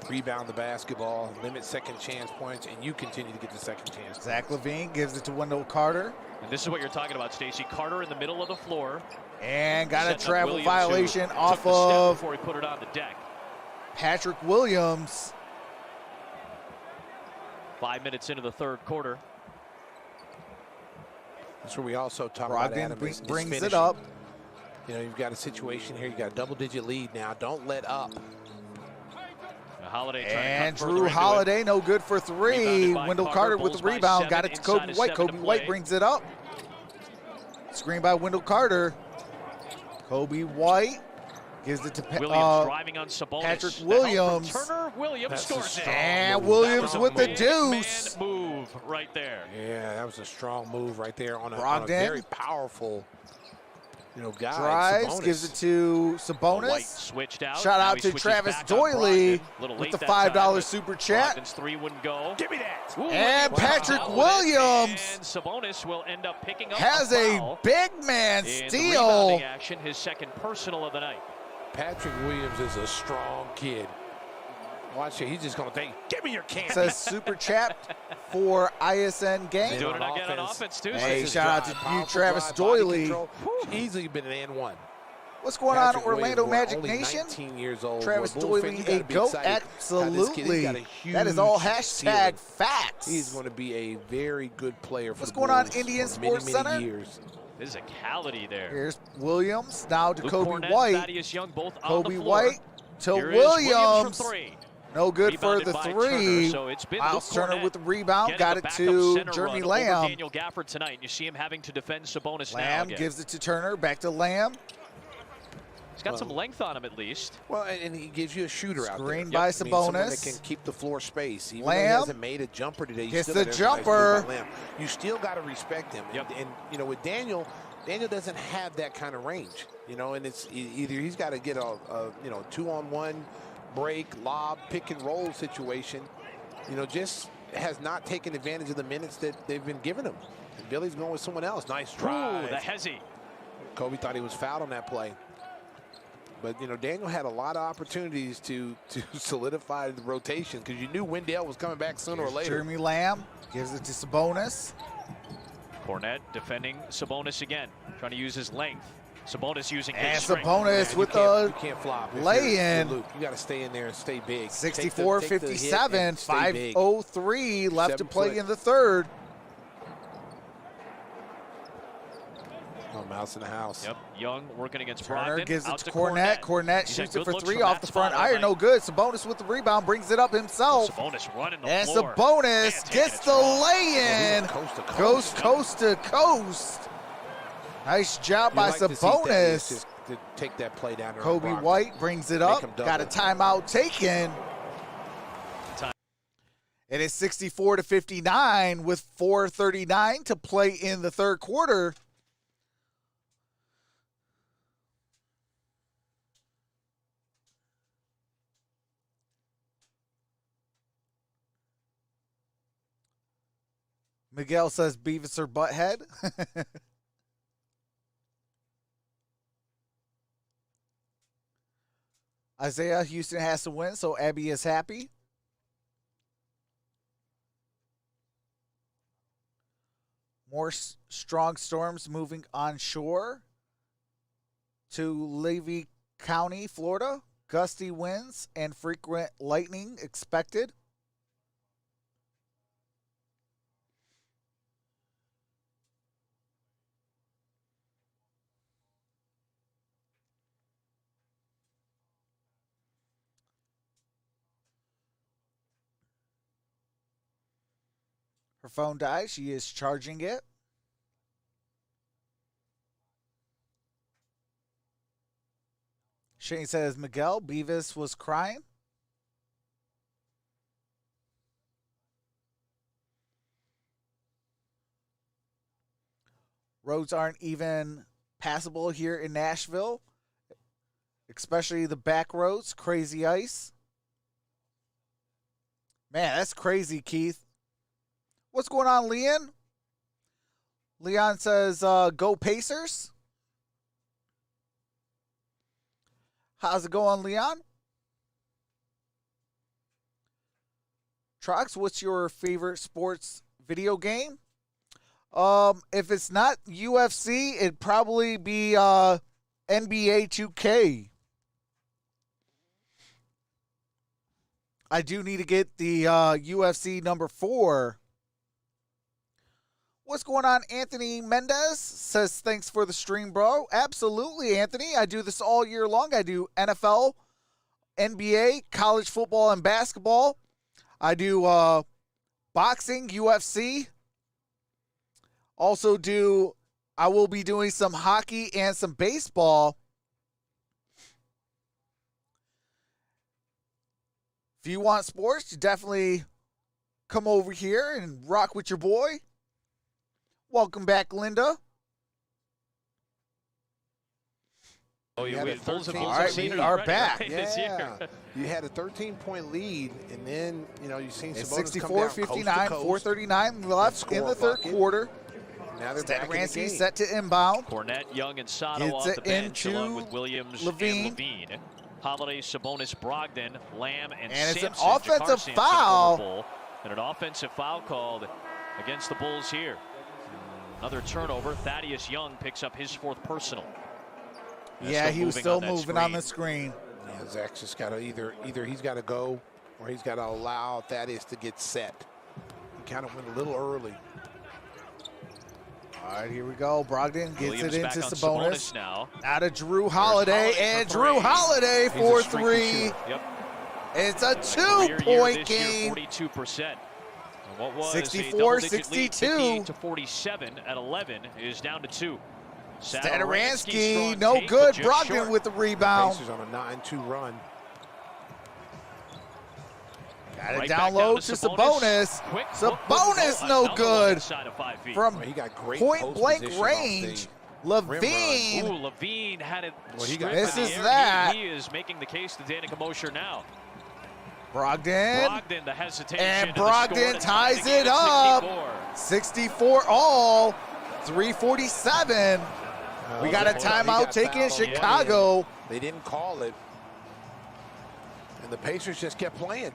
C: Rebound the basketball. Limit second chance points. And you continue to get the second chance.
A: Zach LaVine gives it to Wendell Carter.
B: And this is what you're talking about, Stacey. Carter in the middle of the floor.
A: And got a
B: Setting up
A: travel
B: Williams,
A: violation
B: who
A: off
B: took the step
A: of
B: before he put it on the deck.
A: Patrick Williams.
B: 5 minutes into the third quarter.
C: That's where we also talk about
A: Brogdon
C: Adam is
A: brings it
C: finishing.
A: up.
C: You know, you've got a situation here. You've got a double-digit lead now. Don't let up.
B: Holiday trying
A: And
B: to cut further
A: Drew
B: into
A: Holiday, no good for 3.
B: Rebounded by
A: Wendell
B: Carter,
A: Carter with
B: Bulls
A: the
B: by
A: rebound.
B: 7,
A: Got it to
B: inside
A: Kobe
B: of
A: White.
B: 7 to
A: Kobe White
B: play.
A: brings it up. Screen by Wendell Carter. Kobe White gives it to
B: Williams driving on Sabonis.
A: Patrick
B: The help from
A: Williams.
B: Turner. Williams
C: That's a
B: scores it.
C: strong
A: And
C: move.
A: Williams
B: That was
A: with
B: a
A: the
B: big
A: deuce.
B: man move right there.
C: Yeah, that was a strong move right there on a
A: Brogdon.
C: very powerful, guy.
A: Drives,
C: Sabonis.
A: gives it to
B: White
A: Sabonis.
B: switched out.
A: Shout
B: Now
A: out
B: he
A: to
B: switches
A: Travis
B: back on
A: Doyley
B: Brogdon. Little
A: with
B: late
A: the
B: that time,
A: $5
B: but
A: super chat.
B: Brogdon's 3 wouldn't go.
C: Give me that.
B: Ooh,
A: And
B: wow.
A: Patrick
B: Wow.
A: Williams
B: And Sabonis will end up picking up
A: has
B: a
A: a
B: foul
A: big man
B: in the
A: steal.
B: rebounding action, his second personal of the night.
C: Patrick Williams is a strong kid. Watch it. He's just going to think, give me your candy.
A: Says super chat for ISN game.
B: Doing it again on offense, too.
A: Hey,
C: Nice
A: shout out to
C: drive,
A: you,
C: powerful
A: Travis
C: drive, body
A: Doyley.
C: control. Easily been an and one.
A: What's going on,
C: Patrick
A: Orlando
C: Williams,
A: Magic
C: only
A: Nation?
C: 19 years old.
A: Travis
C: Boy, Bulls fans,
A: Doyley,
C: you
A: a
C: gotta be
A: GOAT?
C: excited about this kid. He's
A: Absolutely.
C: got a
A: That is all
C: huge
A: hashtag
C: ceiling.
A: facts.
C: He's going to be a very good player for
A: What's
C: the
A: going on,
C: Bulls
A: Indian
C: for many,
A: Sports
C: many
A: Center?
C: years.
B: Physicality there.
A: Here's Williams, now to
B: Luke
A: Kobe
B: Cornett,
A: White.
B: Thaddeus Young both on
A: Kobe
B: the floor.
A: White to
B: Here is Williams
A: Williams.
B: from 3.
A: No good
B: Rebounded
A: for the
B: by
A: 3.
B: Turner, so it's been
A: Miles
B: Luke
A: Turner
B: Cornett
A: with the rebound.
B: getting
A: Got
B: the
A: it
B: backup
A: to
B: center
A: Jeremy
B: run
A: Lamb.
B: over Daniel Gafford tonight. You see him having to defend Sabonis now
A: Lamb
B: again.
A: gives it to Turner. Back to Lamb.
B: He's got some length on him at least.
C: Well, and he gives you a shooter out there.
A: Screen by
C: someone that
A: Sabonis.
C: can keep the floor space. Even though
A: Lamb
C: he hasn't made a jumper today, you
A: gets
C: still
A: the
C: got a nice move
A: jumper.
C: by Lamb. You still got to respect him.
B: Yep.
C: And with Daniel doesn't have that kind of range. And it's either he's got to get a 2-on-1 break, lob, pick and roll situation. Just has not taken advantage of the minutes that they've been giving him. And Billy's going with someone else. Nice drive.
B: Ooh, the hezzy.
C: Kobe thought he was fouled on that play. But, Daniel had a lot of opportunities to solidify the rotation because you knew Wendell was coming back sooner or later.
A: Jeremy Lamb gives it to Sabonis.
B: Cornett defending Sabonis again, trying to use his length. Sabonis using his
A: And
B: strength.
A: Sabonis
C: Man,
A: with
C: you
A: the
C: can't flop. If
A: lay-in.
C: you're Luke, you got to stay in there and stay big.
A: 64-57, 5:03 left to play
C: 7
A: in the third.
C: Oh, Mouse in the house.
B: Yep, Young working against
A: Turner
B: Brogdon.
A: gives it
B: out
A: to Cornett. Cornett
B: He's had
A: shoots it
B: good
A: for
B: looks
A: 3
B: from
A: off
B: that
A: the front
B: spot all
A: iron.
B: night.
A: No good. Sabonis with the rebound, brings it up himself.
B: Sabonis running the
A: And
B: floor.
A: Sabonis
B: Man, taking
A: gets
B: it
A: the
B: strong.
A: lay-in.
C: Coast to coast.
A: Goes coast to coast. Nice job
C: You
A: by
C: like to see Thaddeus
A: Sabonis.
C: just to take that play down there. on
A: Kobe
C: Brogdon.
A: White brings it
C: Make
A: up.
C: him
A: Got a
C: double.
A: timeout taken. It is 64-59 with 4:39 to play in the third quarter. Miguel says Beavis or Butthead. Isaiah, Houston has to win, so Abby is happy. More strong storms moving onshore to Levy County, Florida. Gusty winds and frequent lightning expected. Her phone died. She is charging it. Shane says Miguel Beavis was crying. Roads aren't even passable here in Nashville, especially the back roads. Crazy ice. Man, that's crazy, Keith. What's going on, Leon? Leon says, go Pacers. How's it going, Leon? Trox, what's your favorite sports video game? If it's not UFC, it'd probably be NBA 2K. I do need to get the UFC number 4. What's going on, Anthony Mendez? Says, thanks for the stream, bro. Absolutely, Anthony. I do this all year long. I do NFL, NBA, college football, and basketball. I do boxing, UFC. Also I will be doing some hockey and some baseball. If you want sports, you definitely come over here and rock with your boy. Welcome back, Linda.
B: Oh,
C: You
B: yeah,
C: had
B: we
C: a
B: Bulls have
C: 13
B: also seen it
A: we are
B: already,
A: back.
B: right, this year.
C: You had a 13-point lead, and then, you've seen
A: It's
C: Sabonis come down
A: 64-59,
C: coast to coast.
A: 4:39 left
C: score
A: in the
C: a
A: third
C: bucket.
A: quarter.
C: Now they're
A: Stan
C: back in the
A: Ramsey
C: game.
A: set to inbound.
B: Cornette, Young, and Sato
A: Gets
B: off
A: it
B: the bench,
A: into
B: along with Williams
A: Levine.
B: and Levine. Holiday, Sabonis, Brogdon, Lamb, and
A: it's an
B: Sampson.
A: offensive
B: Jakar Sampson,
A: foul.
B: former Bull, and an offensive foul called against the Bulls here. Another turnover. Thaddeus Young picks up his 4th personal.
A: Yeah, he was still moving on the
B: screen.
A: screen.
C: Yeah, Zach's just got to either he's got to go or he's got to allow Thaddeus to get set. He kind of went a little early.
A: All right, here we go. Brogdon gets
B: Williams
A: it
B: back
A: into
B: on
A: Sabonis.
B: now.
A: Out of Drew Holiday,
B: Holiday
A: and
B: for
A: Drew
B: three.
A: Holiday
C: He's
A: for
C: a streaky
A: 3.
C: shooter.
B: Yep.
A: It's a
B: Career year
A: 2-point
B: this year,
A: game.
B: 42%. And what was
A: 64,
B: a double-digit lead
A: 62.
B: to 47 at 11 is down to 2.
A: Stadaransky, no good. Brogdon with the rebound.
C: Pacers on a 9-2 run.
A: Got it
B: Right
A: down
B: back
A: low
B: down
A: to
B: to
A: Sabonis.
B: Quick
A: Sabonis no good. From
C: Well, he got great
A: point
C: post
A: blank
C: position off
A: range.
C: the
A: Levine.
B: Ooh, Levine had it
C: Well, he
B: stripped
C: got
B: in
A: This
B: the
A: is
B: air.
A: that.
B: He is making the case to Danica Mosher now.
A: Brogdon.
B: Brogdon, the hesitation.
A: And
B: the score
A: Brogdon
B: to tie the
A: ties
B: game
A: it
B: at
A: up.
B: 64.
A: 64 all. 3:47. We got a
C: he
A: timeout
C: got
A: taken in
C: fouled on the
A: Chicago.
C: end. They didn't call it. And the Pacers just kept playing.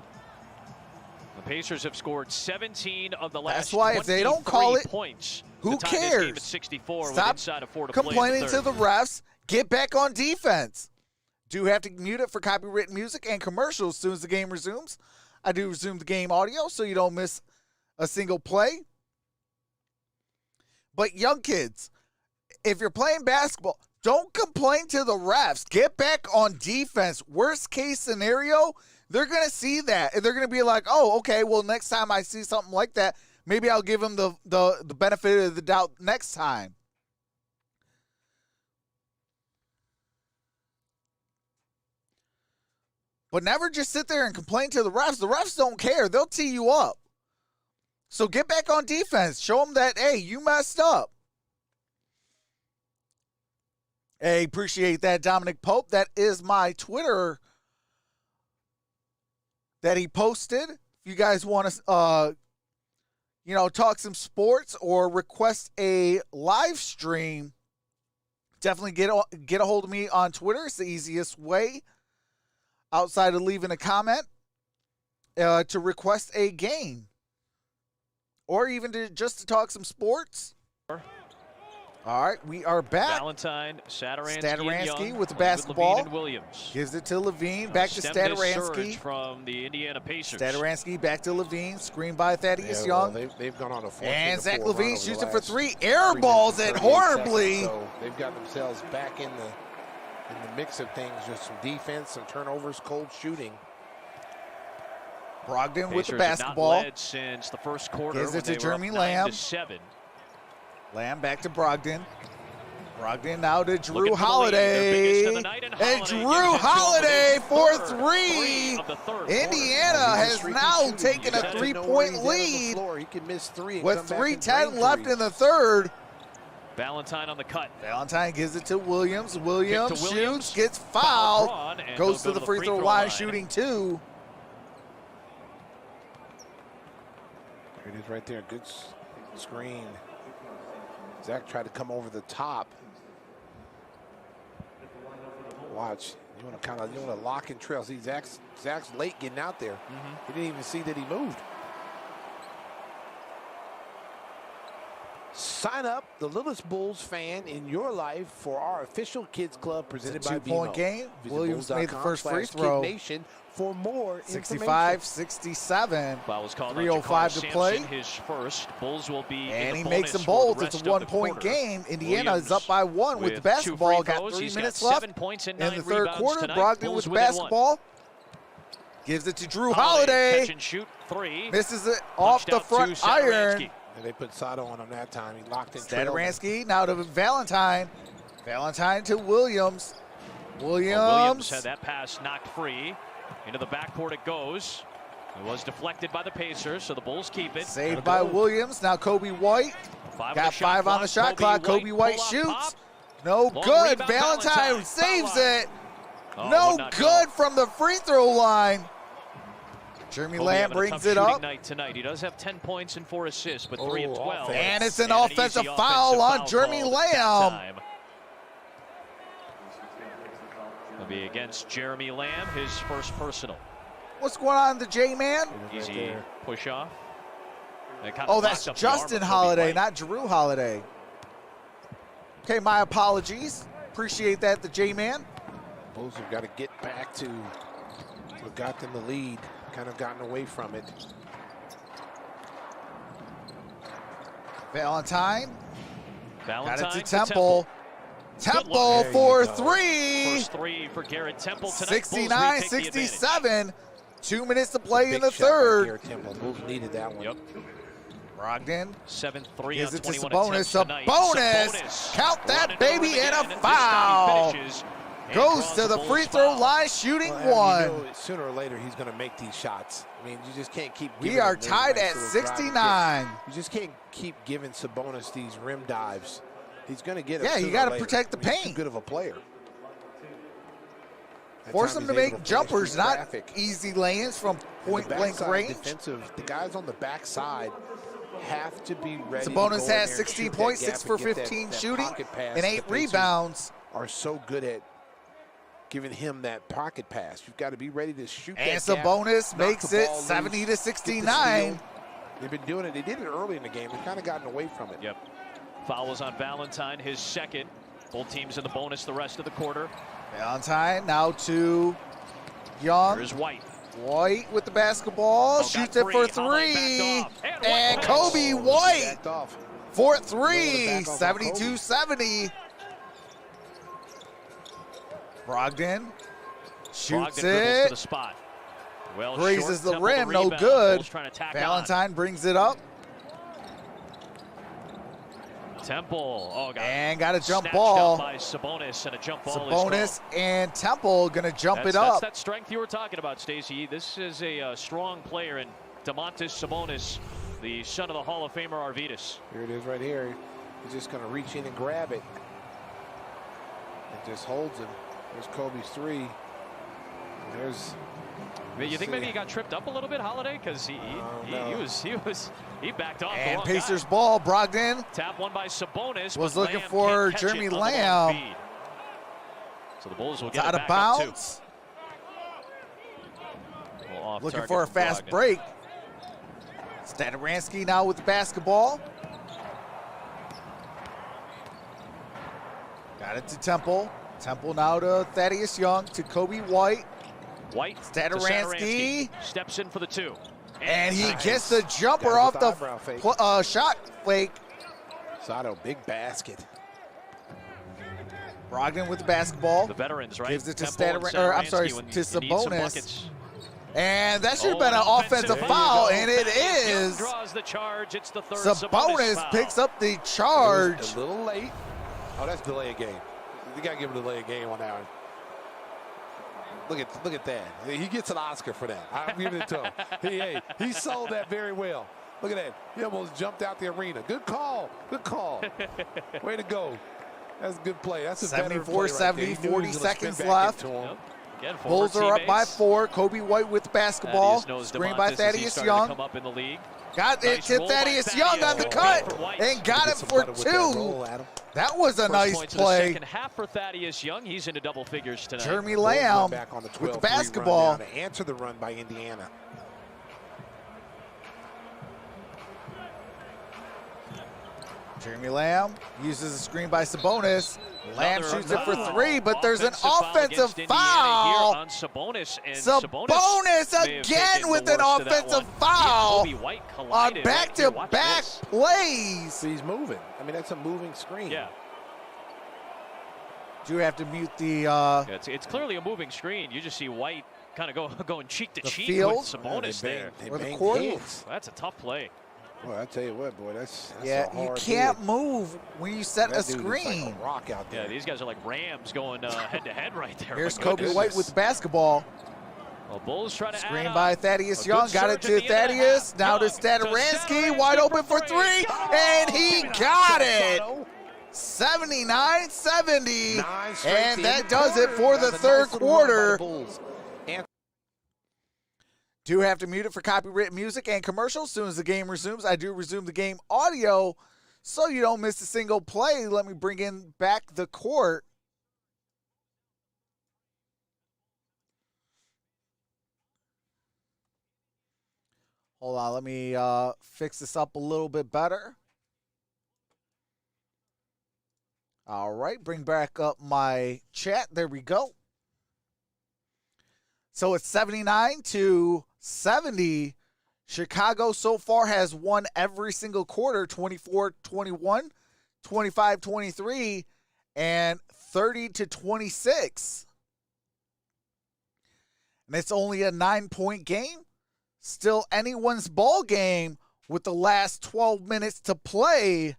B: The Pacers have scored 17 of the last
A: That's why if they don't call it,
B: points.
A: who
B: to tie this game
A: cares?
B: at 64 with
A: Stop
B: inside of 4 to play in the
A: complaining to
B: third.
A: the refs. Get back on defense. Do have to mute it for copyrighted music and commercials as soon as the game resumes. I do resume the game audio so you don't miss a single play. But young kids, if you're playing basketball, don't complain to the refs. Get back on defense. Worst case scenario, they're going to see that. And they're going to be like, oh, okay, well, next time I see something like that, maybe I'll give them the benefit of the doubt next time. But never just sit there and complain to the refs. The refs don't care. They'll tee you up. So get back on defense. Show them that, hey, you messed up. Hey, appreciate that, Dominic Pope. That is my Twitter that he posted. If you guys want to, talk some sports or request a live stream, definitely get a hold of me on Twitter. It's the easiest way, outside of leaving a comment, to request a game, or even just to talk some sports. All right, we are back.
B: Valentine, Saturansky,
A: Saturansky with the
B: Levine
A: basketball.
B: and Williams.
A: Gives it to Levine. Back to
B: Stem this surge
A: Saturansky.
B: from the Indiana Pacers.
A: Saturansky back to Levine. Screen by Thaddeus
C: Yeah,
A: Young.
C: well, they've gone on a 14-4
A: And Zach
C: run
A: Levine
C: over
A: shoots
C: the
A: it for
C: last
A: 3. Air balls it
C: 38
A: horribly.
C: seconds, so they've got themselves back in the mix of things. Just some defense, some turnovers, cold shooting.
A: Brogdon with the
B: Pacers have
A: basketball.
B: not led since the first quarter.
A: Gives it
B: when
A: to
B: they were
A: Jeremy
B: up
A: Lamb.
B: 9-7.
A: Lamb back to Brogdon. Brogdon now to Drew
B: Looking for the lead, their
A: Holiday.
B: biggest of the night,
A: And
B: Holiday
A: Drew
B: gives it to him
A: Holiday
B: with
A: for
B: his third
A: 3.
B: of the third
A: Indiana
C: He's a
A: has
C: streaky
A: now
C: shooter.
A: taken
C: You
A: a
C: gotta know where
A: 3-point
C: he's at on the
A: lead
C: floor. He can miss 3 and
A: with
C: come back and
A: 3:10
C: drain
A: left
C: threes.
A: in the third.
B: Valentine on the cut.
A: Valentine gives it to Williams. Williams
B: Kick to Williams.
A: shoots, gets
B: Foul
A: fouled,
B: drawn, and
A: goes
B: he'll
A: to
B: go
A: the free throw line shooting 2.
C: There it is right there. Good screen. Zach tried to come over the top. Watch. You want to lock and trail. See, Zach's late getting out there. He didn't even see that he moved. Sign up, the littlest Bulls fan in your life, for our official kids club presented
A: It's a
C: by
A: 2-point
C: BMO.
A: game.
C: Visit
A: Williams made the first free throw.
C: KidNation for more information.
A: 65-67.
B: Foul was called on
A: 3:05
B: Jakar
A: to play.
B: Sampson, his first. Bulls will be
A: And
B: in
A: he
B: the
A: makes them
B: bonus for
A: both.
B: the
A: It's
B: rest
A: a
B: of the
A: 1-point
B: quarter.
A: game. Indiana
B: Williams
A: is up by 1 with the
B: 2
A: basketball.
B: free
A: Got
B: throws.
A: 3
B: He's
A: minutes
B: got
A: left
B: 7 points and
A: in
B: 9
A: the third
B: rebounds
A: quarter.
B: tonight.
A: Brogdon
B: Bulls
A: with the
B: within 1.
A: basketball. Gives it to Drew Holiday.
B: Catch and shoot 3.
A: Misses it off
B: Punched
A: the
B: out to
A: front iron.
B: Saturansky.
C: And they put Sato on him that time. He locked in trail.
A: Saturansky now to Valentine. Valentine to Williams.
B: Williams had that pass knocked free. Into the backcourt it goes. It was deflected by the Pacers, so the Bulls keep it.
A: Saved by Williams. Now Kobe White. Got 5 on the shot clock. Kobe White shoots. No
B: Long
A: good.
B: rebound,
A: Valentine
B: Valentine.
A: saves
B: Foul line.
A: it.
B: Oh,
A: No
B: would not
A: good
B: go.
A: from the free throw line. Jeremy
B: Kobe
A: Lamb
B: having a
A: brings
B: tough
A: it
B: shooting
A: up.
B: night tonight. He does have 10 points and 4 assists, but 3 and 12.
C: offense.
A: And it's an
B: And
A: offensive
B: easy
A: foul on
B: foul
A: Jeremy
B: called at that
A: Lamb.
B: time. It'll be against Jeremy Lamb, his first personal.
A: What's going on, the J-Man?
B: Easy push off. That kind of
A: Oh,
B: blocked
A: that's
B: up the arm
A: Justin
B: of Kobe
A: Holiday,
B: White.
A: not Drew Holiday. Okay, my apologies. Appreciate that, the J-Man.
C: Bulls have got to get back to what got them the lead. Kind of gotten away from it.
A: Valentine.
B: Valentine
A: Got it to Temple. Temple
B: luck.
A: for
C: There you go.
A: 3.
B: First 3 for Garrett Temple tonight. Bulls retake the advantage.
A: 69-67. 2 minutes to play in
C: Big
A: the
C: shot by
A: third.
C: Garrett Temple. Bulls needed that one.
B: Yep.
A: Brogdon
B: 7-3
A: gives
B: on
A: it to
B: 21
A: Sabonis.
B: attempts tonight.
A: Sabonis. Count that
B: running
A: baby
B: over
A: and
B: again,
A: a
B: this time
A: foul.
B: he finishes and
A: Goes
B: draws
A: to the
B: Bulls
A: free throw
B: foul.
A: line, shooting
C: Well, Adam,
A: 1.
C: you know, sooner or later, he's going to make these shots. I mean, you just can't keep
A: We
C: giving
A: are
C: him those
A: tied
C: nice
A: at
C: little drive and
A: 69.
C: kick. You just can't keep giving Sabonis these rim dives. He's going to get it.
A: Yeah, you
C: sooner or
A: gotta
C: later.
A: protect the
C: I mean, he's
A: paint.
C: too good of a player. At
A: Force
C: times
A: them to
C: he's able
A: make
C: finish
A: jumpers,
C: through
A: not
C: traffic.
A: easy lanes from
C: And
A: point
C: the
A: blank
C: backside
A: range.
C: Defensive, the guys on the backside have to be ready. to
A: Sabonis
C: go in
A: has
C: there and
A: 16
C: shoot that
A: points,
C: gap
A: 6
C: and
A: for
C: get that
A: 15 shooting,
C: pocket pass.
A: and
C: The
A: 8
C: Pacers
A: rebounds.
C: Are so good at giving him that pocket pass. You've got to be ready to shoot that
A: And
C: gap,
A: Sabonis
C: knock
A: makes
C: the
A: it
C: ball loose,
A: 70 to
C: get the
A: 69.
C: steal. They've been doing it. They did it early in the game. They've kind of gotten away from it.
B: Yep. Foul was on Valentine, his second. Both teams in the bonus the rest of the quarter.
A: Valentine now to Young.
B: Here's White.
A: White with the basketball,
B: Oh,
A: shoots
B: got
A: it for
B: Holiday
A: 3.
B: backed off.
A: And
B: White
A: Kobe
B: misses.
A: White
C: Backed off.
A: for
C: Back
A: 3,
C: off on
A: 72-70. Brogdon shoots
B: Brogdon dribbles to
A: it,
B: the spot. Well,
A: grazes
B: short,
A: the
B: Temple
A: rim, no
B: rebound.
A: good.
B: Bulls trying to tack
A: Valentine brings it up
B: on. Temple. Oh, God.
A: and got a jump
B: Snatched
A: ball.
B: up by Sabonis, and a jump ball is
A: Sabonis
B: called.
A: and Temple gonna jump
B: That's
A: it up.
B: that strength you were talking about, Stacey. This is a strong player in Domantas Sabonis, the son of the Hall of Famer Arvydas.
C: Here it is right here. He's just going to reach in and grab it. It just holds him. There's Kobe's 3. And there's.
B: You think maybe he got tripped up a little bit, Holiday, because he backed off. the
A: And
B: wrong
A: Pacers
B: guy.
A: ball, Brogdon
B: Tap one by Sabonis.
A: was
B: but
A: looking
B: Lamb
A: for
B: can't catch
A: Jeremy
B: it on the long
A: Lamb.
B: feed. So the Bulls will
A: It's
B: get
A: out
B: it
A: of
B: back up, too.
A: bounds.
B: Well, off
A: Looking
B: target
A: for a fast
B: Brogdon.
A: break. Saturansky now with the basketball. Got it to Temple. Temple now to Thaddeus Young, to Kobe White.
B: White
A: Stadaransky.
B: Steps in for the 2.
A: And he gets the jumper off the shot fake.
C: Sato, big basket.
A: Brogdon with the basketball.
B: The veterans, right?
A: Gives it to
B: Stadaransky
A: to
B: to
A: Sabonis. And that should have been an offensive foul, and it is.
B: Draws the charge. It's the third
A: Sabonis picks up the charge.
C: A little late. Oh, that's delay of game. You got to give him a delay of game on that one. Look at that. He gets an Oscar for that. I'm giving it to him. He sold that very well. Look at that. He almost jumped out the arena. Good call. Good call. Way to go. That's a good play. That's a
A: 74-70, 40 seconds left. Bulls are up by 4. Kobe White with the basketball. Screen by Thaddeus Young. Got it to Thaddeus Young on the cut and got it for 2. That was a nice play.
B: Second half for Thaddeus Young. He's into double figures tonight.
A: Jeremy Lamb with the basketball.
C: To answer the run by Indiana.
A: Jeremy Lamb uses a screen by Sabonis. Lamb shoots it for 3, but there's an offensive foul.
B: On Sabonis, and
A: Sabonis again with an offensive foul on back-to-back plays.
C: He's moving. I mean, that's a moving screen.
B: Yeah.
A: Do you have to mute the?
B: It's clearly a moving screen. You just see White kind of going cheek to cheek
A: field?
B: with Sabonis there.
A: Or the court?
B: That's a tough play.
C: Well, I tell you what, boy, that's
A: yeah.
C: A hard
A: you can't
C: hit.
A: move when you set
C: that
A: a screen.
C: Like a rock out there.
B: Yeah, these guys are like Rams going head to head right there.
A: Here's Kobe White with the basketball.
B: Well, Bulls try to
A: screen by Thaddeus Young. Got it to Thaddeus. Now to Stadaransky. Wide open for 3, and he got it. 79-70, and that does it for the third quarter. Do have to mute it for copyright music and commercials. As soon as the game resumes, I do resume the game audio so you don't miss a single play. Let me bring in back the court. Hold on, let me fix this up a little bit better. All right, bring back up my chat. There we go. So it's 79-70. Chicago so far has won every single quarter, 24-21, 25-23, and 30-26. And it's only a 9-point game. Still anyone's ball game with the last 12 minutes to play.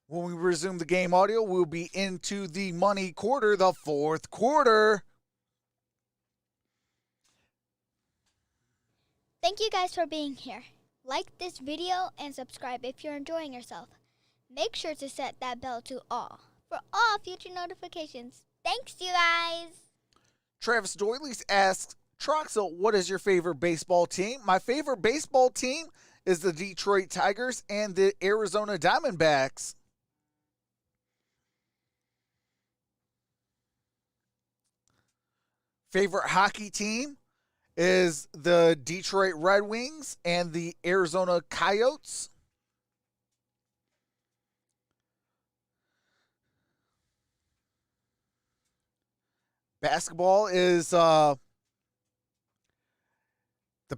A: When we resume the game audio, we'll be into the money quarter, the fourth quarter.
D: Thank you guys for being here. Like this video and subscribe if you're enjoying yourself. Make sure to set that bell to all for all future notifications. Thanks, you guys.
A: Travis Doilies asks, Troxel, what is your favorite baseball team? My favorite baseball team is the Detroit Tigers and the Arizona Diamondbacks. Favorite hockey team is the Detroit Red Wings and the Arizona Coyotes. Basketball is the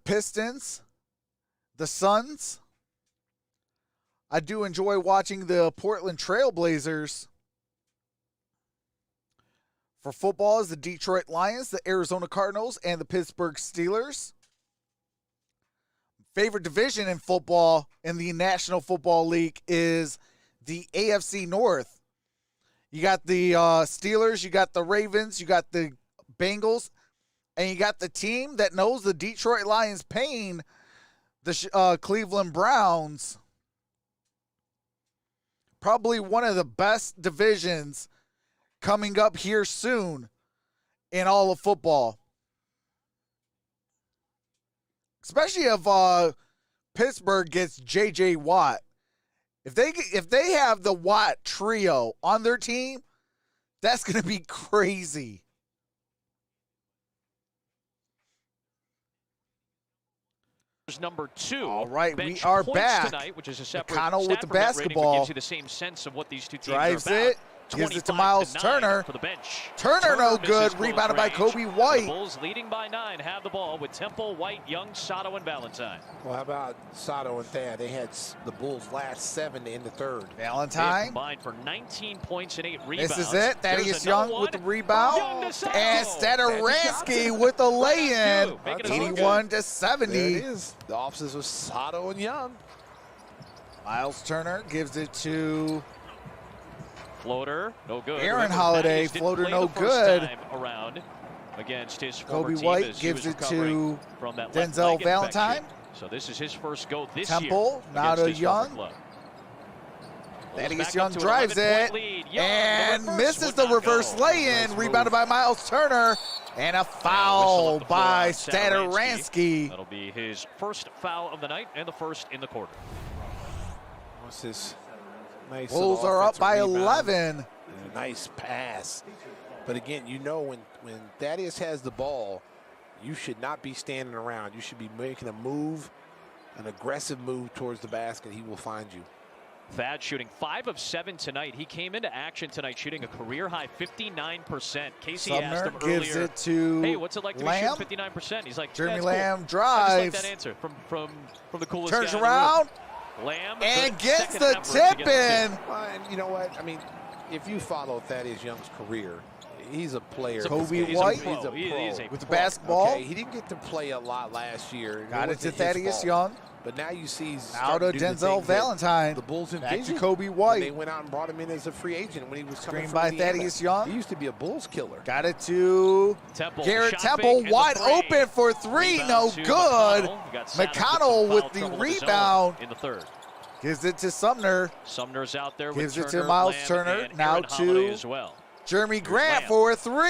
A: Pistons, the Suns. I do enjoy watching the Portland Trail Blazers. For football is the Detroit Lions, the Arizona Cardinals, and the Pittsburgh Steelers. Favorite division in football in the National Football League is the AFC North. You got the Steelers, you got the Ravens, you got the Bengals, and you got the team that knows the Detroit Lions pain, the Cleveland Browns. Probably one of the best divisions coming up here soon in all of football. Especially if Pittsburgh gets J.J. Watt. If they have the Watt trio on their team, that's going to be crazy.
B: Number 2.
A: All right, we are back.
B: Tonight, which is a separate
A: McConnell with the
B: stat from that rating, but
A: basketball.
B: gives you the same sense of what these two teams
A: Drives
B: are about.
A: it. Gives it to Miles Turner.
B: For the bench.
A: Turner no
B: misses
A: good.
B: close
A: Rebounded by
B: range.
A: Kobe
B: The
A: White.
B: Bulls leading by 9 have the ball with Temple, White, Young, Sato, and Valentine.
C: Well, how about Sato and Thad? They had the Bulls last 7 in the third.
B: They
A: Valentine.
B: combined for 19 points and 8 rebounds.
A: This is it. Thaddeus
B: There's
A: Young
B: another
A: with the
B: one.
A: rebound.
B: Young to Sato.
A: And Stadaransky with the lay-in.
B: Making it
A: 81 to
C: There it
A: 70.
C: is. The offices with Sato and Young.
A: Miles Turner gives it to
B: Floater, no good.
A: Aaron
B: Remember,
A: Holiday,
B: Thaddeus didn't
A: floater
B: play
A: no
B: the first
A: good.
B: time around against his former
A: Kobe
B: team
A: White
B: as he
A: gives
B: was
A: it
B: recovering
A: to
B: from that left
A: Denzel
B: leg
A: Valentine.
B: infection. So this is his first go this
A: Temple,
B: year
A: now
B: against
A: to
B: his former
A: Young.
B: club.
A: Thaddeus
B: Back up
A: Young
B: to an
A: drives
B: 11-point
A: it
B: lead. Young,
A: and
B: the reverse
A: misses
B: would
A: the
B: not
A: reverse
B: go.
A: lay-in.
C: Nice
A: Rebounded by Miles Turner. And a
B: Whistle
A: foul
B: up the floor
A: by
B: on
A: Stadaransky.
B: That'll be his first foul of the night and the first in the quarter.
C: What's this? Nice
A: Bulls
C: little
A: are up
C: offensive
A: by
C: rebound.
A: 11.
C: Nice pass. But again, you know when Thaddeus has the ball, you should not be standing around. You should be making a move, an aggressive move towards the basket. He will find you.
B: Thad shooting 5 of 7 tonight. He came into action tonight shooting a career-high 59%. Casey asked
A: Sumner
B: him
A: gives
B: earlier,
A: it to
B: hey, what's it like to
A: Lamb.
B: be shooting 59%? He's like,
A: Jeremy
B: "Yeah, it's
A: Lamb
B: cool." I
A: drives.
B: just like that answer from the coolest
A: Turns
B: guy in the room.
A: around
B: Lamb
A: and
B: good
A: gets
B: second
A: the
B: effort to
A: tip
B: get the tip.
A: in.
C: And you know what? I mean, if you follow Thaddeus Young's career, he's a player.
B: He's a-
A: Kobe
B: he's a
A: White.
B: pro.
C: He's a
B: He
C: pro.
B: is a
A: With the
B: pro.
A: basketball.
C: Okay, he didn't get to play a lot last year.
A: Got it to
C: wasn't his
A: Thaddeus
C: fault.
A: Young.
C: But now you see he's
A: Now to
C: starting do the
A: Denzel
C: things that
A: Valentine.
C: The Bulls
A: Back to
C: envisioned
A: Kobe
C: when
A: White.
C: They went out and brought him in as a free agent when he was coming
A: Screen
C: from
A: by
C: Indiana.
A: Thaddeus Young.
C: He used to be a Bulls killer.
A: Got it to
B: Temple,
A: Garrett
B: shot
A: Temple,
B: fake and the
A: wide
B: three.
A: open for 3,
B: Rebound
A: no
B: to
A: good.
B: McConnell. You got Sato
A: McConnell
B: some
A: with
B: foul
A: the
B: trouble of his own
A: rebound.
B: in the third.
A: Gives it to Sumner.
B: Sumner's out there
A: Gives
B: with
A: it to
B: Turner,
A: Miles
B: Lamb,
A: Turner.
B: and
A: Now
B: Aaron Holiday
A: to
B: as well.
A: Jeremy Grant
B: Lamb.
A: for a 3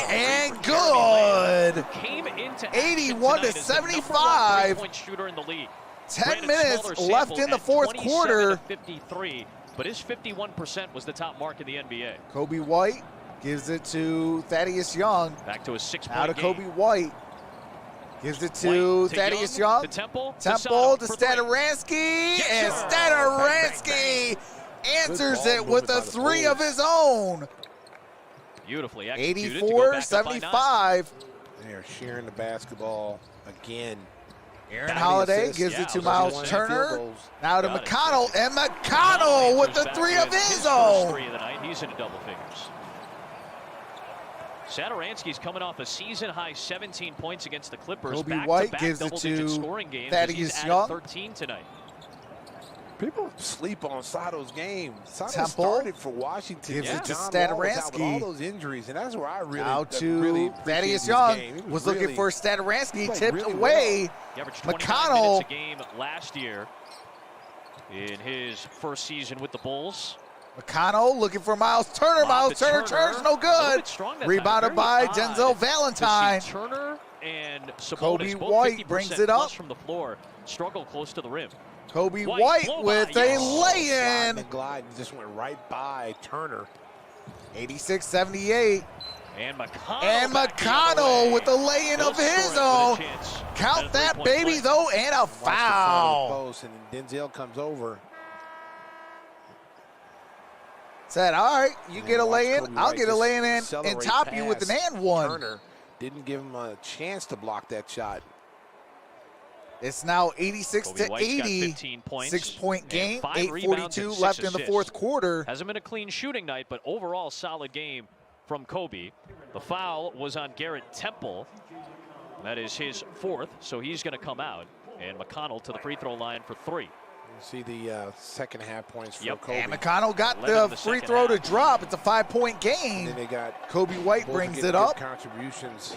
A: and good.
B: Came into
A: 81 to 75.
B: Point shooter in the league.
A: 10
B: Granted,
A: minutes
B: smaller
A: left
B: sample
A: in the
B: at
A: fourth
B: 27
A: quarter.
B: to 53, but his 51% was the top mark in the NBA.
A: Kobe White gives it to Thaddeus Young.
B: Back to a 6-point
A: Now to
B: game.
A: Kobe White. Gives it to
B: White
A: Thaddeus
B: Young,
A: Young.
B: to Temple
A: Temple to
B: for three.
A: Stadaransky. And
B: sir.
A: Stadaransky answers
C: ball
A: it with
C: movement by
A: a
C: the
A: 3 of
C: Bulls.
A: his own.
B: Beautifully executed to go back up by 9.
A: 84-75.
C: They're sharing the basketball again.
A: Aaron
C: Got the
A: Holiday
C: assist.
A: gives
B: Yeah,
A: it to
B: it was a
A: Miles
B: good
A: Turner.
C: Field goals.
A: Now to
B: Got it.
A: McConnell. And McConnell with the
B: Back
A: 3 of
B: with
A: his
B: first
A: own.
B: 3 of the night. He's into double figures. Sadaransky's coming off a season-high 17 points against the Clippers.
A: Kobe
B: Back-to-back
A: White gives it
B: double-digit
A: to
B: scoring games as
A: Thaddeus
B: he's added
A: Young.
B: 13 tonight.
C: People sleep on Sato's game. Sato
A: Temple
C: started for Washington.
A: gives
B: it
C: John
A: to
C: Wall was out with
A: Stadaransky.
C: all those injuries, and that's where I really,
A: Now
C: really
A: to
C: appreciate
A: Thaddeus
C: his
A: Young.
C: game. He
A: Was looking
C: really-
A: for Stadaransky.
C: he played
A: Tipped
C: really
A: away.
B: He averaged 29
A: McConnell.
B: minutes a game last year in his first season with the Bulls.
A: McConnell looking for Miles Turner.
B: Lob
A: Miles
B: to
A: Turner turns no
B: A little
A: good.
B: bit strong that time.
A: Rebounded
B: Very
A: by
B: odd
A: Denzel
B: to
A: Valentine.
B: see Turner and Sabonis,
A: Kobe
B: both
A: White
B: 50%
A: brings it
B: plus
A: up.
B: from the floor, struggle close to the rim.
A: Kobe
B: White,
A: White
B: blow
A: with
B: by,
A: a
B: yes.
A: lay-in.
C: And glide just went right by Turner.
A: 86-78.
B: And McConnell,
A: And
B: back the other
A: McConnell
B: way.
A: with the lay-in
B: He'll
A: of his
B: score it
A: own.
B: with a chance at
A: Count
B: a
A: that
B: three-point
A: baby
B: play.
A: though, and a
C: Watch the front of the
A: foul.
C: post, and Denzel comes over.
A: Said, all right, you
C: And
A: get a
C: watch
A: lay-in,
C: Kobe
A: I'll
C: White
A: get a
C: just
A: lay-in and
C: accelerate
A: top you with an
C: past
A: and one.
C: Turner didn't give him a chance to block that shot.
A: It's now 86
B: Kobe
A: to
B: White's got
A: 80.
B: 15 points
A: 6-point
B: and
A: game,
B: 5 rebounds
A: 8:42
B: and
A: left
B: 6
A: in the
B: assists.
A: fourth quarter.
B: Hasn't been a clean shooting night, but overall solid game from Kobe. The foul was on Garrett Temple. That is his 4th, so he's going to come out. And McConnell to the free throw line for 3.
C: You see the second half points for
B: Yep.
C: Kobe.
A: And McConnell got
B: 11 in
A: the
B: the
A: free
B: second
A: throw to
B: half.
A: drop. It's a 5-point
C: And
A: game.
C: then they got
A: Kobe White
C: both
A: brings
C: getting
A: it
C: good
A: up.
C: Contributions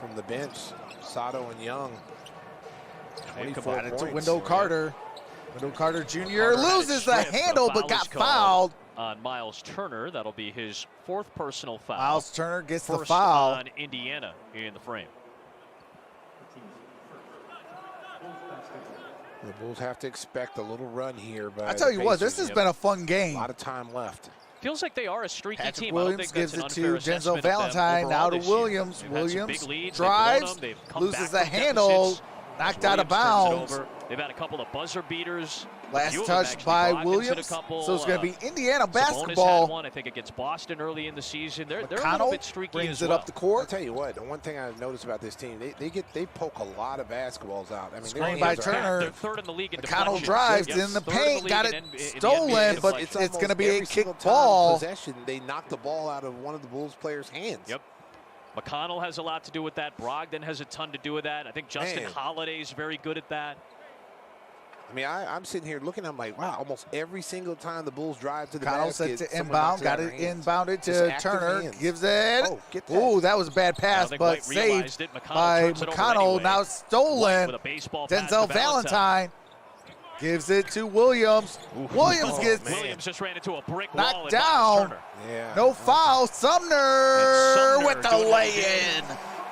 C: from the bench. Sato and Young.
B: They
C: 24
A: Got it to
C: points.
A: Wendell Carter. Wendell Carter Jr.
B: Carter had
A: loses
B: it
A: the
B: stripped.
A: handle,
B: A
A: but
B: foul
A: got
B: was called
A: fouled.
B: on Miles Turner. That'll be his 4th personal foul.
A: Miles Turner gets the
B: First
A: foul.
B: on Indiana in the frame.
C: The Bulls have to expect a little run here. By
A: I tell you
C: the
A: what, this
C: Pacers.
A: has been a fun
C: A
A: game.
C: lot of think left.
B: Feels like they are a streaky
A: Patrick
B: team. I don't
A: Williams
B: think that's
A: gives
B: an
A: it
B: unfair
A: to Denzel
B: assessment of them
A: Valentine.
B: overall
A: Now to
B: this year.
A: Williams.
B: They've had some
A: Williams
B: big leads, they've blown
A: drives,
B: them, they've come
A: loses
B: back
A: the
B: from
A: handle,
B: deficits.
A: Knocked out of
B: Williams turns it
A: bounds.
B: over. They've had a couple of buzzer beaters.
A: Last
B: Few of them
A: touch
B: actually.
A: by
B: Brogdon's
A: Williams.
B: hit a couple,
A: So it's going to be Indiana
B: Sabonis
A: basketball.
B: had one, I think, against Boston early in the season. They're a little
A: McConnell
B: bit streaky
A: brings
B: as
A: it
B: well.
A: up the
C: I'll
A: court.
C: tell you what, the one thing I've noticed about this team, they poke a lot of basketballs out. I mean, their
A: Screen by
C: hands are
A: Turner.
B: They're third in the league in
A: McConnell
B: deflections.
A: drives
B: Yes,
A: in the
B: third
A: paint,
B: league
A: got
B: in
A: it
B: the NBA
A: stolen, but
B: deflections.
A: it's going to be a
C: every single
A: kick
C: time
A: ball.
C: Possession, they knock the ball out of one of the Bulls players' hands.
B: Yep. McConnell has a lot to do with that. Brogdon has a ton to do with that. I think Justin Holiday's very good at that.
C: I mean, I'm sitting here looking, I'm like, wow, almost every single time the Bulls drive to the
A: McConnell
C: basket,
A: set to
C: someone
A: inbound,
C: knocks
A: got
C: out
A: it
C: their hands.
A: inbounded
C: Just
A: to
C: active
A: Turner,
C: hands.
A: gives it.
C: Oh, get that.
A: Ooh, that was a bad
B: I
A: pass,
B: think
A: but
B: White
A: saved
B: realized it. McConnell
A: by
B: turns it over
A: McConnell.
B: anyway.
A: Now
B: White
A: stolen.
B: with a baseball pass
A: Denzel
B: to
A: Valentine gives it to Williams. Williams
C: Oh,
A: gets
C: man.
B: Williams just ran into a brick
A: knocked
B: wall.
A: down.
C: Yeah.
A: No foul. Sumner
B: Sumner
A: with the
B: doing it
A: lay-in.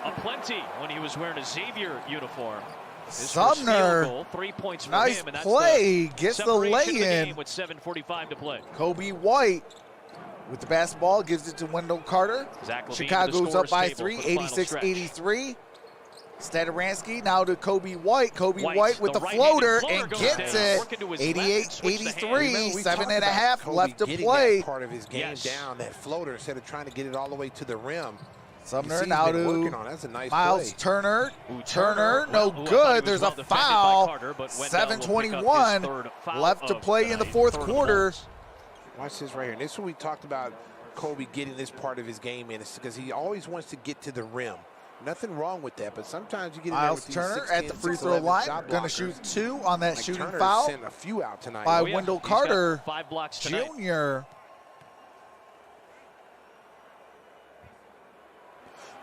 B: Aplenty when he was wearing a Xavier uniform. His first
A: Sumner,
B: field goal, 3 points for
A: nice
B: him, and that's
A: play,
B: the
A: gets the
B: separation of the
A: lay-in.
B: game with 7:45 to play.
A: Kobe White with the basketball gives it to Wendell Carter.
B: Zach LaVine
A: Chicago's
B: to the
A: up by
B: scorer's
A: 3,
B: table for the final stretch.
A: 86-83. Stadaransky now to Kobe White. Kobe
B: White,
A: White with
B: the
A: the
B: right-handed
A: floater
B: floater
A: and
B: goes
A: gets
B: down.
A: it.
B: Working to his left and switch the hands.
A: 88-83,
C: Remember, we
A: 7.5
C: Kobe
A: left to
C: getting
A: play.
C: That part of his game
B: Yes.
C: down, that floater, instead of trying to get it all the way to the rim.
A: Sumner now to
C: That's a nice
A: Miles
C: play.
A: Turner.
B: Ooh,
A: Turner, no
B: who I thought he
A: good.
B: was
A: There's
B: well
A: a
B: defended by
A: foul.
B: Carter, but Wendell will pick up his
A: 7:21
B: third foul
A: left to
B: of
A: play
B: the
A: in the
B: night,
A: fourth
B: third of the
A: quarter.
B: Bulls.
C: Watch this right here. And this is what we talked about Kobe getting this part of his game in. It's because he always wants to get to the rim. Nothing wrong with that, but sometimes you get in there
A: Miles
C: with these
A: Turner
C: 6'10",
A: at the free throw
C: 6'11"
A: line.
C: shot
A: Going to
C: blockers.
A: shoot 2 on that
C: Like
A: shooting
C: Turner's
A: foul
C: sent a few out tonight.
A: by
B: Oh, yeah.
A: Wendell
B: He's got
A: Carter
B: 5 blocks tonight.
A: Jr.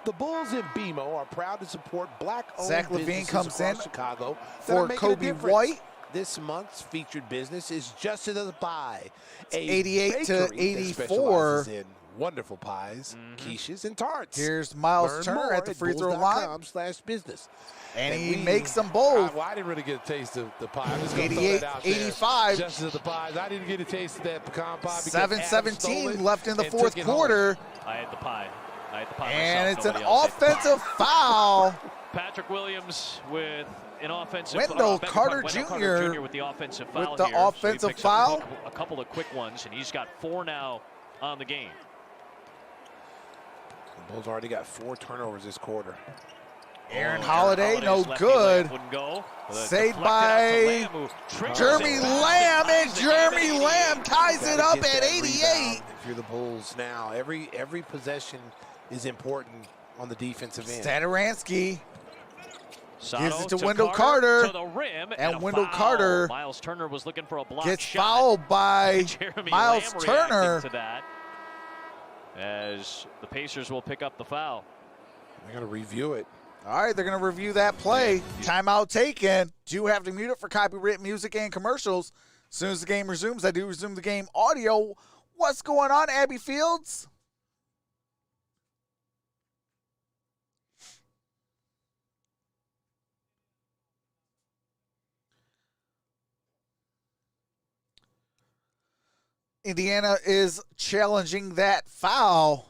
C: The Bulls in BMO are proud to support black-owned
A: Zach LaVine
C: businesses
A: comes
C: across
A: in
C: Chicago that
A: for
C: are making a
A: Kobe
C: difference.
A: White.
C: This month's featured business is Just to the Pie, a
A: 88 to
C: bakery that
A: 84.
C: specializes in wonderful pies, quiches, and tarts.
A: Here's Miles
C: Learn
A: Turner
C: more
A: at the free throw line,
C: bulls.com/business.
A: and he
C: we-
A: makes them both.
C: I didn't really get a taste of the pie. I'm just gonna throw
A: 88,
C: that out there.
A: 85.
C: Just to the pies. I didn't get a taste of that pecan pie. because
A: 7:17
C: Adam stole it
A: left in the
C: and
A: fourth
C: took it home.
A: quarter,
B: I had the pie. I had the pie
A: and
B: myself.
A: it's an
B: Nobody else ate the pie.
A: offensive foul.
B: Patrick Williams with an offensive
A: Wendell
B: beg your
A: Carter
B: pardon, Wendell
A: Jr.
B: Carter Jr. with the offensive foul
A: with the
B: here. So he
A: offensive
B: picks up
A: foul.
B: a couple of quick ones, and he's got 4 now on the game.
C: The Bulls already got 4 turnovers this quarter.
A: Aaron
B: Oh,
A: Holiday,
B: Holiday's
A: no
B: lefty
A: good.
B: layup wouldn't go.
A: Saved
B: Deflected out to
A: by
B: Lamb, who triggers
A: Jeremy
B: it.
A: Lamb, and
B: Ties the game at
A: Jeremy
B: 88.
A: Lamb ties it
C: Gotta
A: up
C: get
A: at
C: that
A: 88.
C: rebound if you're the Bulls now. Every possession is important on the defensive end.
A: Stadaransky
B: Sato
A: gives it to Wendell Carter,
B: to the rim,
A: and
B: a
A: Wendell
B: foul.
A: Carter
B: Miles Turner was looking for a block
A: gets
B: shot.
A: fouled by
B: Jeremy
A: Miles
B: Lamb
A: Turner.
B: reacting to that, as the Pacers will pick up the foul.
C: They're going to review it.
A: All right, they're going to review that play. Timeout taken. Do have to mute it for copyright music and commercials. As soon as the game resumes, I do resume the game audio. What's going on, Abby Fields? Indiana is challenging that foul.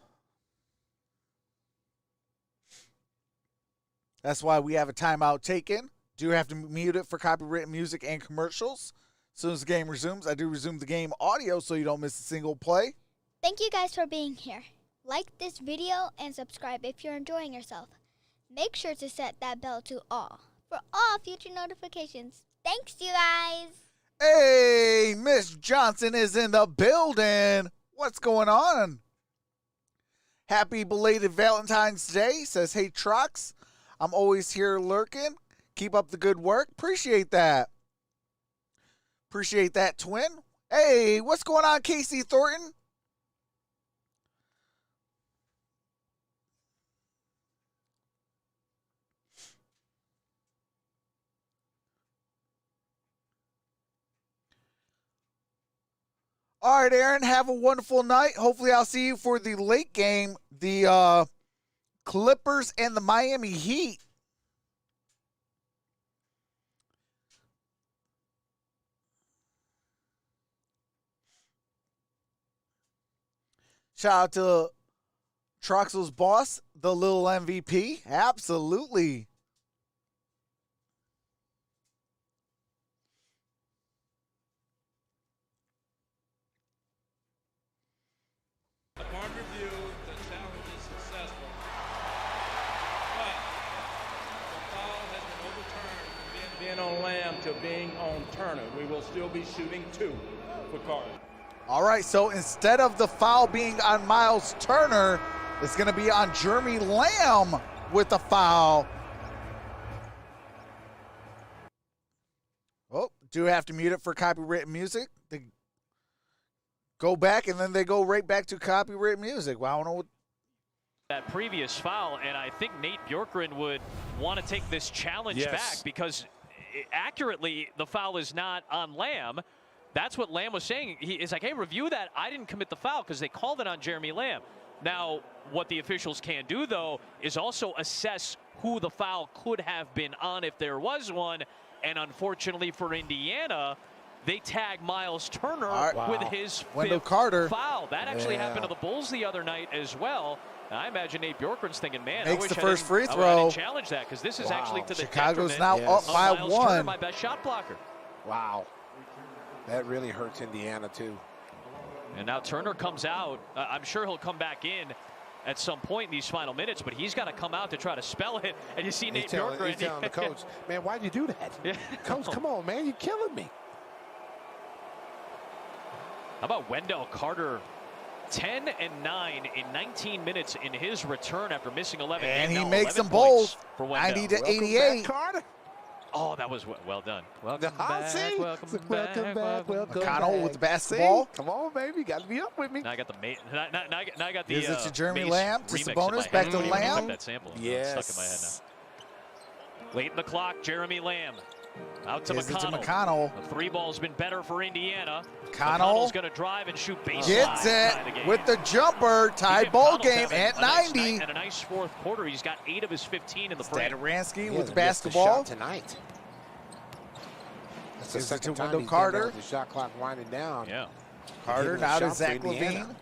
A: That's why we have a timeout taken. Do have to mute it for copyrighted music and commercials. As soon as the game resumes, I do resume the game audio so you don't miss a single play.
D: Thank you guys for being here. Like this video and subscribe if you're enjoying yourself. Make sure to set that bell to all for all future notifications. Thanks, you guys.
A: Hey, Miss Johnson is in the building. What's going on? Happy belated Valentine's Day, says Hey Trucks. I'm always here lurking. Keep up the good work. Appreciate that. Appreciate that, twin. Hey, what's going on, Casey Thornton? All right, Aaron, have a wonderful night. Hopefully I'll see you for the late game, the Clippers and the Miami Heat. Shout out to Troxel's boss, the little MVP. Absolutely.
G: being on Lamb to being on Turner. We will still be shooting 2 for Carter.
A: All right, so instead of the foul being on Miles Turner, it's going to be on Jeremy Lamb with the foul. Oh, do have to mute it for copyrighted music. They go back, and then they go right back to copyrighted music. Well, I don't know what.
B: That previous foul, and I think Nate Bjorkgren would want to take this challenge back because accurately the foul is not on Lamb. That's what Lamb was saying. He is like, hey, review that. I didn't commit the foul because they called it on Jeremy Lamb. Now, what the officials can do, though, is also assess who the foul could have been on if there was one. And unfortunately for Indiana, they tag Miles Turner with his fifth foul. That actually happened to the Bulls the other night as well. And I imagine Nate Bjorkgren's thinking, man, I wish
A: the first free
B: I
A: throw.
B: didn't challenge that because this is actually to the
A: Chicago's
B: detriment
A: now up by
B: Miles
A: 1.
B: Turner, my best shot blocker.
C: Wow. That really hurts Indiana, too.
B: And now Turner comes out. I'm sure he'll come back in at some point in these final minutes, but he's got to come out to try to spell it. And you see Nate Bjorkgren.
C: He's telling the coach, man, why'd you do that? Coach, come on, man, you're killing me.
B: How about Wendell Carter? 10 and 9 in 19 minutes in his return after missing 11
A: And
B: games.
A: he makes them both.
B: For Wendell.
A: 90 to 88.
C: Carter.
B: Oh, that was well done. Welcome back. Welcome back.
A: McConnell with the basketball.
C: Come on, baby. Got to be up with me.
B: Now I got the now I got the
A: Gives it to Jeremy
B: Mace
A: Lamb, to
B: remix
A: Sabonis,
B: in my
A: back
B: head.
A: to
B: When you
A: Lamb.
B: took that sample.
C: Yes.
B: It's stuck in my head now. Late in the clock, Jeremy Lamb. Out to
A: Gives it to
B: McConnell.
A: McConnell.
B: The three ball's been better for Indiana.
A: McConnell's
B: going to drive and shoot baseline.
A: Gets it with the jumper. Tied ball game at 90.
B: And a nice fourth quarter. He's got 8 of his 15 in the frame.
A: Derrn with the basketball.
C: Tonight. That's the
A: Gives it
C: second
A: to
C: time
A: Wendell
C: he's
A: Carter.
C: been there with the shot clock winding down.
B: Yeah.
A: Carter now to Zach LaVine.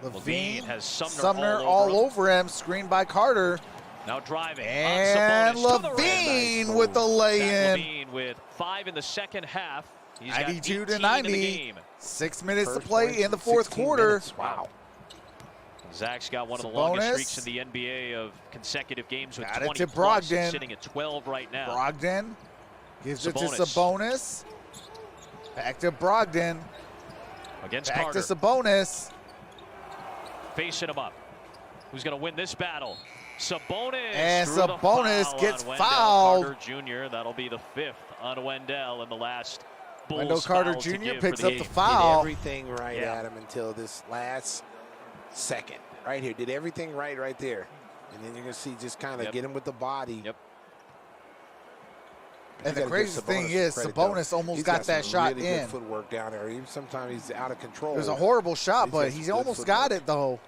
B: LaVine has
A: Sumner all over him. Screened by Carter.
B: Now driving.
A: And LaVine with the lay-in.
B: LaVine with 5 in the second half. He's
A: 92
B: got
A: to
B: 18
A: 90.
B: in the game.
A: 6 minutes
C: First
A: to play
C: points
A: in the fourth
C: 16
A: quarter.
C: minutes. Wow.
B: Zach's got one of the
A: Sabonis.
B: longest streaks in the NBA of consecutive games with
A: Got it
B: 20
A: to
B: plus,
A: Brogdon.
B: sitting at 12 right now.
A: Brogdon gives it to Sabonis. Back to Brogdon.
B: Against
A: Back
B: Carter.
A: to Sabonis.
B: Facing him up. Who's going to win this battle? Sabonis.
A: And
B: through the
A: Sabonis
B: foul
A: gets
B: on Wendell
A: fouled.
B: Carter Jr. That'll be the 5th on Wendell in the last Bulls
A: Wendell Carter
B: foul to
A: Jr.
B: give
A: picks
B: for
A: up
B: the
A: the
B: game.
A: foul.
C: Did everything right, Adam, until this last second. Right here. Did everything right there. And then you're going to see just kind of get him with the body.
B: Yep.
A: And the crazy thing is, Sabonis almost got that shot
C: really
A: in.
C: Good footwork down there. Even sometimes he's out of control.
A: It was a horrible shot, but he almost got it, though.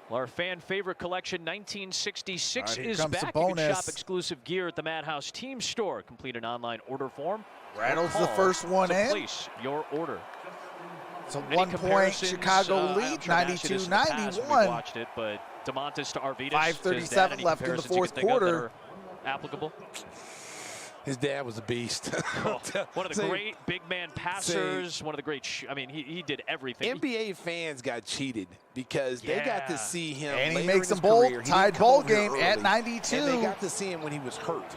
B: Well, our fan favorite collection 1966
A: Right,
B: is
A: comes
B: back.
A: Sabonis.
B: You can shop exclusive gear at the Madhouse Team Store. Complete an online order form.
A: Rattles
B: Call
A: the first one
B: to
A: in.
B: place your order.
A: It's a
B: Any
A: 1-point
B: comparisons?
A: Chicago
B: I'm
A: lead,
B: sure I've asked you this in the past when we
A: 92-91.
B: watched it, but DeMontis to Arvidas.
A: 5:37 left in the fourth quarter.
B: Applicable.
C: His dad was a beast.
B: One of the great big man passers. One of the great. I mean, he did everything.
C: NBA fans got cheated because they got to see him.
A: And he
C: later
A: makes
C: in
A: them
C: his
A: both
C: career. He
A: tied
C: didn't come
A: ball
C: on here
A: game at
C: early.
A: 92.
C: And they got to see him when he was hurt.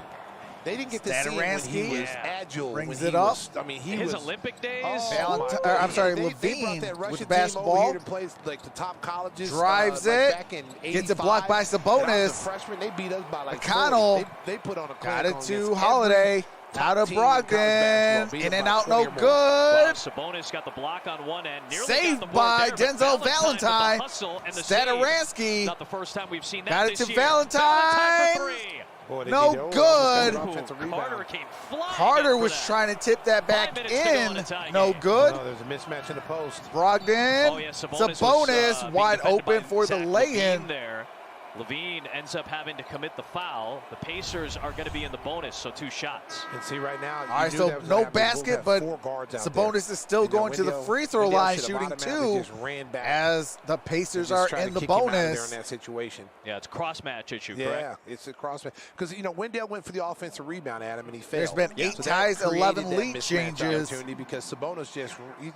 C: They didn't get to see him when he was agile.
A: Brings
C: when
A: it
C: he
A: up.
C: Was, I mean, he
B: His
C: was,
B: Olympic days.
A: I'm sorry,
C: they
A: LaVine
C: brought that Russian
A: with the
C: team
A: basketball.
C: over here to play like the top colleges.
A: Drives
C: like
A: it.
C: back in
A: Gets it blocked by
C: 85. And I was a
A: Sabonis.
C: freshman. They beat us by like
A: McConnell
C: 40. They put on a
A: got it
C: clinic
A: to
C: on
A: Holiday. Out of
C: team in college basketball.
A: Brogdon.
C: Beat
A: In
C: them
A: and
C: by
A: out,
C: 20
A: no
C: or more.
A: good.
B: Sabonis got the block on one end. Nearly
A: Saved
B: got the board
A: by
B: there, but
A: Denzel
B: with
A: Valentine.
B: the hustle and the
A: Stadaransky.
B: save. Not the first time we've seen that
A: Got it
B: this
A: to
B: year.
A: Valentine.
B: For three.
C: Boy, they
A: No
C: did it.
A: good.
C: Offensive rebound.
B: Carter came flying.
A: Carter
B: in for
A: was
B: that.
A: trying to tip that
B: 5
A: back
B: minutes to go in
A: in.
B: a tie
A: No
B: game.
A: good.
C: No, there's a mismatch in the post.
A: Brogdon.
B: Oh, yeah, Sabonis was, being
A: wide
B: defended
A: open
B: by
A: for the
B: Zach
A: lay-in.
B: LaVine there. LaVine ends up having to commit the foul. The Pacers are going to be in the bonus, so 2 shots.
C: And see right now,
A: All right, so no basket, but Sabonis is still going to the free throw line shooting 2 as the Pacers are in the bonus.
C: In that situation.
B: Yeah, it's a cross-match issue,
C: Yeah,
B: correct?
C: it's a cross match. Because, you know, Wendell went for the offensive rebound, Adam, and he failed.
A: There's been 8
C: So that
A: ties,
C: created
A: 11
C: that
A: lead
C: mismatch
A: changes.
C: opportunity because Sabonis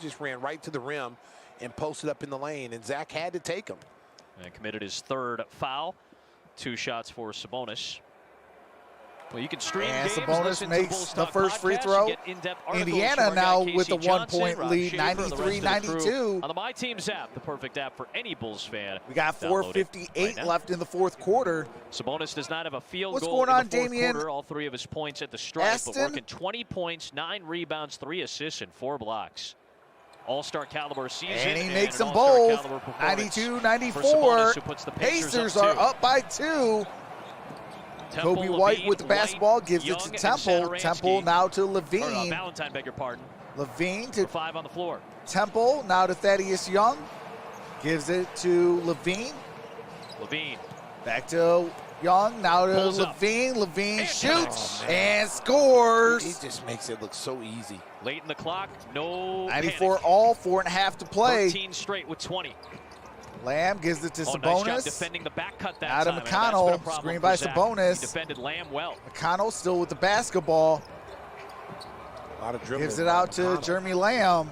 C: just ran right to the rim and posted up in the lane, and Zach had to take him.
B: And committed his 3rd foul. 2 shots for Sabonis. Well, you can stream
A: And
B: games,
A: Sabonis
B: listen to
A: makes
B: Bulls
A: the
B: Talk
A: first free
B: podcasts,
A: throw.
B: and get in-depth articles
A: Indiana
B: from our guy
A: now
B: Casey
A: with the
B: Johnson,
A: 1-point
B: Rob
A: lead,
B: Schaefer, and the rest of the crew
A: 93-92.
B: On the My Teams app, the perfect app for any Bulls fan.
A: We got
B: Download it
A: 4:58
B: right
A: left in the fourth quarter.
B: Sabonis does not have a field
A: What's
B: goal
A: going on,
B: in the fourth
A: Damian
B: quarter. All 3 of his points at the stripe, but
A: Aston?
B: working 20 points, 9 rebounds, 3 assists, and 4 blocks. All-star caliber season.
A: And he makes
B: an
A: them
B: all-star
A: both.
B: caliber performance
A: 92-94.
B: for Sabonis, who puts the
A: Pacers
B: up
A: are
B: 2.
A: up by 2.
B: Temple,
A: Kobe White
B: Levine,
A: with the basketball gives
B: Young,
A: it to
B: and
A: Temple.
B: Satoransky.
A: Temple now to
B: Or,
A: Levine.
B: Valentine, beg your pardon.
A: Levine
B: For
A: to
B: 5 on the floor.
A: Temple. Now to Thaddeus Young. Gives it to Levine.
B: Levine.
A: Back to Young. Now to
B: Pulls up.
A: Levine. Levine
B: And
A: shoots
C: oh, man.
A: and scores.
C: He just makes it look so easy.
B: Late in the clock, no
A: 94
B: panic.
A: all, 4.5 to play.
B: 13 straight with 20.
A: Lamb gives it to
B: Oh, nice job
A: Sabonis.
B: defending the back cut that
A: Now to
B: time. And
A: McConnell.
B: that's been a problem
A: Screen
B: for
A: by
B: Zach.
A: Sabonis.
B: He defended Lamb well.
A: McConnell still with the basketball.
C: A lot of dribbling.
A: Gives it out to
C: McConnell.
A: Jeremy Lamb.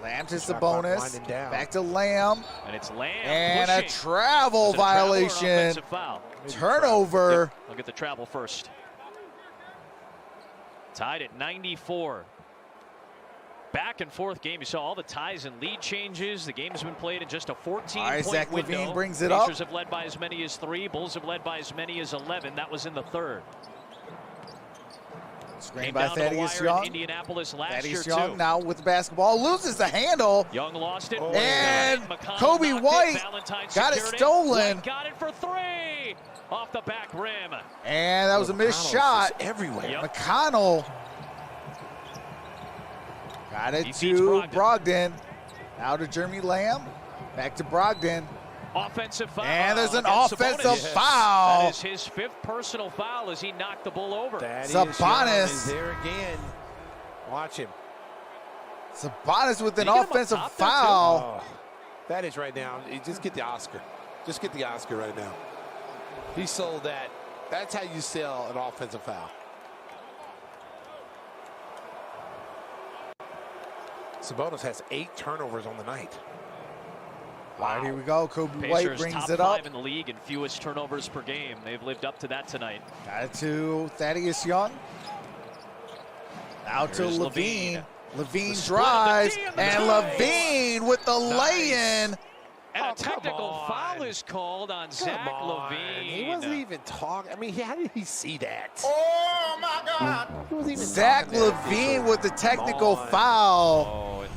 A: Lamb to
C: Shot clock
A: Sabonis.
C: winding down.
A: Back to Lamb.
B: And it's Lamb
A: And a
B: pushing.
A: travel
B: Is it a travel or an
A: violation.
B: offensive foul?
A: Turnover.
B: I'll get the travel first. Tied at 94. Back and forth game. You saw all the ties and lead changes. The game has been played in just a 14-point
A: All right, Zach
B: window.
A: Levine brings it
B: Pacers
A: up.
B: have led by as many as 3. Bulls have led by as many as 11. That was in the third.
A: Screen
B: Came
A: by
B: down to the
A: Thaddeus
B: wire in
A: Young.
B: Indianapolis last
A: Thaddeus
B: year,
A: Young
B: too.
A: now with the basketball. Loses the handle.
B: Young lost it.
A: And
B: McConnell
A: Kobe
B: knocked
A: White
B: it. Valentine
A: got it
B: secured
A: stolen.
B: White got it for 3. Off the back rim.
A: And that was a missed
C: McConnell's
A: shot.
C: just everywhere.
B: Yep.
A: McConnell got it
B: He feeds
A: to Brogdon. Now to Jeremy Lamb. Back to Brogdon.
B: Offensive foul.
A: And there's an
B: against
A: offensive
B: Sabonis.
A: foul.
B: That is his 5th personal foul as he knocked the Bull over.
C: Thaddeus
A: Sabonis.
C: Young is there again. Watch him.
A: Sabonis with an
B: Did he get him up
A: offensive
B: top there, too?
A: foul.
C: Oh, that is right now. Just get the Oscar. Just get the Oscar right now. He sold that. That's how you sell an offensive foul. Sabonis has 8 turnovers on the night.
A: All right, here we go. Kobe
B: Pacers
A: White brings
B: top
A: it
B: 5
A: up.
B: in the league and fewest turnovers per game. They've lived up to that tonight.
A: Got it to Thaddeus Young. Now to
B: Here's
A: Levine.
B: Levine.
A: Levine
B: The split of the
A: drives,
B: D and the
A: and
B: nice.
A: Levine with the lay-in.
B: And
C: Oh,
B: a technical
C: come
B: foul
C: on.
B: is called on
C: Come
B: Zach
C: on.
B: Levine.
C: He wasn't even talking. I mean, how did he see that?
H: Oh my God.
C: He wasn't even
A: Zach
C: talking to that
A: Levine
C: official.
A: with the technical
C: Come on.
A: foul.
B: Oh, and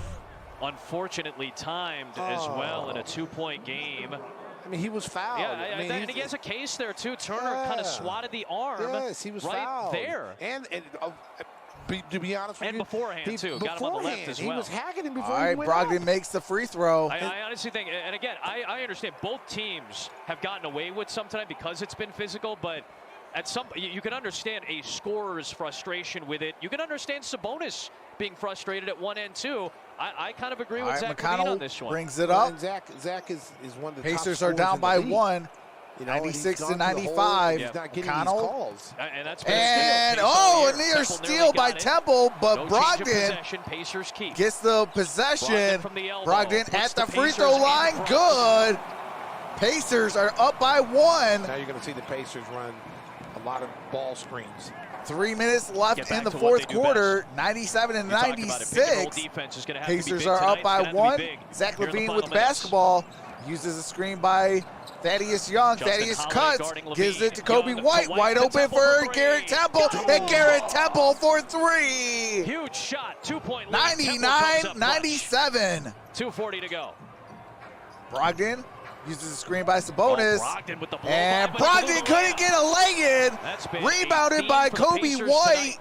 B: unfortunately timed as well in a 2-point game.
C: I mean, he was fouled.
B: Yeah,
C: I mean,
B: and he has a case there too. Turner kind of
C: Yeah.
B: swatted the arm.
C: Yes, he was
B: right
C: fouled.
B: there.
C: And to be honest with
B: And
C: you,
B: beforehand, too. Got him on the left
C: beforehand,
B: as
C: He
B: well.
C: was hacking him
A: All
C: before
A: right,
C: he went
A: Brogdon
C: out.
A: makes the free throw.
B: I honestly think, and again, I understand both teams have gotten away with some tonight because it's been physical, but at some you can understand a scorer's frustration with it. You can understand Sabonis being frustrated at one end too. I kind of agree
A: All
B: with
A: right,
B: Zach Levine on
A: McConnell
B: this one.
A: brings it
C: Well,
A: up.
C: and Zach is one of the
A: Pacers
C: top
A: are down
C: scorers
A: by
C: in the league.
A: 1,
C: You know, and he's
A: 96 to
C: gone through the whole-
A: 95.
C: He's not getting
A: McConnell.
C: these calls.
B: And that's been
A: And,
B: a steal. Pace
A: oh, a
B: on the air.
A: near
B: Temple
A: steal
B: nearly
A: by
B: got it.
A: Temple, but
B: No change of
A: Brogdon
B: possession. Pacers keep.
A: gets the
B: Brogdon
A: possession.
B: from the elbow.
A: Brogdon
B: Puts
A: at the free
B: Pacers
A: throw
B: in
A: line.
B: front.
A: Good. Pacers are up by 1.
C: Now you're going to see the Pacers run a lot of ball screens.
A: 3 minutes left
B: Get
A: in
B: back
A: the
B: to what
A: fourth
B: they do
A: quarter. 97 and
B: You talk about it. Pick and roll
A: 96.
B: defense is gonna have to be
A: Pacers
B: big
A: are
B: tonight.
A: up
B: It's
A: by
B: gonna have to be
A: 1.
B: big
A: Zach
B: here in the
A: Levine
B: final
A: with the
B: minutes.
A: basketball. Uses a screen by Thaddeus Young.
B: Justin
A: Thaddeus
B: Holiday
A: cuts.
B: guarding Levine.
A: Gives it to Kobe
B: Young to
A: White.
B: White
A: Wide
B: to
A: open
B: Temple
A: for
B: for three.
A: Garrett Temple. And Garrett Temple for 3.
B: Huge shot. 2-point lead. Temple comes up
A: 99
B: clutch.
A: 97.
B: 2:40 to go.
A: Brogdon uses a screen by Sabonis.
B: Oh, Brogdon with the blow
A: And
B: by, but it's a
A: Brogdon
B: little
A: couldn't
B: late.
A: get a lay-in.
B: That's been
A: Rebounded
B: 18
A: by
B: for the
A: Kobe
B: Pacers
A: White.
B: tonight.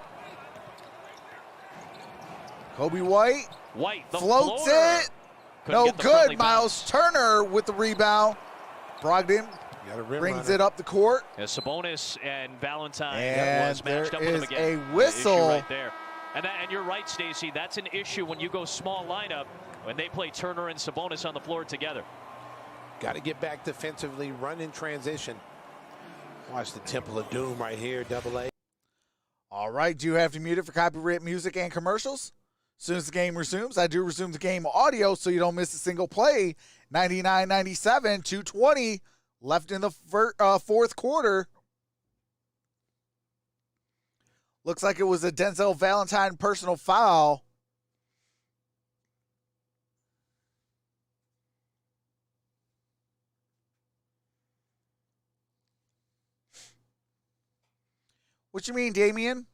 A: Kobe White
B: White, the
A: floats
B: floater.
A: it.
B: Couldn't
A: No
B: get the friendly
A: good. Miles Turner with the rebound. Brogdon
C: Got a rim
A: brings
C: runner.
A: it up the court.
B: Yeah, Sabonis and Valentine
A: And
B: was matched
A: there
B: up with him
A: is
B: again.
A: a whistle.
B: The issue right there. And you're right, Stacey. That's an issue when you go small lineup when they play Turner and Sabonis on the floor together.
C: Got to get back defensively, run in transition. Watch the Temple of Doom right here, AA.
A: All right, do you have to mute it for copyright music and commercials? As soon as the game resumes, I do resume the game audio so you don't miss a single play. 99-97, 2:20 left in the fourth quarter. Looks like it was a Denzel Valentine personal foul. What you mean, Damian?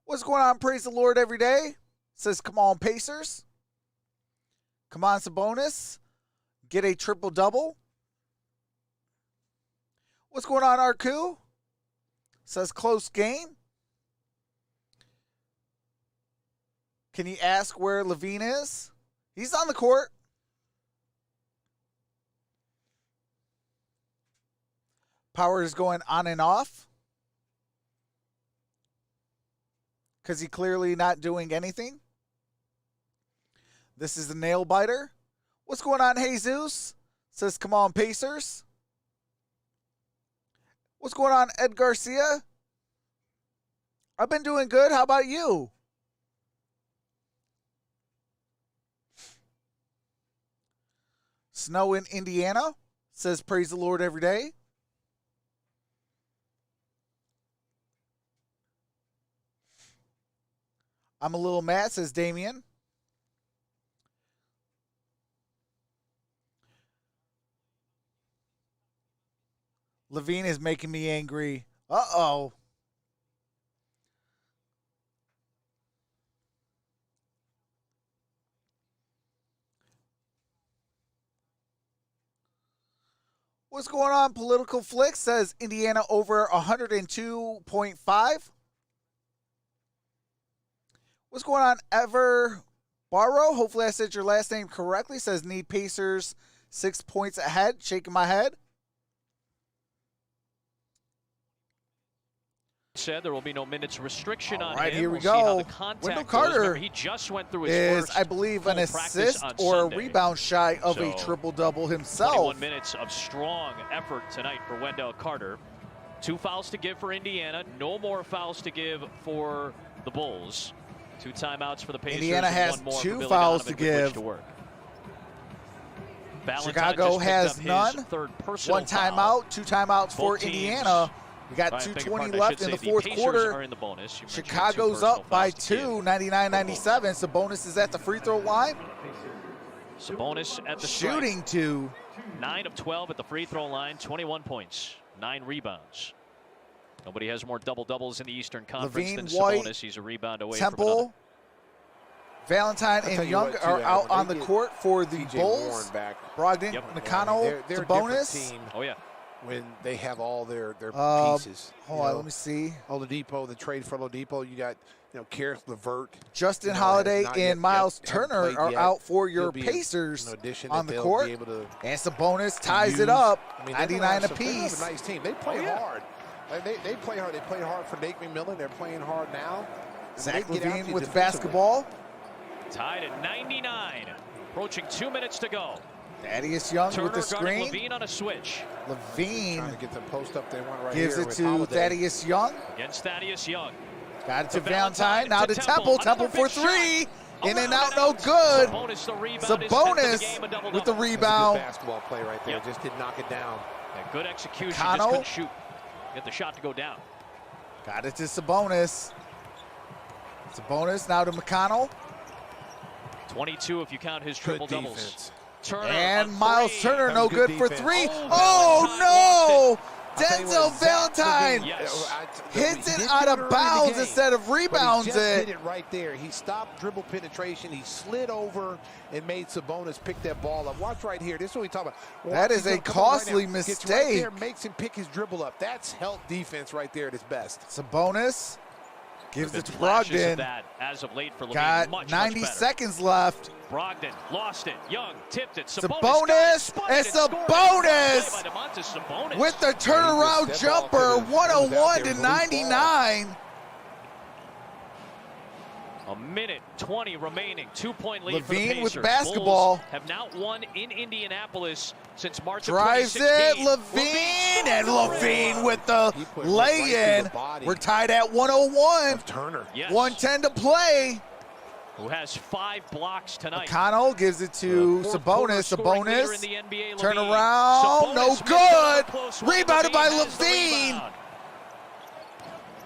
A: What's going on? Praise the Lord every day. Says, come on, Pacers. Come on, Sabonis. Get a triple-double. What's going on, Arku? Says, close game. Can you ask where Levine is? He's on the court. Power is going on and off. Because he clearly not doing anything. This is the nail biter. What's going on, Jesus? Says, come on, Pacers. What's going on, Ed Garcia? I've been doing good. How about you? Snow in Indiana. Says, praise the Lord every day. I'm a little mad, says Damien. Levine is making me angry. Uh-oh. What's going on? Political Flick says Indiana over 102.5. What's going on, Ever Barrow? Hopefully I said your last name correctly. Says need Pacers 6 points ahead. Shaking my head.
B: Said there will be no minutes restriction on him.
A: All right, here we
B: We'll see how
A: go.
B: the contact
A: Wendell
B: goes.
A: Carter
B: Remember, he just went through his
A: is,
B: first
A: I believe, an
B: full practice
A: assist
B: on
A: or
B: Sunday.
A: a rebound shy of a
B: So,
A: triple-double himself.
B: 21 minutes of strong effort tonight for Wendell Carter. 2 fouls to give for Indiana. No more fouls to give for the Bulls. 2 timeouts for the Pacers.
A: Indiana
B: and
A: has
B: 1 more
A: 2
B: for Billy
A: fouls
B: Donovan
A: to
B: with which
A: give.
B: to work. Valentine
A: Chicago
B: just picked
A: has
B: up his
A: none.
B: 3rd personal
A: 1
B: foul.
A: timeout, 2 timeouts for
B: Both teams-
A: Indiana. We got
B: Beg your
A: 2:20
B: pardon, I
A: left
B: should
A: in the
B: say the
A: 4th
B: Pacers
A: quarter.
B: are in the bonus. You mentioned 2
A: Chicago's
B: personal
A: up by
B: fouls to give.
A: 2, 99-97. Sabonis is at the free throw line.
B: Sabonis at the stripe.
A: Shooting 2.
B: 9 of 12 at the free throw line, 21 points, 9 rebounds. Nobody has more double-doubles in the Eastern Conference
A: Levine,
B: than
A: White,
B: Sabonis. He's a rebound away from another.
A: Temple, Valentine,
C: I'll tell
A: and
C: you
A: Young
C: what, too,
A: are out
C: Adam,
A: on
C: they
A: the
C: get
A: court for the
C: TJ Warren
A: Bulls.
C: back.
A: Brogdon,
B: Yep.
A: McConnell,
C: They're a different
A: Sabonis.
C: team
B: Oh, yeah.
C: when they have all their pieces.
A: Hold on, let me see.
C: Oladipo, the trade for Oladipo, you got Karis LeVert.
A: Justin
C: has
A: Holiday
C: not
A: and
C: yet-
A: Miles
C: haven't
A: Turner
C: played
A: are
C: yet.
A: out for
C: He'll
A: your
C: be
A: Pacers
C: an addition
A: on
C: that
A: the
C: they'll
A: court.
C: be able to
A: And Sabonis ties
C: use.
A: it up,
C: I mean,
A: 99
C: they have
A: apiece.
C: a nice team. They play hard. Like, they play hard. They played hard for Nate McMillan. They're playing hard now.
A: Zach
C: They get out
A: Levine
C: you
A: with
C: defensively.
A: basketball.
B: Tied at 99. Approaching 2 minutes to go.
A: Thaddeus Young
B: Turner
A: with the
B: guarding
A: screen.
B: Levine on a switch.
A: Levine
C: Trying to get them post up. They want right
A: gives
C: here
A: it
C: with
A: to
C: Holiday.
A: Thaddeus Young.
B: Against Thaddeus Young.
A: Got it to
B: To Valentine,
A: Valentine. Now
B: to
A: to
B: Temple.
A: Temple. Temple
B: Another
A: for
B: big
A: 3.
B: shot.
A: In and
B: Around
A: out, no
B: out.
A: good.
B: Sabonis, the rebound. His 10th of the
A: Sabonis
B: game, a double-double.
A: with the
C: That's a good
A: rebound.
C: basketball play right there.
B: Yep.
C: Just did knock it down.
B: Yeah, good execution.
A: McConnell.
B: Just couldn't shoot. Get the shot to go down.
A: Got it to Sabonis. Sabonis now to McConnell.
B: 22 if you count his
C: Good
B: triple-doubles.
C: defense.
B: Turner
A: And
B: on
A: Miles
B: 3.
A: Turner
C: That
A: no
C: was good
A: good for
C: defense.
A: 3.
B: Oh,
A: Oh, no!
C: I'll tell you
A: Denzel
C: what, Zach
A: Valentine
C: Levine,
B: Yes.
A: hits
C: he
A: it
C: did
A: out
C: good
A: of
C: early in the
A: bounds
C: game,
A: instead of
C: but
A: rebounds
C: he just
A: it.
C: did it right there. He stopped dribble penetration. He slid over and made Sabonis pick that ball up. Watch right here. This is what we talk about.
A: That
C: Watch,
A: is
C: he's
A: a
C: gonna come on right
A: costly
C: now. Gets right
A: mistake.
C: there, makes him pick his dribble up. That's help defense right there at its best.
A: Sabonis gives it to
B: Flashes of
A: Brogdon.
B: that as of late for Levine.
A: Got
B: much
A: 90
B: better.
A: seconds left.
B: Brogdon lost it. Young tipped it.
A: Sabonis,
B: got it, spun it,
A: and
B: scored.
A: Sabonis
B: Play by DeMontis Sabonis.
A: with the turnaround
C: That ball
A: jumper,
C: could've- it was out
A: 101
C: there.
A: to
C: It was a loose ball.
A: 99.
B: A minute 20 remaining. 2-point lead for the
A: Levine with
B: Pacers.
A: basketball.
B: Bulls have not won in Indianapolis since March
A: Drives
B: of
A: it,
B: 2016.
A: Levine, and Levine with the
C: He put it right through the
A: lay-in.
C: body
A: We're tied at 101.
C: of Turner.
B: Yes.
A: 1:10 to play.
B: Who has 5 blocks tonight.
A: McConnell gives it to
B: Fourth quarter
A: Sabonis.
B: scoring leader in
A: Sabonis,
B: the NBA,
A: turn
B: Levine.
A: around,
B: Sabonis
A: no
B: missed
A: good.
B: another close one.
A: Rebounded by
B: has the
A: Levine.
B: rebound.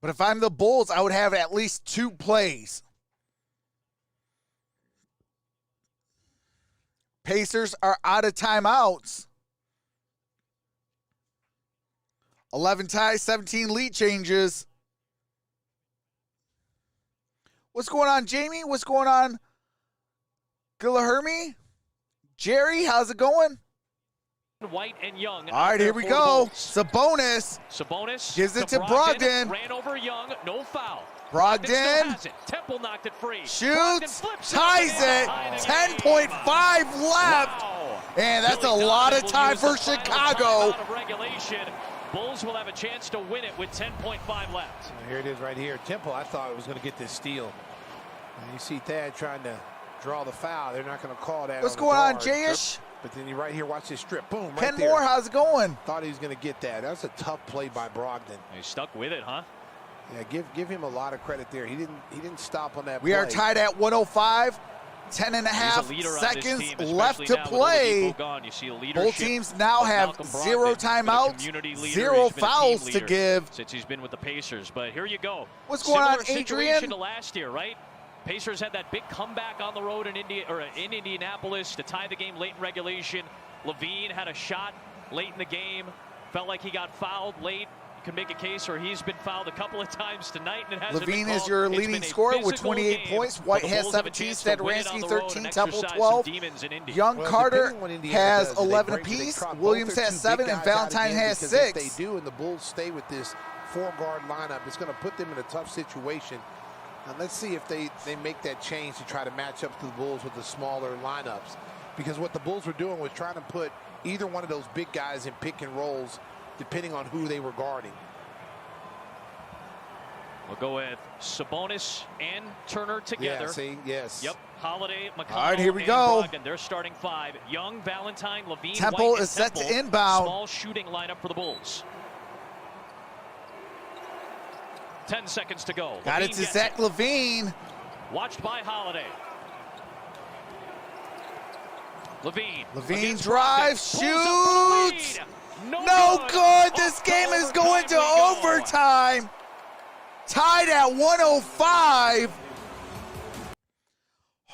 A: But if I'm the Bulls, I would have at least 2 plays. Pacers are out of timeouts. 11 ties, 17 lead changes. What's going on, Jamie? What's going on, Guilherme? Jerry, how's it going?
B: White and Young.
A: All right, here we go. Sabonis gives it to Brogdon.
B: Ran over Young, no foul.
A: Brogdon
B: Temple knocked it free.
A: Shoots, ties it. 10.5 left.
B: Wow.
A: And that's a lot of time for Chicago.
B: Bulls will have a chance to win it with 10.5 left.
C: Here it is right here. Temple, I thought it was going to get this steal. And you see Thad trying to draw the foul. They're not going to call that.
A: What's going on, Jayish?
C: But then you right here, watch this strip. Boom, right
A: Ken
C: there.
A: Moore, how's it going?
C: Thought he was going to get that. That was a tough play by Brogdon.
B: He stuck with it, huh?
C: Yeah, give him a lot of credit there. He didn't stop on that
A: We
C: play.
A: are tied at 105. 10 and a half seconds left to play. Both teams now have 0 timeouts, 0 fouls to give.
B: Since he's been with the Pacers, but here you go.
A: What's going on,
B: Similar
A: Adrian?
B: situation to last year, right? Pacers had that big comeback on the road in Indianapolis to tie the game late in regulation. Levine had a shot late in the game. Felt like he got fouled late. You can make a case where he's been fouled a couple of times tonight, and it hasn't
A: Levine
B: been
A: is
B: called.
A: your
B: It's
A: leading
B: been a
A: scorer with
B: physical
A: 28
B: game,
A: points.
B: but
A: White
B: the
A: has
B: Bulls have a
A: 17,
B: chance to win it on
A: Stadaransky
B: the road
A: 13,
B: and
A: Temple
B: exercise
A: 12.
B: some demons in Indy.
A: Young
C: Well,
A: Carter
C: depending on what Indiana
A: has
C: does, they
A: 11
C: break, they
A: apiece.
C: trot both
A: Williams
C: their
A: has
C: two
A: 7,
C: big
A: and
C: guys out
A: Valentine
C: again,
A: has
C: because
A: 6.
C: If they do, and the Bulls stay with this 4-guard lineup, it's going to put them in a tough situation. And let's see if they make that change to try to match up to the Bulls with the smaller lineups. Because what the Bulls were doing was trying to put either one of those big guys in pick and rolls, depending on who they were guarding.
B: We'll go with Sabonis and Turner together.
C: Yeah, see, yes.
B: Yep. Holiday, McConnell,
A: All right, here we
B: and
A: go.
B: Brogdon. They're starting 5. Young, Valentine, Levine,
A: Temple
B: White,
A: is set
B: and
A: to inbound.
B: Small shooting lineup for the Bulls. 10 seconds to go.
A: Got it to Zach Levine.
B: Watched by Holiday. Levine
A: Levine
B: against
A: drives,
B: Brogdon. Pulls up for the
A: shoots.
B: lead.
A: No good.
B: Oh,
A: This game is
B: overtime
A: going to
B: we go.
A: overtime. Tied at 105.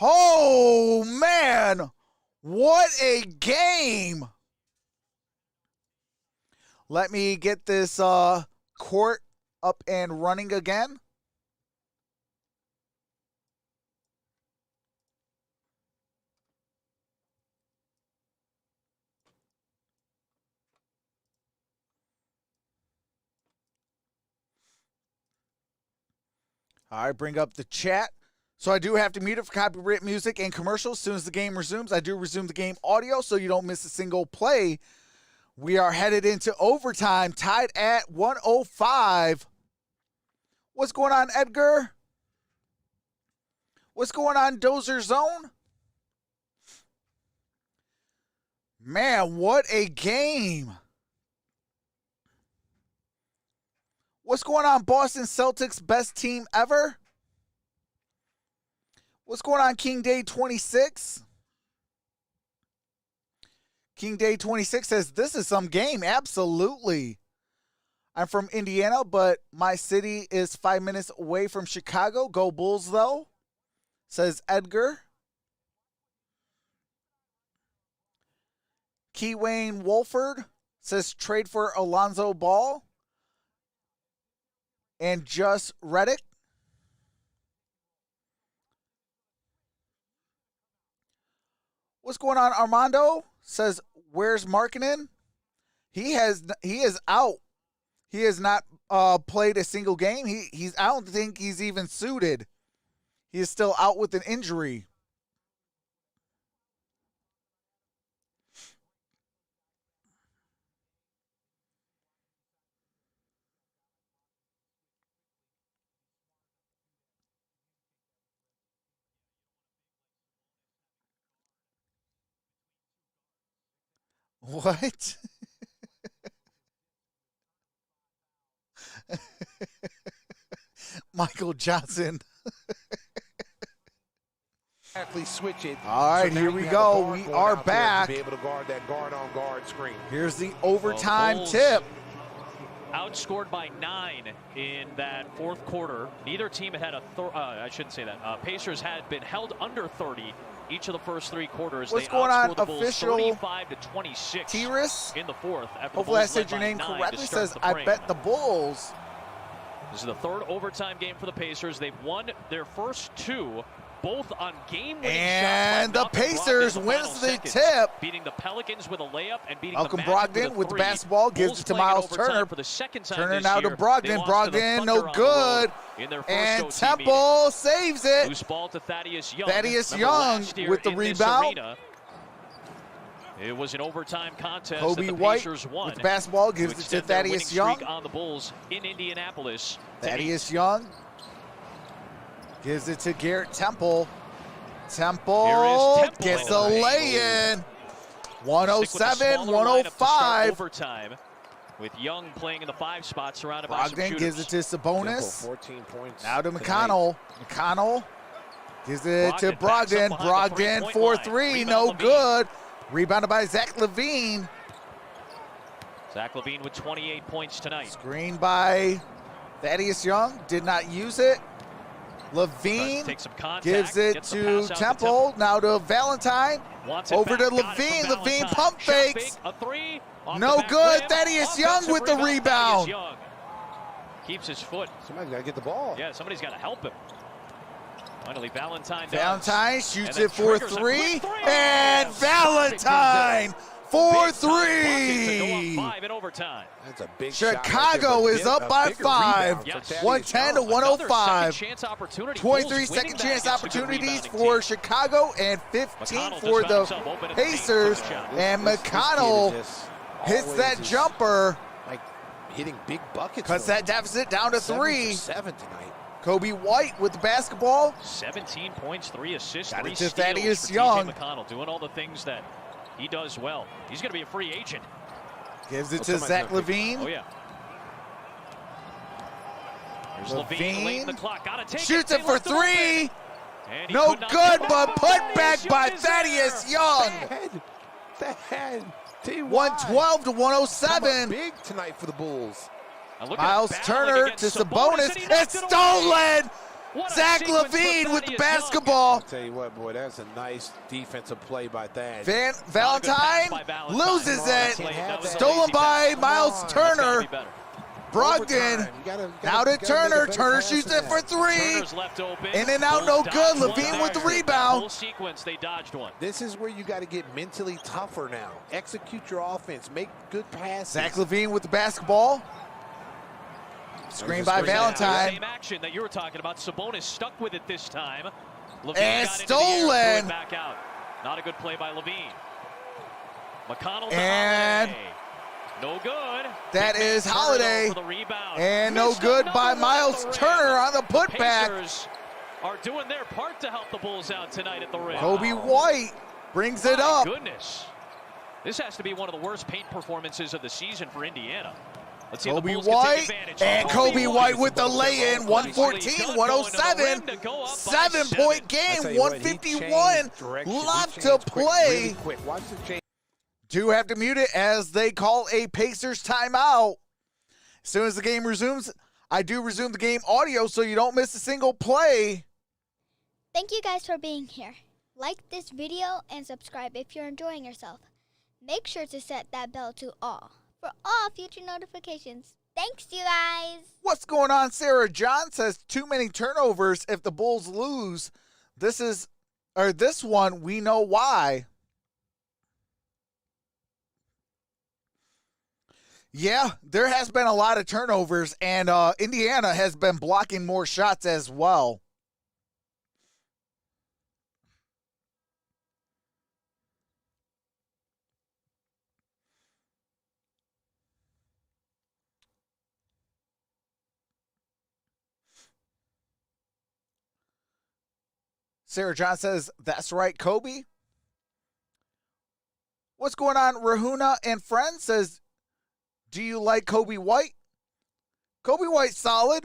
A: Oh, man. What a game. Let me get this court up and running again. All right, bring up the chat. So I do have to mute it for copyright music and commercials. As soon as the game resumes, I do resume the game audio so you don't miss a single play. We are headed into overtime, tied at 105. What's going on, Edgar? What's going on, Dozer Zone? Man, what a game. What's going on, Boston Celtics, best team ever? What's going on, King Day 26? King Day 26 says, this is some game. Absolutely. I'm from Indiana, but my city is 5 minutes away from Chicago. Go Bulls, though, says Edgar. Key Wayne Wolford says, trade for Alonzo Ball. And Just Reddick. What's going on, Armando? Says, where's Markkinen? He is out. He has not played a single game. I don't think he's even suited. He is still out with an injury. What? Michael Johnson.
C: Switch it.
A: All right,
C: now
A: here
C: you
A: we
C: have a
A: go.
C: guard
A: We
C: going
A: are
C: out there
A: back.
C: to be able to guard that guard-on-guard screen.
A: Here's the overtime
B: Bulls
A: tip.
B: outscored by 9 in that fourth quarter. Neither team had a, I shouldn't say that. Pacers had been held under 30 each of the first 3 quarters.
A: What's
B: they
A: going on,
B: outscored the Bulls
A: official
B: 35-26
A: Tiris?
B: in the fourth.
A: Hopefully I said your name correctly. Says, I bet the Bulls.
B: This is the 3rd overtime game for the Pacers. They've won their first 2, both on game-winning shots.
A: And the Pacers wins the tip.
B: Beating the Pelicans with a layup and beating
A: Malcolm
B: the Magic
A: Brogdon with the
B: 3.
A: basketball, gives
B: Bulls
A: it to
B: playing
A: Miles
B: in overtime
A: Turner.
B: for the second time
A: Turner
B: this
A: now to
B: year.
A: Brogdon.
B: They lost to the
A: Brogdon,
B: Thunder
A: no
B: on the
A: good.
B: road in their first
A: And
B: OT
A: Temple
B: meeting.
A: saves it.
B: Loose ball to Thaddeus Young.
A: Thaddeus
B: Remember
A: Young
B: last year
A: with the
B: in this
A: rebound.
B: arena, it was an overtime contest
A: Kobe
B: that the
A: White
B: Pacers won
A: with the basketball, gives it to
B: extend their
A: Thaddeus
B: winning streak
A: Young.
B: on the Bulls in Indianapolis.
A: Thaddeus Young gives it to Garrett Temple. Temple gets a lay-in. 107-105.
B: Overtime with Young playing in the 5 spot, surrounded by some
A: Brogdon
B: shooters.
A: gives it to Sabonis.
C: 14 points.
A: Now to
C: tonight.
A: McConnell. McConnell gives it to
B: Brogdon backs up
A: Brogdon.
B: behind the
A: Brogdon
B: three-point
A: for
B: line.
A: 3,
B: Rebound
A: no
B: Levine.
A: good. Rebounded by Zach LaVine.
B: Zach LaVine with 28 points tonight.
A: Screen by Thaddeus Young. Did not use it. LaVine
B: Take some contact,
A: gives it
B: gets the
A: to
B: pass out
A: Temple. Now to Valentine.
B: Wants it
A: Over
B: back,
A: to
B: got it
A: LaVine.
B: from
A: LaVine
B: Valentine.
A: pump
B: Shot
A: fakes.
B: fake, a 3. Off
A: No
B: the back
A: good.
B: rim.
A: Thaddeus Young
B: Offensive
A: with the
B: Thaddeus
A: rebound.
B: Young keeps his foot.
C: Somebody's got to get the ball.
B: Yeah, somebody's got to help him. Finally, Valentine does.
A: Valentine shoots
B: And then
A: it for
B: triggers a
A: 3.
B: quick 3.
A: And Valentine for
B: Big time bucket to
A: 3.
B: go up 5 in overtime.
C: That's a big shot right
A: Chicago
C: there,
A: is
C: but
A: up by
C: bigger
A: 5.
C: rebound for
B: Yes.
C: Thaddeus
A: 110 to
C: Young.
A: 105.
B: Second chance opportunity.
A: 23
B: Bulls winning
A: second
B: that
A: chance
B: against a good
A: opportunities
B: rebounding
A: for
B: team.
A: Chicago and 15
B: McConnell
A: for
B: just found
A: the
B: himself open at the paint for
A: Pacers.
B: the shot.
A: And
C: This kid
A: McConnell
C: is just
A: hits
C: always
A: that
C: just,
A: jumper.
C: like hitting big buckets.
A: Cuts
C: for him.
A: that deficit down to
C: 7
A: 3.
C: for 7 tonight.
A: Kobe White with the basketball.
B: 17 points, 3 assists,
A: Got
B: 3
A: it to
B: steals
A: Thaddeus
B: for
A: Young.
B: TJ McConnell, doing all the things that he does well. He's going to be a free agent.
A: Gives it
C: Oh,
A: to
C: somebody's
A: Zach
C: gonna pick-
A: LaVine.
B: Oh, yeah. There's LaVine late in the clock. Gotta take
A: Shoots
B: it.
A: it for 3.
B: And he
A: No
B: could not
A: good,
B: get it.
A: but put back
B: Thaddeus
A: by
B: Young is
A: Thaddeus
B: there.
A: Young.
C: Thad. T.Y.
A: 112 to
C: Come up
A: 107.
C: big tonight for the Bulls.
B: And look at
A: Miles
B: him
A: Turner
B: battling
A: to
B: against
A: Sabonis.
B: and he knocks
A: It's
B: it away.
A: stolen.
B: What a
A: Zach
B: sequence for
A: LaVine with the
B: Thaddeus
A: basketball.
C: I'll tell you what, boy, that's a nice defensive play by Thad.
A: Valentine
B: by Valentine.
A: loses
C: That
A: it.
C: was a
A: Stolen
B: lazy
A: by
B: pass.
A: Miles
C: on.
B: That's gotta
A: Turner.
B: be better.
A: Brogdon.
C: Overtime. You gotta
A: Now to
C: make a
A: Turner.
C: better
A: Turner
C: pass
A: shoots
C: than
A: it for
C: that.
A: 3.
B: Turner's left open.
A: In and out,
B: Bulls
A: no
B: dodged
A: good.
B: one
A: LaVine with the
B: there.
A: rebound.
B: Whole sequence, they dodged one.
C: This is where you got to get mentally tougher now. Execute your offense. Make good passes.
A: Zach LaVine with the basketball. Screen by Valentine.
B: Same action that you were talking about. Sabonis stuck with it this time. LaVine
A: And
B: got into the air, threw
A: stolen.
B: it back out. Not a good play by LaVine. McConnell to
A: And
B: Holiday. No good.
A: that
B: Big man
A: is
B: Turner,
A: Holiday.
B: though, for the rebound.
A: And no
B: Missed
A: good
B: another
A: by
B: one
A: Miles
B: at the
A: Turner
B: rim.
A: on the putback.
B: Pacers are doing their part to help the Bulls out tonight at the rim.
A: Kobe White brings it
B: My
A: up.
B: goodness. This has to be one of the worst paint performances of the season for Indiana. Let's see if the
A: Kobe
B: Bulls can take
A: White
B: advantage.
A: and Kobe White with the lay-in. 114-107. 7-point game. 151 left to play.
C: Really quick. Watch the change.
A: Do have to mute it as they call a Pacers timeout. As soon as the game resumes, I do resume the game audio so you don't miss a single play.
D: Thank you guys for being here. Like this video and subscribe if you're enjoying yourself. Make sure to set that bell to all for all future notifications. Thanks, you guys.
A: What's going on? Sarah John says too many turnovers if the Bulls lose. This one, we know why. Yeah, there has been a lot of turnovers, and Indiana has been blocking more shots as well. Sarah John says, that's right, Kobe. What's going on? Rahuna and Friends says, do you like Kobe White? Kobe White's solid.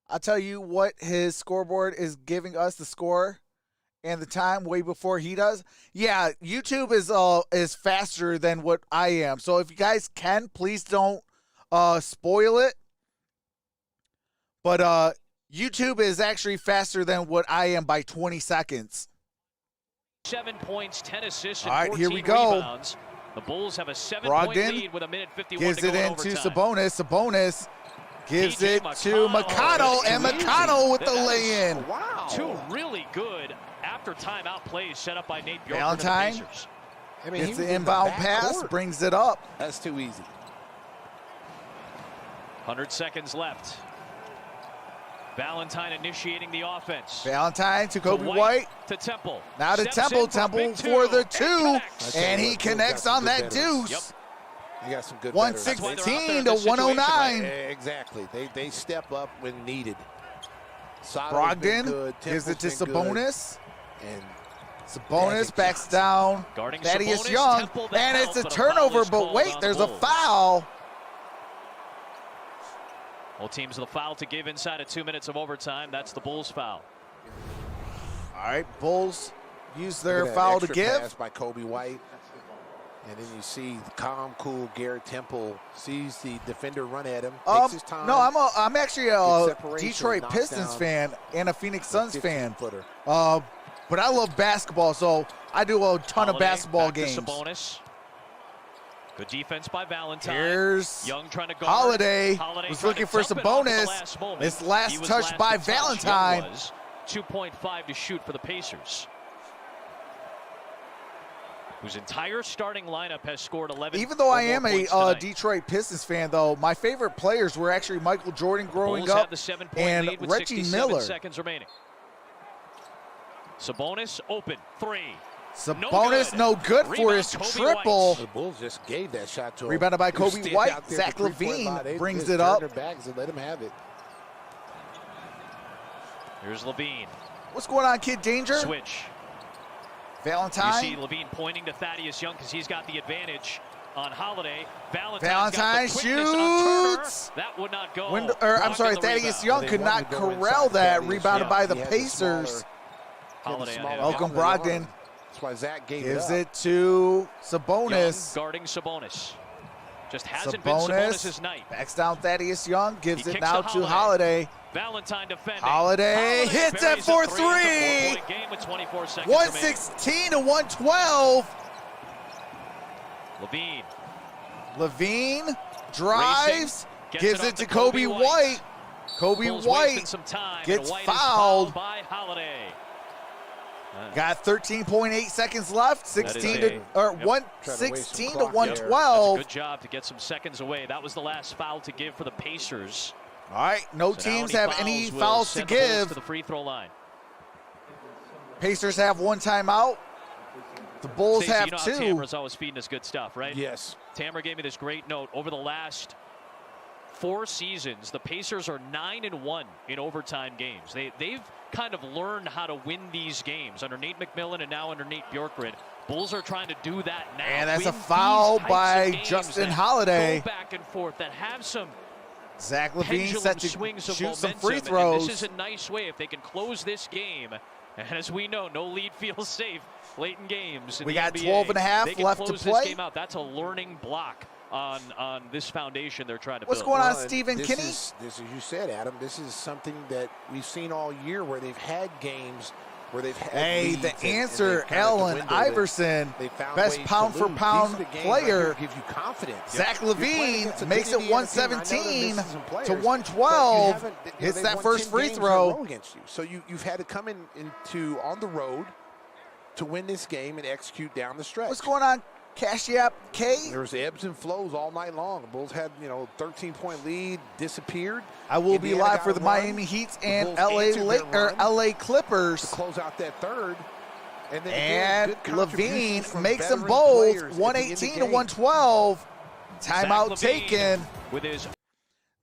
A: I'll tell you what his scoreboard is giving us the score and the time way before he does. Yeah, YouTube is faster than what I am. So if you guys can, please don't spoil it. But YouTube is actually faster than what I am by 20 seconds.
B: 7 points, 10 assists, and
A: All right,
B: 14
A: here we go.
B: rebounds. The Bulls have a 7-point lead with a minute 51
A: gives
B: to go
A: it
B: in
A: into
B: overtime.
A: Sabonis gives
B: PJ
A: it to McConnell, and McConnell with the lay-in.
C: Wow.
B: Two really good after timeout plays set up by Nate Bjorkgren
A: Valentine.
B: and the Pacers.
C: I mean,
A: It's the inbound pass, brings it up.
C: That's too easy.
B: 100 seconds left. Valentine initiating the offense.
A: Valentine to Kobe White.
B: To Temple.
A: Now to
B: Steps
A: Temple.
B: in for
A: Temple
B: big
A: for the
B: two.
A: two.
B: Connects.
A: And he connects on that deuce.
B: Yep.
C: You got some good
A: 116 to 109.
C: Exactly. They step up when needed.
A: Brogdon gives it to Sabonis.
C: And
A: Sabonis backs down.
B: Guarding
A: Thaddeus
B: Sabonis,
A: Young.
B: Temple the
A: And
B: help,
A: it's a
B: but foul
A: turnover,
B: is
A: but
B: called
A: wait,
B: on
A: there's
B: the
A: a
B: Bulls.
A: foul.
B: Both teams with a foul to give inside of 2 minutes of overtime. That's the Bulls foul.
A: All right, Bulls use their
C: look at that
A: foul to
C: extra
A: give.
C: pass by Kobe White. And then you see calm, cool Garrett Temple sees the defender run at him, takes his time.
A: No, I'm actually
C: Gets
A: a
C: separation,
A: Detroit
C: knocks
A: Pistons
C: down
A: fan and a Phoenix Suns fan.
C: 15-footer.
A: But I love basketball, so I do a ton of
B: Holiday
A: basketball
B: back to
A: games.
B: Sabonis. Good defense by Valentine.
A: Here's
B: Young trying to guard.
A: Holiday was
B: trying
A: looking
B: to
A: for
B: dump it off at the
A: Sabonis.
B: last moment.
A: This last
B: He was
A: touch
B: last
A: by
B: to touch.
A: Valentine.
B: Young was 2.5 to shoot for the Pacers, whose entire starting lineup has scored 11.
A: Even though I am
B: points
A: a
B: tonight.
A: Detroit Pistons fan, though, my favorite players were actually Michael Jordan growing
B: Bulls have
A: up
B: the 7-point
A: and
B: lead with
A: Reggie
B: 67
A: Miller.
B: seconds remaining. Sabonis open, 3.
A: Sabonis no good for
B: Rebound,
A: his
B: Kobe
A: triple.
C: The Bulls just gave that shot to him.
A: Rebounded by
C: He was
A: Kobe
C: standing
A: White.
C: out there
A: Zach
C: at the three-point
A: LaVine
C: line. They
A: brings
C: just
A: it
C: turned
A: up.
C: their backs and let him have it.
B: Here's Levine.
A: What's going on, Kid Danger?
B: Switch.
A: Valentine.
B: You see Levine pointing to Thaddeus Young because he's got the advantage on Holiday.
A: Valentine shoots.
B: That would not go.
A: I'm sorry,
B: Blocking the
A: Thaddeus
B: rebound.
A: Young
C: They
A: could
C: wanted
A: not
C: to go
A: corral
C: inside
A: that.
C: Thaddeus
A: Rebounded
C: Young.
A: by the
C: He had
A: Pacers.
B: Holiday on him.
A: Malcolm
C: Holiday on
A: Brogdon
C: him. That's why Zach gave
A: gives
C: it
A: it to Sabonis.
B: Young guarding Sabonis. Just hasn't
A: Sabonis
B: been Sabonis' night.
A: backs down Thaddeus Young, gives
B: He
A: it
B: kicks
A: now
B: to
A: to Holiday.
B: Valentine defending.
A: Holiday hits it
B: buries
A: for
B: a 3.
A: three.
B: It's a 4-point game with 24 seconds
A: 116 to 112.
B: remaining.
A: Levine drives,
B: Gets
A: gives
B: it
A: it
B: up
A: to
B: to
A: Kobe
B: Kobe
A: White. Kobe
B: Bulls wasting
A: White
B: some time,
A: gets
B: and White
A: fouled.
B: is fouled by Holiday.
A: got 13.8 seconds left. 16 to
B: Yep.
A: 116 to
C: clock there.
B: That's a
A: 112.
B: good job to get some seconds away. That was the last foul to give for the Pacers.
A: All right, no
B: So now
A: teams
B: any
A: have any
B: will
A: fouls to
B: send the Bulls
A: give.
B: to the free throw line.
A: Pacers have one timeout. The Bulls
B: Stacey,
A: have
B: you know
A: two.
B: how Tamara's always feeding us good stuff, right?
C: Yes.
B: Tamara gave me this great note. Over the last 4 seasons, the Pacers are 9-1 in overtime games. They've kind of learned how to win these games under Nate McMillan and now under Nate Bjorkgren. Bulls are trying to do that now.
A: And that's a
B: Win
A: foul
B: these types
A: by
B: of games
A: Justin
B: that
A: Holiday.
B: Go back and forth, that have some
A: Zach LaVine
B: pendulum
A: set to
B: swings of
A: shoot some
B: momentum,
A: free
B: and
A: throws.
B: this is a nice way if they can close this game. And as we know, no lead feels safe late in games.
A: We
B: the
A: got
B: NBA.
A: 12 and a half
B: They can
A: left to
B: close
A: play.
B: This game out. That's a learning block on this foundation they're trying to
A: What's
B: build.
A: going on,
C: and
A: Stephen
C: this
A: Kinney?
C: is, as you said, Adam, this is something that we've seen all year where they've had games where they've had
A: Hey,
C: leads
A: the
C: and
A: answer,
C: they've kind of
A: Allen
C: dwindled it.
A: Iverson,
C: They found
A: best
C: ways
A: pound
C: to
A: for
C: lose.
A: pound
C: These are the games
A: player.
C: right here give you confidence.
A: Zach
C: You're playing
A: LaVine
C: against a
A: makes
C: good
A: it
C: Indiana team. I know they're
A: 117
C: missing some players,
A: to
C: but
A: 112.
C: you haven't-
A: Hits
C: they've
A: that
C: won
A: first
C: 10
A: free
C: games in a
A: throw.
C: row against you. So you've had to come into on the road to win this game and execute down the stretch.
A: What's going on, CashApp K?
C: There was ebbs and flows all night long. The Bulls had, 13-point lead, disappeared.
A: I will be
C: Indiana
A: live
C: got
A: for
C: a
A: the
C: run.
A: Miami Heat
C: The
A: and
C: Bulls
A: LA
C: answered their run
A: LA
C: to
A: Clippers.
C: close out that third. And then
A: And
C: again, good
A: LaVine
C: contributions from
A: makes them
C: veteran
A: both
C: players at the end of
A: 118
C: the
A: to
C: game.
A: 112.
B: Zach
A: Timeout
B: LaVine
A: taken.
B: with his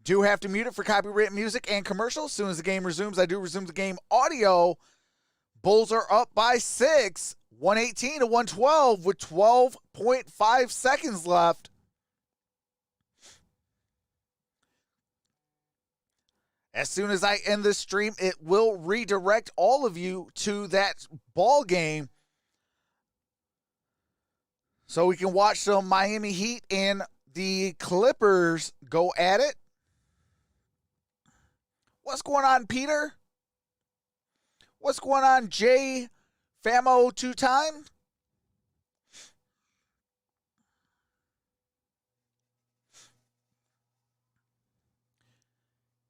A: Do have to mute it for copyrighted music and commercials. As soon as the game resumes, I do resume the game audio. Bulls are up by 6, 118 to 112 with 12.5 seconds left. As soon as I end this stream, it will redirect all of you to that ball game so we can watch some Miami Heat and the Clippers go at it. What's going on, Peter? What's going on, Jay Famo 2-time?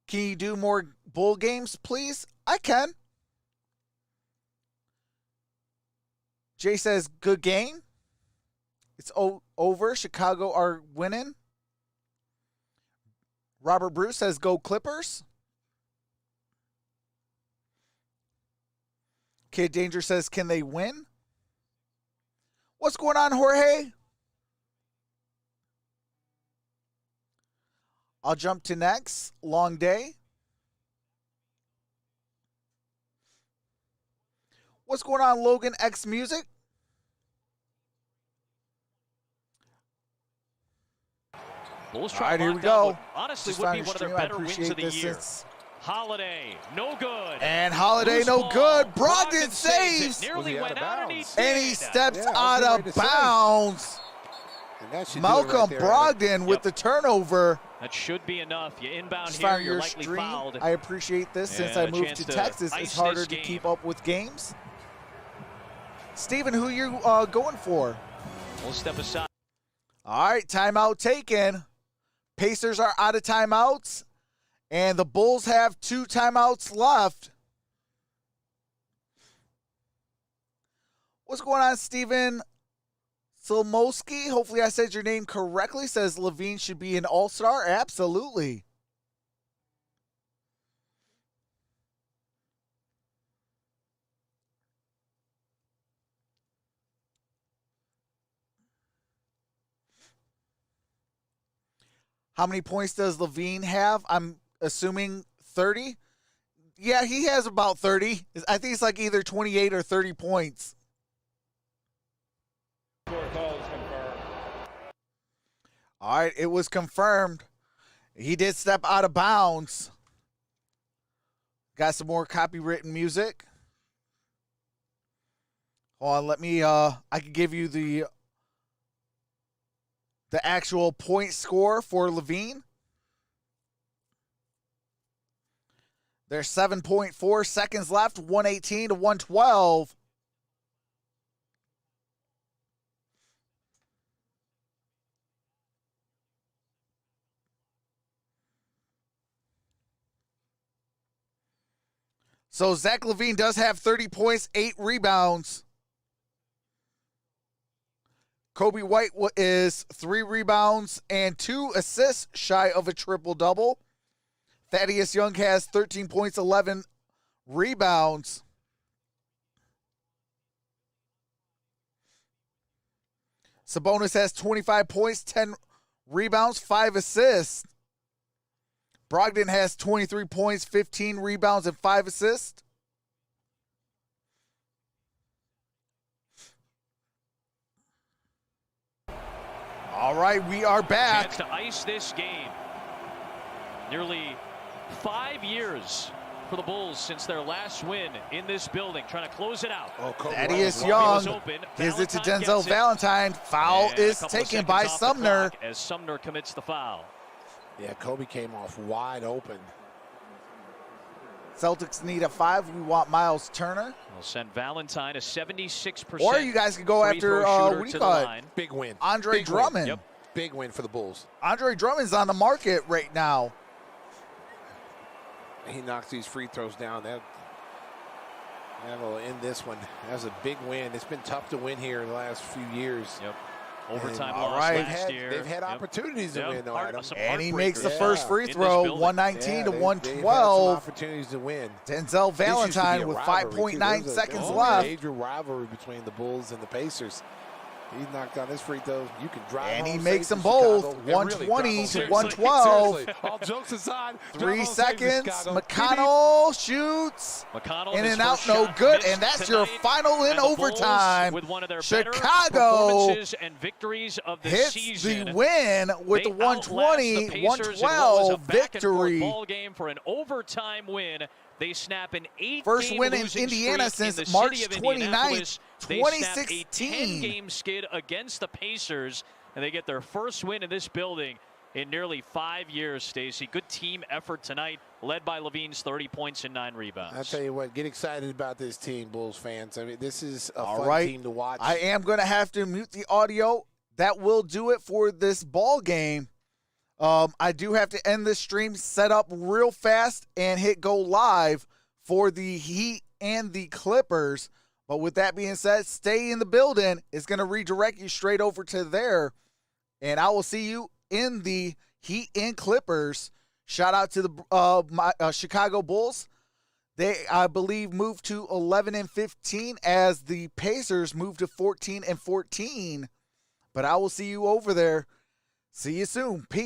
A: Can you do more bowl games, please? I can. Jay says, good game. It's over. Chicago are winning. Robert Bruce says, go Clippers. Kid Danger says, can they win? What's going on, Jorge? I'll jump to next. Long day. What's going on, Logan X Music?
B: Bulls
A: All
B: try
A: right,
B: to
A: here
B: lock
A: we
B: down
A: go.
B: what honestly
A: Just
B: would
A: found
B: be
A: your
B: one of their
A: stream. I
B: better wins
A: appreciate
B: of the
A: this.
B: year. Holiday, no good.
A: And Holiday,
B: Loose
A: no
B: ball.
A: good. Brogdon
B: saves
A: saves.
B: it. Nearly
C: Was he
B: went
C: out of
B: out and he
C: bounds?
A: And he
B: did.
A: steps
C: Yeah, I was
A: out
C: getting ready
A: of
C: to say.
A: bounds.
C: And that should do it
A: Malcolm
C: right there, Adam.
A: Brogdon with the turnover.
B: That should be enough. You inbound
A: Just
B: here,
A: found
B: you're
A: your
B: likely
A: stream.
B: fouled.
A: I appreciate this. Since I
B: And a
A: moved
B: chance
A: to
B: to
A: Texas,
B: ice
A: it's harder
B: this
A: to
B: game.
A: keep up with games. Steven, who you going for?
B: We'll step aside.
A: All right, timeout taken. Pacers are out of timeouts, and the Bulls have 2 timeouts left. What's going on, Steven Silmoski? Hopefully I said your name correctly. Says Levine should be an all-star. Absolutely. How many points does Levine have? I'm assuming 30. Yeah, he has about 30. I think it's like either 28 or 30 points.
G: Score call is confirmed.
A: All right, it was confirmed. He did step out of bounds. Got some more copywritten music. Hold on, let me I can give you the actual point score for Levine. There's 7.4 seconds left, 118 to 112. So Zach Levine does have 30 points, 8 rebounds. Kobe White is 3 rebounds and 2 assists shy of a triple-double. Thaddeus Young has 13 points, 11 rebounds. Sabonis has 25 points, 10 rebounds, 5 assists. Brogdon has 23 points, 15 rebounds, and 5 assists. All right, we are back.
B: Chance to ice this game. Nearly 5 years for the Bulls since their last win in this building, trying to close it out.
C: Oh, Kobe
A: Thaddeus
C: White
A: Young
B: open.
A: gives it to
B: Valentine
A: Denzel
B: gets it.
A: Valentine. Foul
B: And a
A: is
B: couple of
A: taken
B: seconds
A: by
B: off the
A: Sumner.
B: clock as Sumner commits the foul.
C: Yeah, Kobe came off wide open.
A: Celtics need a 5. We want Miles Turner.
B: We'll send Valentine a 76%.
A: Or you guys could go
B: free
A: after,
B: throw shooter
A: what do you
B: to
A: call
B: the
A: it?
B: line.
C: Big win.
A: Andre
C: Big win.
A: Drummond.
B: Yep.
C: Big win for the Bulls.
A: Andre Drummond's on the market right now.
C: He knocks these free throws down. That'll end this one. That was a big win. It's been tough to win here in the last few years.
B: Yep. Overtime
A: All
B: loss
A: right.
B: last year.
C: They've had
B: Yep.
C: opportunities to win, though, Adam.
B: Some
A: And he
B: heartbreakers.
A: makes the
C: Yeah.
A: first free
B: In this
A: throw,
B: building.
A: 119 to
C: They've had some
A: 112.
C: opportunities to win.
A: Denzel
C: This used to be
A: Valentine
C: a
A: with
C: rivalry, too.
A: 5.9
C: There was
A: seconds
C: a
A: left.
C: major rivalry between the Bulls and the Pacers. He knocked down his free throws. You can drive
A: And he
C: home
A: makes
C: safe
A: them
C: in
A: both.
C: Chicago. Yeah,
A: 120 to
C: seriously.
A: 112.
C: Seriously. All jokes aside,
A: 3
C: drive home safe in
A: seconds.
C: Chicago.
A: McConnell shoots.
B: McConnell,
A: In
B: his
A: and out,
B: first
A: no
B: shot
A: good.
B: missed
A: And that's your
B: tonight.
A: final in
B: And the Bulls,
A: overtime.
B: with one of their better
A: Chicago
B: performances and victories of the
A: hits
B: season.
A: the win with
B: They
A: the 120,
B: outlast the Pacers in what was a
A: 112
B: back-and-forth
A: victory.
B: ball game for an overtime win. They snap an 8-game
A: First win in
B: losing
A: Indiana
B: streak
A: since
B: in the
A: March
B: city of
A: 29th,
B: Indianapolis. They snap a
A: 2016.
B: 10-game skid against the Pacers, and they get their first win in this building in nearly 5 years, Stacey. Good team effort tonight, led by Levine's 30 points and 9 rebounds.
C: I tell you what, get excited about this team, Bulls fans. I mean, this is a
A: All
C: fun
A: right.
C: team to watch.
A: I am going to have to mute the audio. That will do it for this ball game. I do have to end this stream, set up real fast, and hit go live for the Heat and the Clippers. But with that being said, stay in the building. It's going to redirect you straight over to there. And I will see you in the Heat and Clippers. Shout out to the Chicago Bulls. They, I believe, moved to 11-15 as the Pacers moved to 14-14. But I will see you over there. See you soon. Peace.